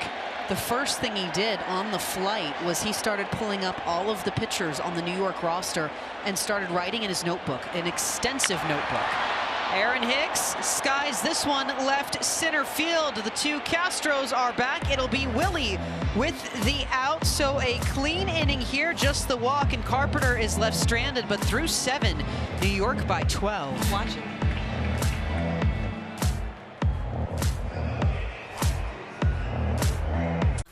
the first thing he did on the flight was he started pulling up all of the pitchers on the New York roster and started writing in his notebook, an extensive notebook. Aaron Hicks skies this one left center field. The two Castros are back. It'll be Willie with the out, so a clean inning here, just the walk, and Carpenter is left stranded, but through 7, New York by 12.
Watch it.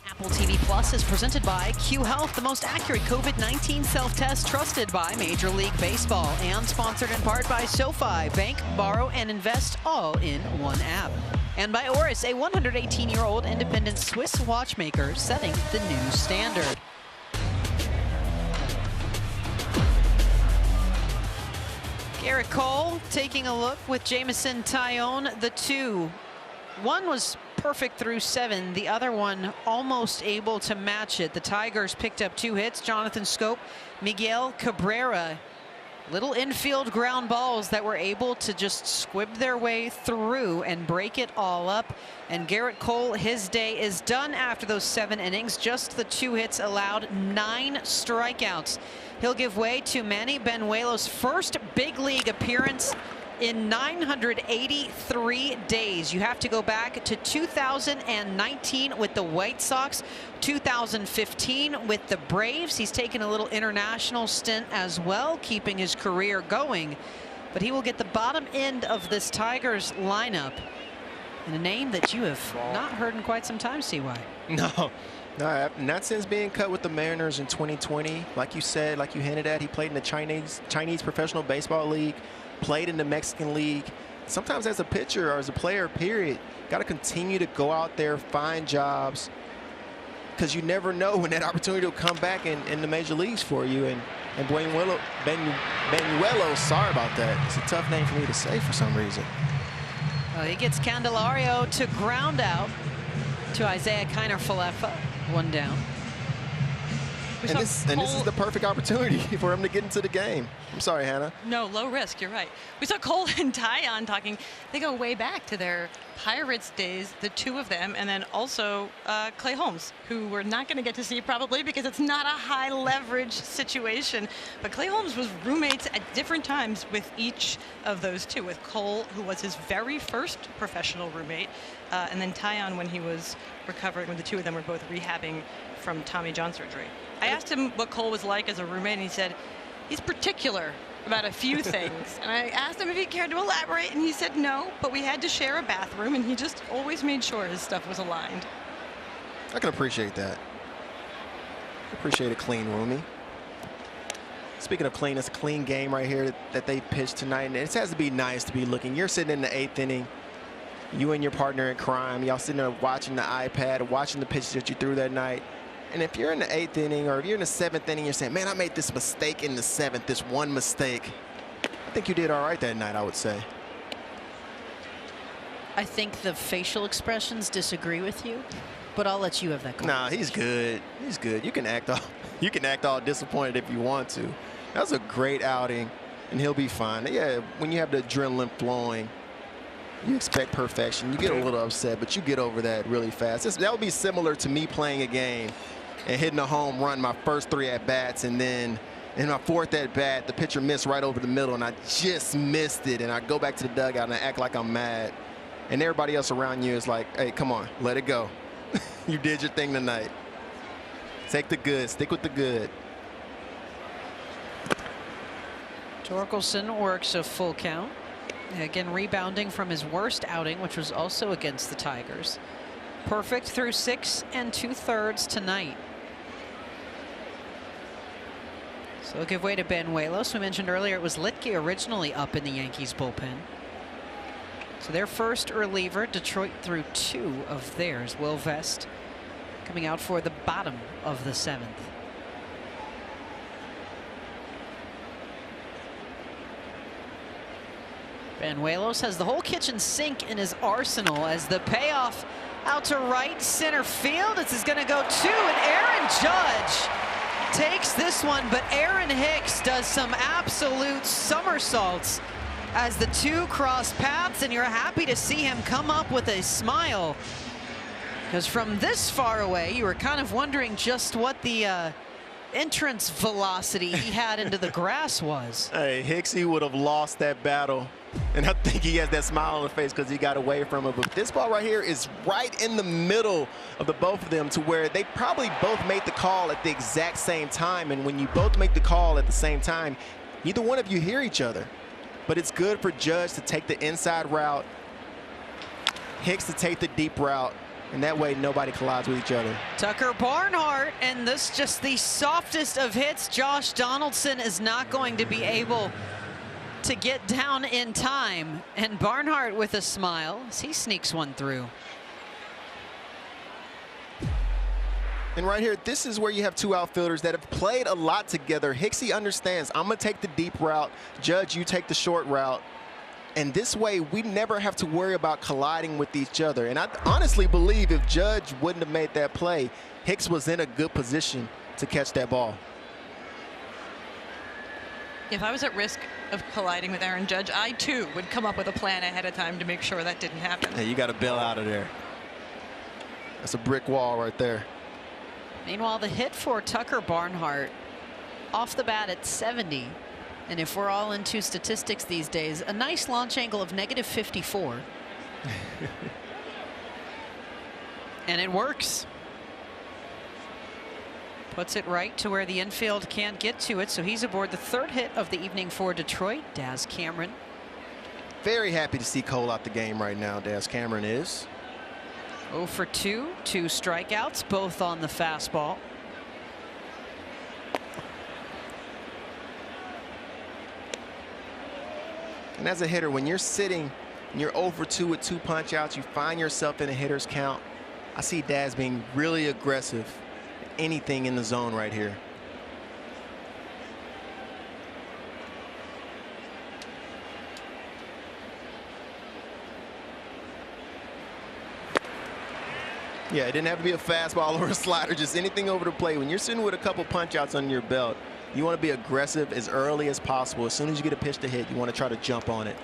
Apple TV Plus is presented by Q Health, the most accurate COVID-19 self-test trusted by Major League Baseball, and sponsored in part by SoFi. Bank, borrow, and invest all in one app. And by Oris, a 118-year-old independent Swiss watchmaker setting the new standard. Garrett Cole taking a look with Jameson Taillon, the two. One was perfect through 7, the other one almost able to match it. The Tigers picked up 2 hits. Jonathan Scope, Miguel Cabrera, little infield ground balls that were able to just squib their way through and break it all up. And Garrett Cole, his day is done after those 7 innings. Just the 2 hits allowed, 9 strikeouts. He'll give way to Manny Benuelo's first big league appearance in 983 days. You have to go back to 2019 with the White Sox, 2015 with the Braves. He's taken a little international stint as well, keeping his career going. But he will get the bottom end of this Tigers lineup in a name that you have not heard in quite some time, CY.
No, not since being cut with the Mariners in 2020. Like you said, like you hinted at, he played in the Chinese Professional Baseball League, played in the Mexican League. Sometimes as a pitcher or as a player, period, got to continue to go out there, find jobs, because you never know when that opportunity will come back in the major leagues for you. And Benuelos, sorry about that. It's a tough name for me to say for some reason.
Well, he gets Candelario to ground out to Isaiah Kiner-Falefa, 1 down.
And this is the perfect opportunity for him to get into the game. I'm sorry, Hannah.
No, low risk, you're right. We saw Cole and Taillon talking. They go way back to their Pirates days, the two of them, and then also Clay Holmes, who we're not going to get to see probably because it's not a high leverage situation. But Clay Holmes was roommates at different times with each of those two, with Cole, who was his very first professional roommate, and then Taillon when he was recovering, when the two of them were both rehabbing from Tommy John surgery. I asked him what Cole was like as a roommate, and he said he's particular about a few things. And I asked him if he cared to elaborate, and he said no, but we had to share a bathroom, and he just always made sure his stuff was aligned.
I can appreciate that. I appreciate a clean roomie. Speaking of clean, it's a clean game right here that they pitched tonight, and it has to be nice to be looking. You're sitting in the 8th inning, you and your partner in crime, y'all sitting there watching the iPad, watching the pitches that you threw that night. And if you're in the 8th inning or if you're in the 7th inning, you're saying, man, I made this mistake in the 7th, this one mistake. I think you did all right that night, I would say.
I think the facial expressions disagree with you. but I'll let you have that.
Nah, he's good. He's good. You can act all disappointed if you want to. That was a great outing, and he'll be fine. Yeah, when you have the adrenaline flowing, you expect perfection. You get a little upset, but you get over that really fast. That would be similar to me playing a game and hitting a home run my first 3 at-bats, and then in my 4th at-bat, the pitcher missed right over the middle, and I just missed it, and I go back to the dugout and I act like I'm mad. And everybody else around you is like, hey, come on, let it go. You did your thing tonight. Take the good. Stick with the good.
Torkelson works a full count. Again, rebounding from his worst outing, which was also against the Tigers. Perfect through 6 2/3 tonight. So he'll give way to Banuelos. We mentioned earlier it was Litke originally up in the Yankees bullpen. So their first reliever, Detroit threw 2 of theirs. Will Vest coming out for the bottom of the 7th. Banuelos has the whole kitchen sink in his arsenal as the payoff out to right center field. This is going to go 2, and Aaron Judge takes this one, but Aaron Hicks does some absolute somersaults as the 2 cross paths, and you're happy to see him come up with a smile, because from this far away you were kind of wondering just what the entrance velocity he had into the grass was.
Hey, Hicksy would have lost that battle, and I think he has that smile on his face because he got away from it. But this ball right here is right in the middle of the both of them, to where they probably both made the call at the exact same time. And when you both make the call at the same time, neither one of you hear each other. But it's good for Judge to take the inside route, Hicks to take the deep route, and that way nobody collides with each other.
Tucker Barnhart, and this just the softest of hits. Josh Donaldson is not going to be able to get down in time, and Barnhart with a smile as he sneaks one through.
And right here, this is where you have 2 outfielders that have played a lot together. Hicksy understands, I'm going to take the deep route. Judge, you take the short route. And this way, we never have to worry about colliding with each other. And I honestly believe if Judge wouldn't have made that play, Hicks was in a good position to catch that ball.
If I was at risk of colliding with Aaron Judge, I too would come up with a plan ahead of time to make sure that didn't happen.
Hey, you got to bail out of there. That's a brick wall right there.
Meanwhile, the hit for Tucker Barnhart off the bat at 70. And if we're all into statistics these days, a nice launch angle of -54. And it works. Puts it right to where the infield can't get to it. So he's aboard the 3rd hit of the evening for Detroit. Daz Cameron.
Very happy to see Cole out the game right now, Daz Cameron is.
0 for 2, 2 strikeouts, both on the fastball.
And as a hitter, when you're sitting and you're 0 for 2 with 2 punch outs, you find yourself in a hitter's count. I see Daz being really aggressive. Anything in the zone right here. Yeah, it didn't have to be a fastball or a slider, just anything over the plate. When you're sitting with a couple punch outs under your belt, you want to be aggressive as early as possible. As soon as you get a pitch to hit, you want to try to jump on it.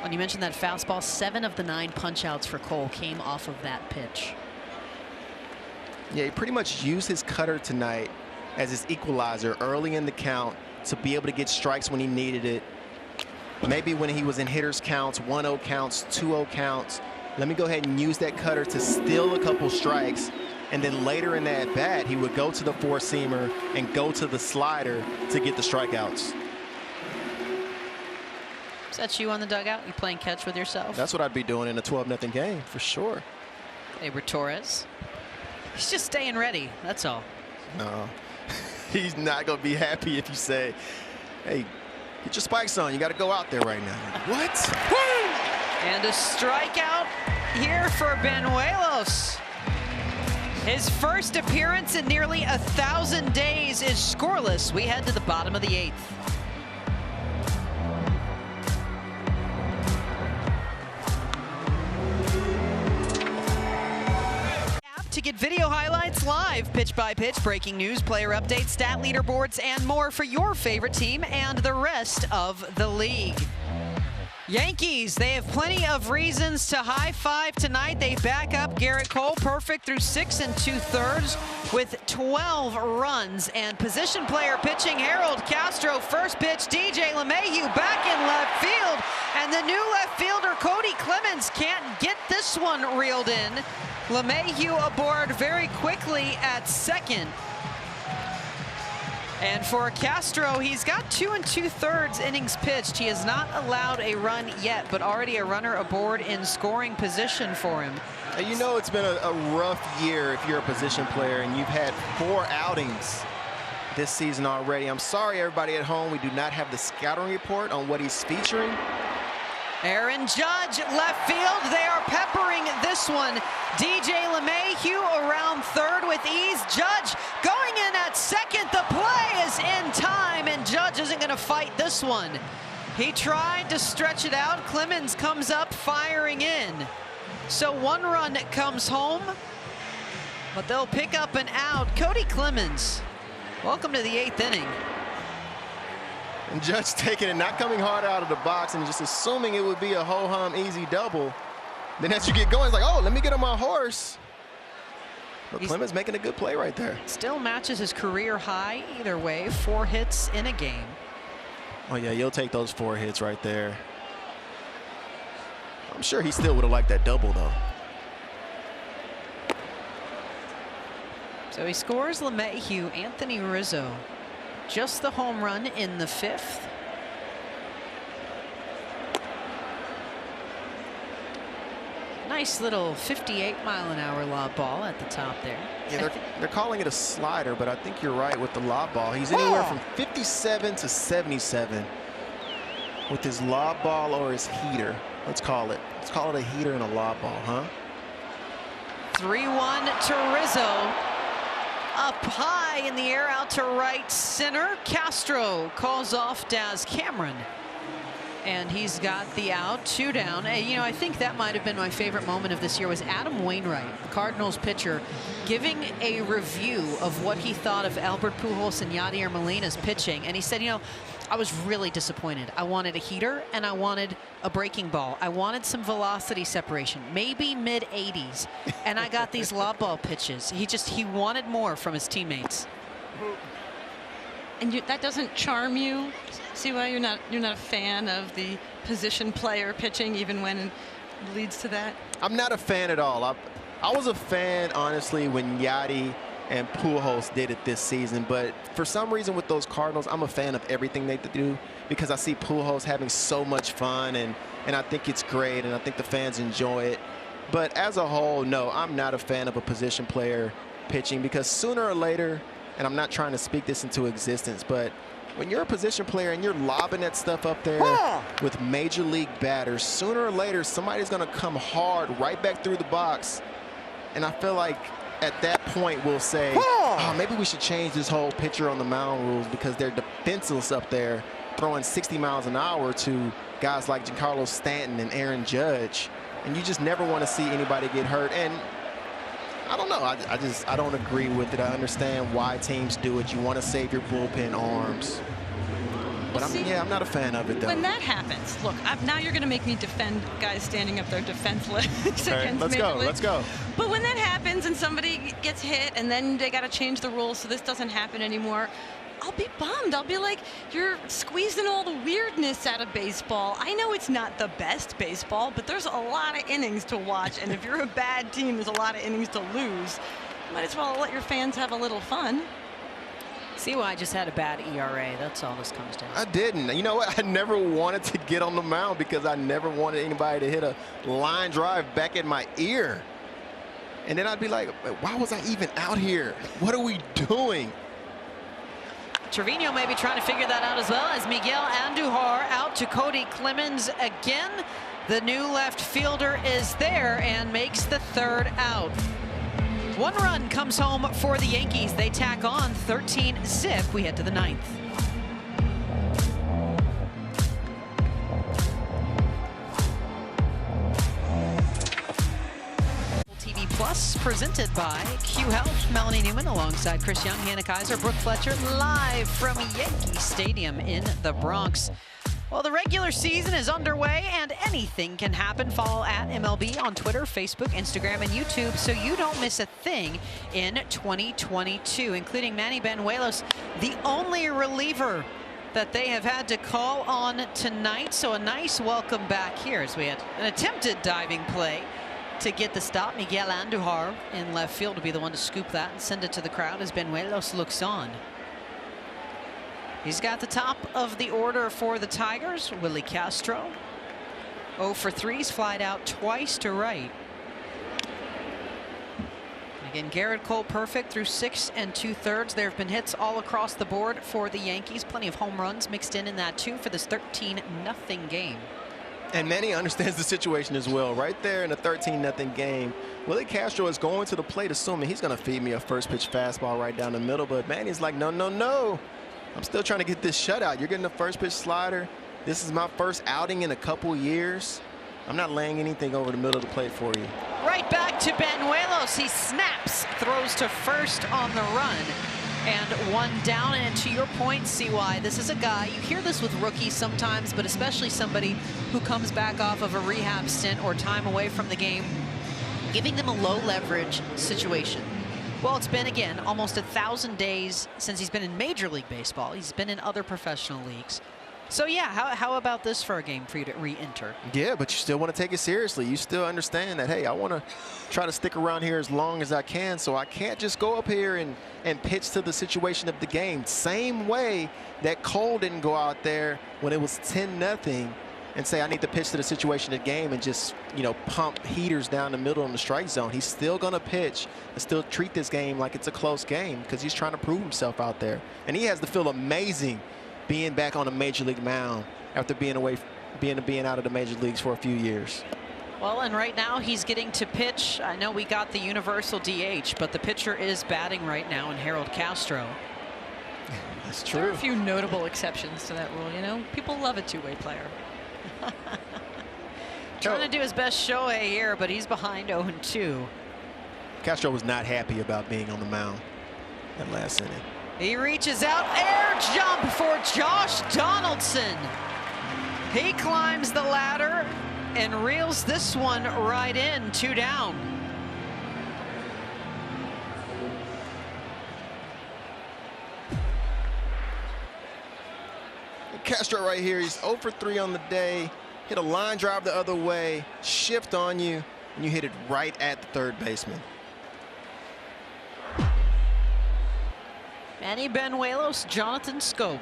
When you mentioned that fastball, 7 of the 9 punch outs for Cole came off of that pitch.
Yeah, he pretty much used his cutter tonight as his equalizer early in the count to be able to get strikes when he needed it. Maybe when he was in hitters counts, 1-0 counts, 2-0 counts. Let me go ahead and use that cutter to steal a couple strikes. And then later in that bat, he would go to the 4-seamer and go to the slider to get the strikeouts.
Is that you on the dugout? You playing catch with yourself?
That's what I'd be doing in a 12-0 game, for sure.
Gleyber Torres. He's just staying ready, that's all.
No, he's not going to be happy if you say, hey, get your spikes on. You got to go out there right now. What?
And a strikeout here for Banuelos. His first appearance in nearly 1,000 days is scoreless. We head to the bottom of the 8th. to get video highlights live, pitch by pitch, breaking news, player updates, stat leaderboards, and more for your favorite team and the rest of the league. Yankees, they have plenty of reasons to high-five tonight. They back up Garrett Cole, perfect through 6 2/3 with 12 runs. And position player pitching, Harold Castro, first pitch, DJ LeMahieu back in left field. And the new left fielder, Cody Clemens, can't get this one reeled in. LeMahieu aboard very quickly at second. And for Castro, he's got 2 2/3 innings pitched. He has not allowed a run yet, but already a runner aboard in scoring position for him.
And you know it's been a rough year if you're a position player and you've had 4 outings this season already. I'm sorry, everybody at home, we do not have the scouting report on what he's featuring.
Aaron Judge, left field. They are peppering this one. DJ LeMahieu around third with ease. Judge going in at second. The play is in time, and Judge isn't going to fight this one. He tried to stretch it out. Clemens comes up firing in. So 1 run comes home, but they'll pick up an out. Cody Clemens, welcome to the 8th inning.
And Judge taking it, not coming hard out of the box and just assuming it would be a ho-hum easy double. Then as you get going, it's like, oh, let me get on my horse. But Clemens making a good play right there.
Still matches his career high either way, 4 hits in a game.
Oh, yeah, you'll take those 4 hits right there. I'm sure he still would have liked that double, though.
So he scores LeMahieu, Anthony Rizzo. Just the home run in the 5th. Nice little 58-mile-an-hour lob ball at the top there.
Yeah, they're calling it a slider, but I think you're right with the lob ball. He's anywhere from 57 to 77 with his lob ball or his heater. Let's call it a heater and a lob ball, huh?
3-1 to Rizzo. Up high in the air, out to right center. Castro calls off Daz Cameron. And he's got the out, 2 down. And, you know, I think that might have been my favorite moment of this year was Adam Wainwright, the Cardinals pitcher, giving a review of what he thought of Albert Pujols and Yadier Molina's pitching. And he said, you know, I was really disappointed. I wanted a heater and I wanted a breaking ball. I wanted some velocity separation, maybe mid-80s. And I got these lob ball pitches. He wanted more from his teammates.
And that doesn't charm you? See why you're not a fan of the position player pitching, even when it leads to that?
I'm not a fan at all. I was a fan, honestly, when Yadi and Pujols did it this season, but for some reason with those Cardinals, I'm a fan of everything they do because I see Pujols having so much fun, and I think it's great, and I think the fans enjoy it. But as a whole, no, I'm not a fan of a position player pitching because sooner or later, and I'm not trying to speak this into existence, but when you're a position player and you're lobbing that stuff up there with major league batters, sooner or later somebody's going to come hard right back through the box. And I feel like at that point we'll say, oh, maybe we should change this whole pitcher on the mound rules because they're defenseless up there throwing 60 miles an hour to guys like Giancarlo Stanton and Aaron Judge. And you just never want to see anybody get hurt. And I don't know. I don't agree with it. I understand why teams do it. You want to save your bullpen arms. But I'm not a fan of it, though.
When that happens, look, now you're going to make me defend guys standing up there defenseless against
let's go. Let's go.
But when that happens and somebody gets hit and then they got to change the rules so this doesn't happen anymore, I'll be bummed. I'll be like, you're squeezing all the weirdness out of baseball. I know it's not the best baseball, but there's a lot of innings to watch. And if you're a bad team, there's a lot of innings to lose. Might as well let your fans have a little fun.
See why I just had a bad ERA. That's all this comes down to.
I didn't. You know what? I never wanted to get on the mound because I never wanted anybody to hit a line drive back at my ear. And then I'd be like, why was I even out here? What are we doing?
Trevino may be trying to figure that out as well as Miguel Andujar out to Cody Clemens again. The new left fielder is there and makes the 3rd out. 1 run comes home for the Yankees. They tack on 13-zip. We head to the 9th. TV Plus presented by Q Health. Melanie Newman alongside Chris Young, Hannah Kaiser, Brooke Fletcher, live from Yankee Stadium in the Bronx. Well, the regular season is underway and anything can happen. Follow at MLB on Twitter, Facebook, Instagram, and YouTube so you don't miss a thing in 2022, including Manny Banuelos, the only reliever that they have had to call on tonight. So a nice welcome back here as we had an attempted diving play to get the stop. Miguel Andujar in left field to be the one to scoop that and send it to the crowd as Banuelos looks on. He's got the top of the order for the Tigers. Willie Castro, 0 for 3's flied out twice to right. Again, Garrett Cole perfect through 6 2/3. There have been hits all across the board for the Yankees. Plenty of home runs mixed in that too for this 13-0 game.
And Manny understands the situation as well. Right there in a 13-0 game, Willie Castro is going to the plate assuming he's going to feed me a first pitch fastball right down the middle. But Manny's like, no, no, no. I'm still trying to get this shutout. You're getting a first pitch slider. This is my first outing in a couple years. I'm not laying anything over the middle of the plate for you.
Right back to Banuelos. He snaps, throws to first on the run. And one down. And to your point, CY, this is a guy, you hear this with rookies sometimes, but especially somebody who comes back off of a rehab stint or time away from the game, giving them a low leverage situation. Well, it's been, again, almost 1,000 days since he's been in Major League Baseball. He's been in other professional leagues. So, yeah, how about this for a game for you to re-enter?
Yeah, but you still want to take it seriously. You still understand that, hey, I want to try to stick around here as long as I can, so I can't just go up here and pitch to the situation of the game. Same way that Cole didn't go out there when it was 10-0 and say, I need to pitch to the situation of the game and just, you know, pump heaters down the middle in the strike zone. He's still going to pitch and still treat this game like it's a close game because he's trying to prove himself out there. And he has to feel amazing being back on a major league mound after being out of the major leagues for a few years.
Well, and right now he's getting to pitch. I know we got the universal DH, but the pitcher is batting right now in Harold Castro.
That's true.
There are a few notable exceptions to that rule, you know. People love a two-way player.
Trying to do his best Shohei here, but he's behind 0-2.
Castro was not happy about being on the mound that last inning.
He reaches out, air jump for Josh Donaldson. He climbs the ladder and reels this one right in, 2 down.
Castro right here, he's 0 for 3 on the day. Hit a line drive the other way, shift on you, and you hit it right at the third baseman.
Manny Banuelos, Jonathan Schoop.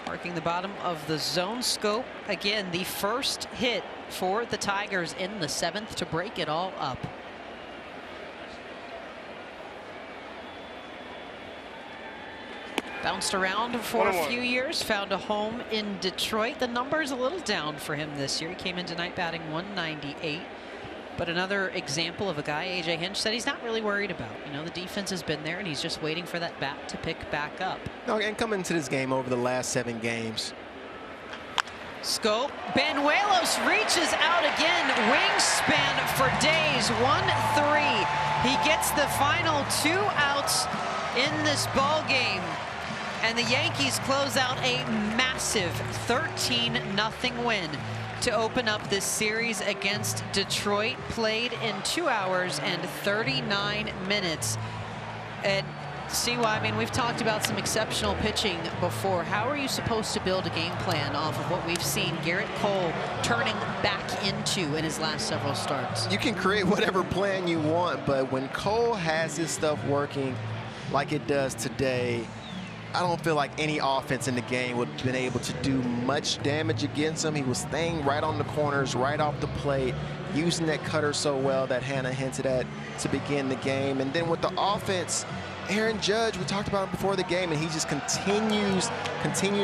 Marking the bottom of the zone. Schoop, again, the first hit for the Tigers in the 7th to break it all up. Bounced around for a few years, found a home in Detroit. The number's a little down for him this year. He came in tonight batting 198. But another example of a guy, A.J. Hinch, said he's not really worried about. You know, the defense has been there, and he's just waiting for that bat to pick back up.
No, and coming into this game over the last 7 games.
Schoop. Banuelos reaches out again. Wingspan for days. 1-3. He gets the final 2 outs in this ball game. And the Yankees close out a massive 13-0 win to open up this series against Detroit. Played in 2 hours and 39 minutes. And CY, I mean, we've talked about some exceptional pitching before. How are you supposed to build a game plan off of what we've seen Garrett Cole turning back into in his last several starts?
You can create whatever plan you want, but when Cole has his stuff working like it does today, I don't feel like any offense in the game would have been able to do much damage against him. He was staying right on the corners, right off the plate, using that cutter so well that Hannah hinted at to begin the game. And then with the offense, Aaron Judge, we talked about him before the game, and he just continues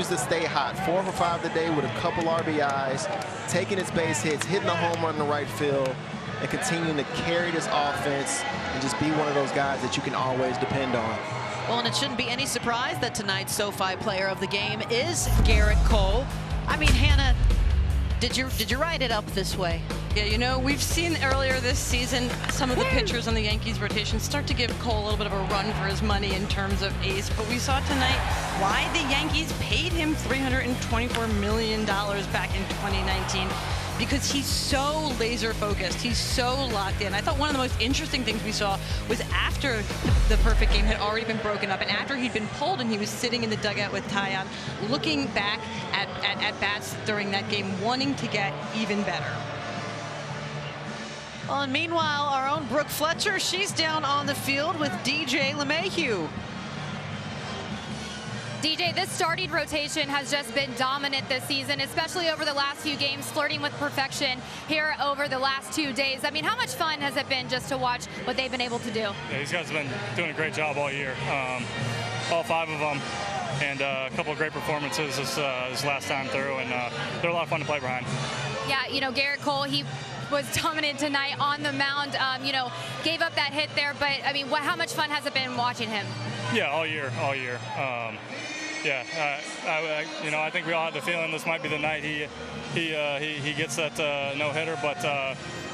to stay hot. 4 for 5 today with a couple RBIs, taking his base hits, hitting a home run in the right field, and continuing to carry this offense and just be one of those guys that you can always depend on.
Well, and it shouldn't be any surprise that tonight's SoFi player of the game is Garrett Cole. I mean, Hannah, Did you write it up this way?
Yeah, you know, we've seen earlier this season some of the pitchers on the Yankees rotation start to give Cole a little bit of a run for his money in terms of ace, but we saw tonight why the Yankees paid him $324 million back in 2019. Because he's so laser focused, he's so locked in. I thought one of the most interesting things we saw was after the perfect game had already been broken up and after he'd been pulled and he was sitting in the dugout with Taillon, looking back at bats during that game, wanting to get even better.
Well, and meanwhile, our own Brooke Fletcher, she's down on the field with DJ LeMahieu.
DJ, this starting rotation has just been dominant this season, especially over the last few games, flirting with perfection here over the last 2 days. I mean, how much fun has it been just to watch what they've been able to do?
Yeah, these guys have been doing a great job all year, all 5 of them, and a couple of great performances this last time through, and they're a lot of fun to play behind.
Yeah, you know, Garrett Cole, he was dominant tonight on the mound, you know, gave up that hit there, but I mean, how much fun has it been watching him?
Yeah, all year. Yeah, you know, I think we all had the feeling this might be the night he gets that no-hitter, but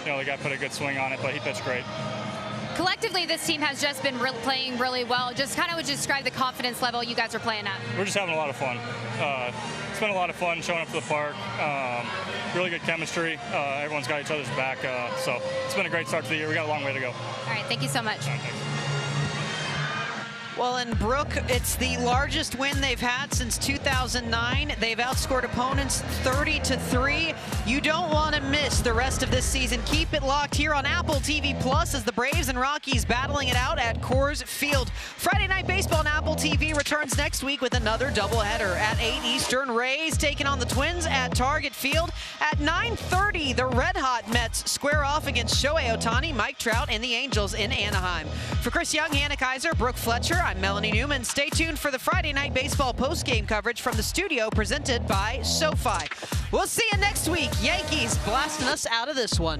you know, the guy put a good swing on it, but he pitched great.
Collectively, this team has just been playing really well. Just kind of would describe the confidence level you guys are playing at.
We're just having a lot of fun. It's been a lot of fun showing up to the park. Really good chemistry. Everyone's got each other's back, so it's been a great start to the year. We got a long way to go.
All right, thank you so much.
Well, in Brooke, it's the largest win they've had since 2009. They've outscored opponents 30-3. You don't want to miss the rest of this season. Keep it locked here on Apple TV Plus as the Braves and Rockies battling it out at Coors Field. Friday Night Baseball on Apple TV returns next week with another doubleheader. At 8 Eastern, Rays taking on the Twins at Target Field. At 9:30, the red-hot Mets square off against Shohei Ohtani, Mike Trout, and the Angels in Anaheim. For Chris Young, Hannah Kaiser, Brooke Fletcher, I'm Melanie Newman. Stay tuned for the Friday Night Baseball post-game coverage from the studio presented by SoFi. We'll see you next week. Yankees blasting us out of this one.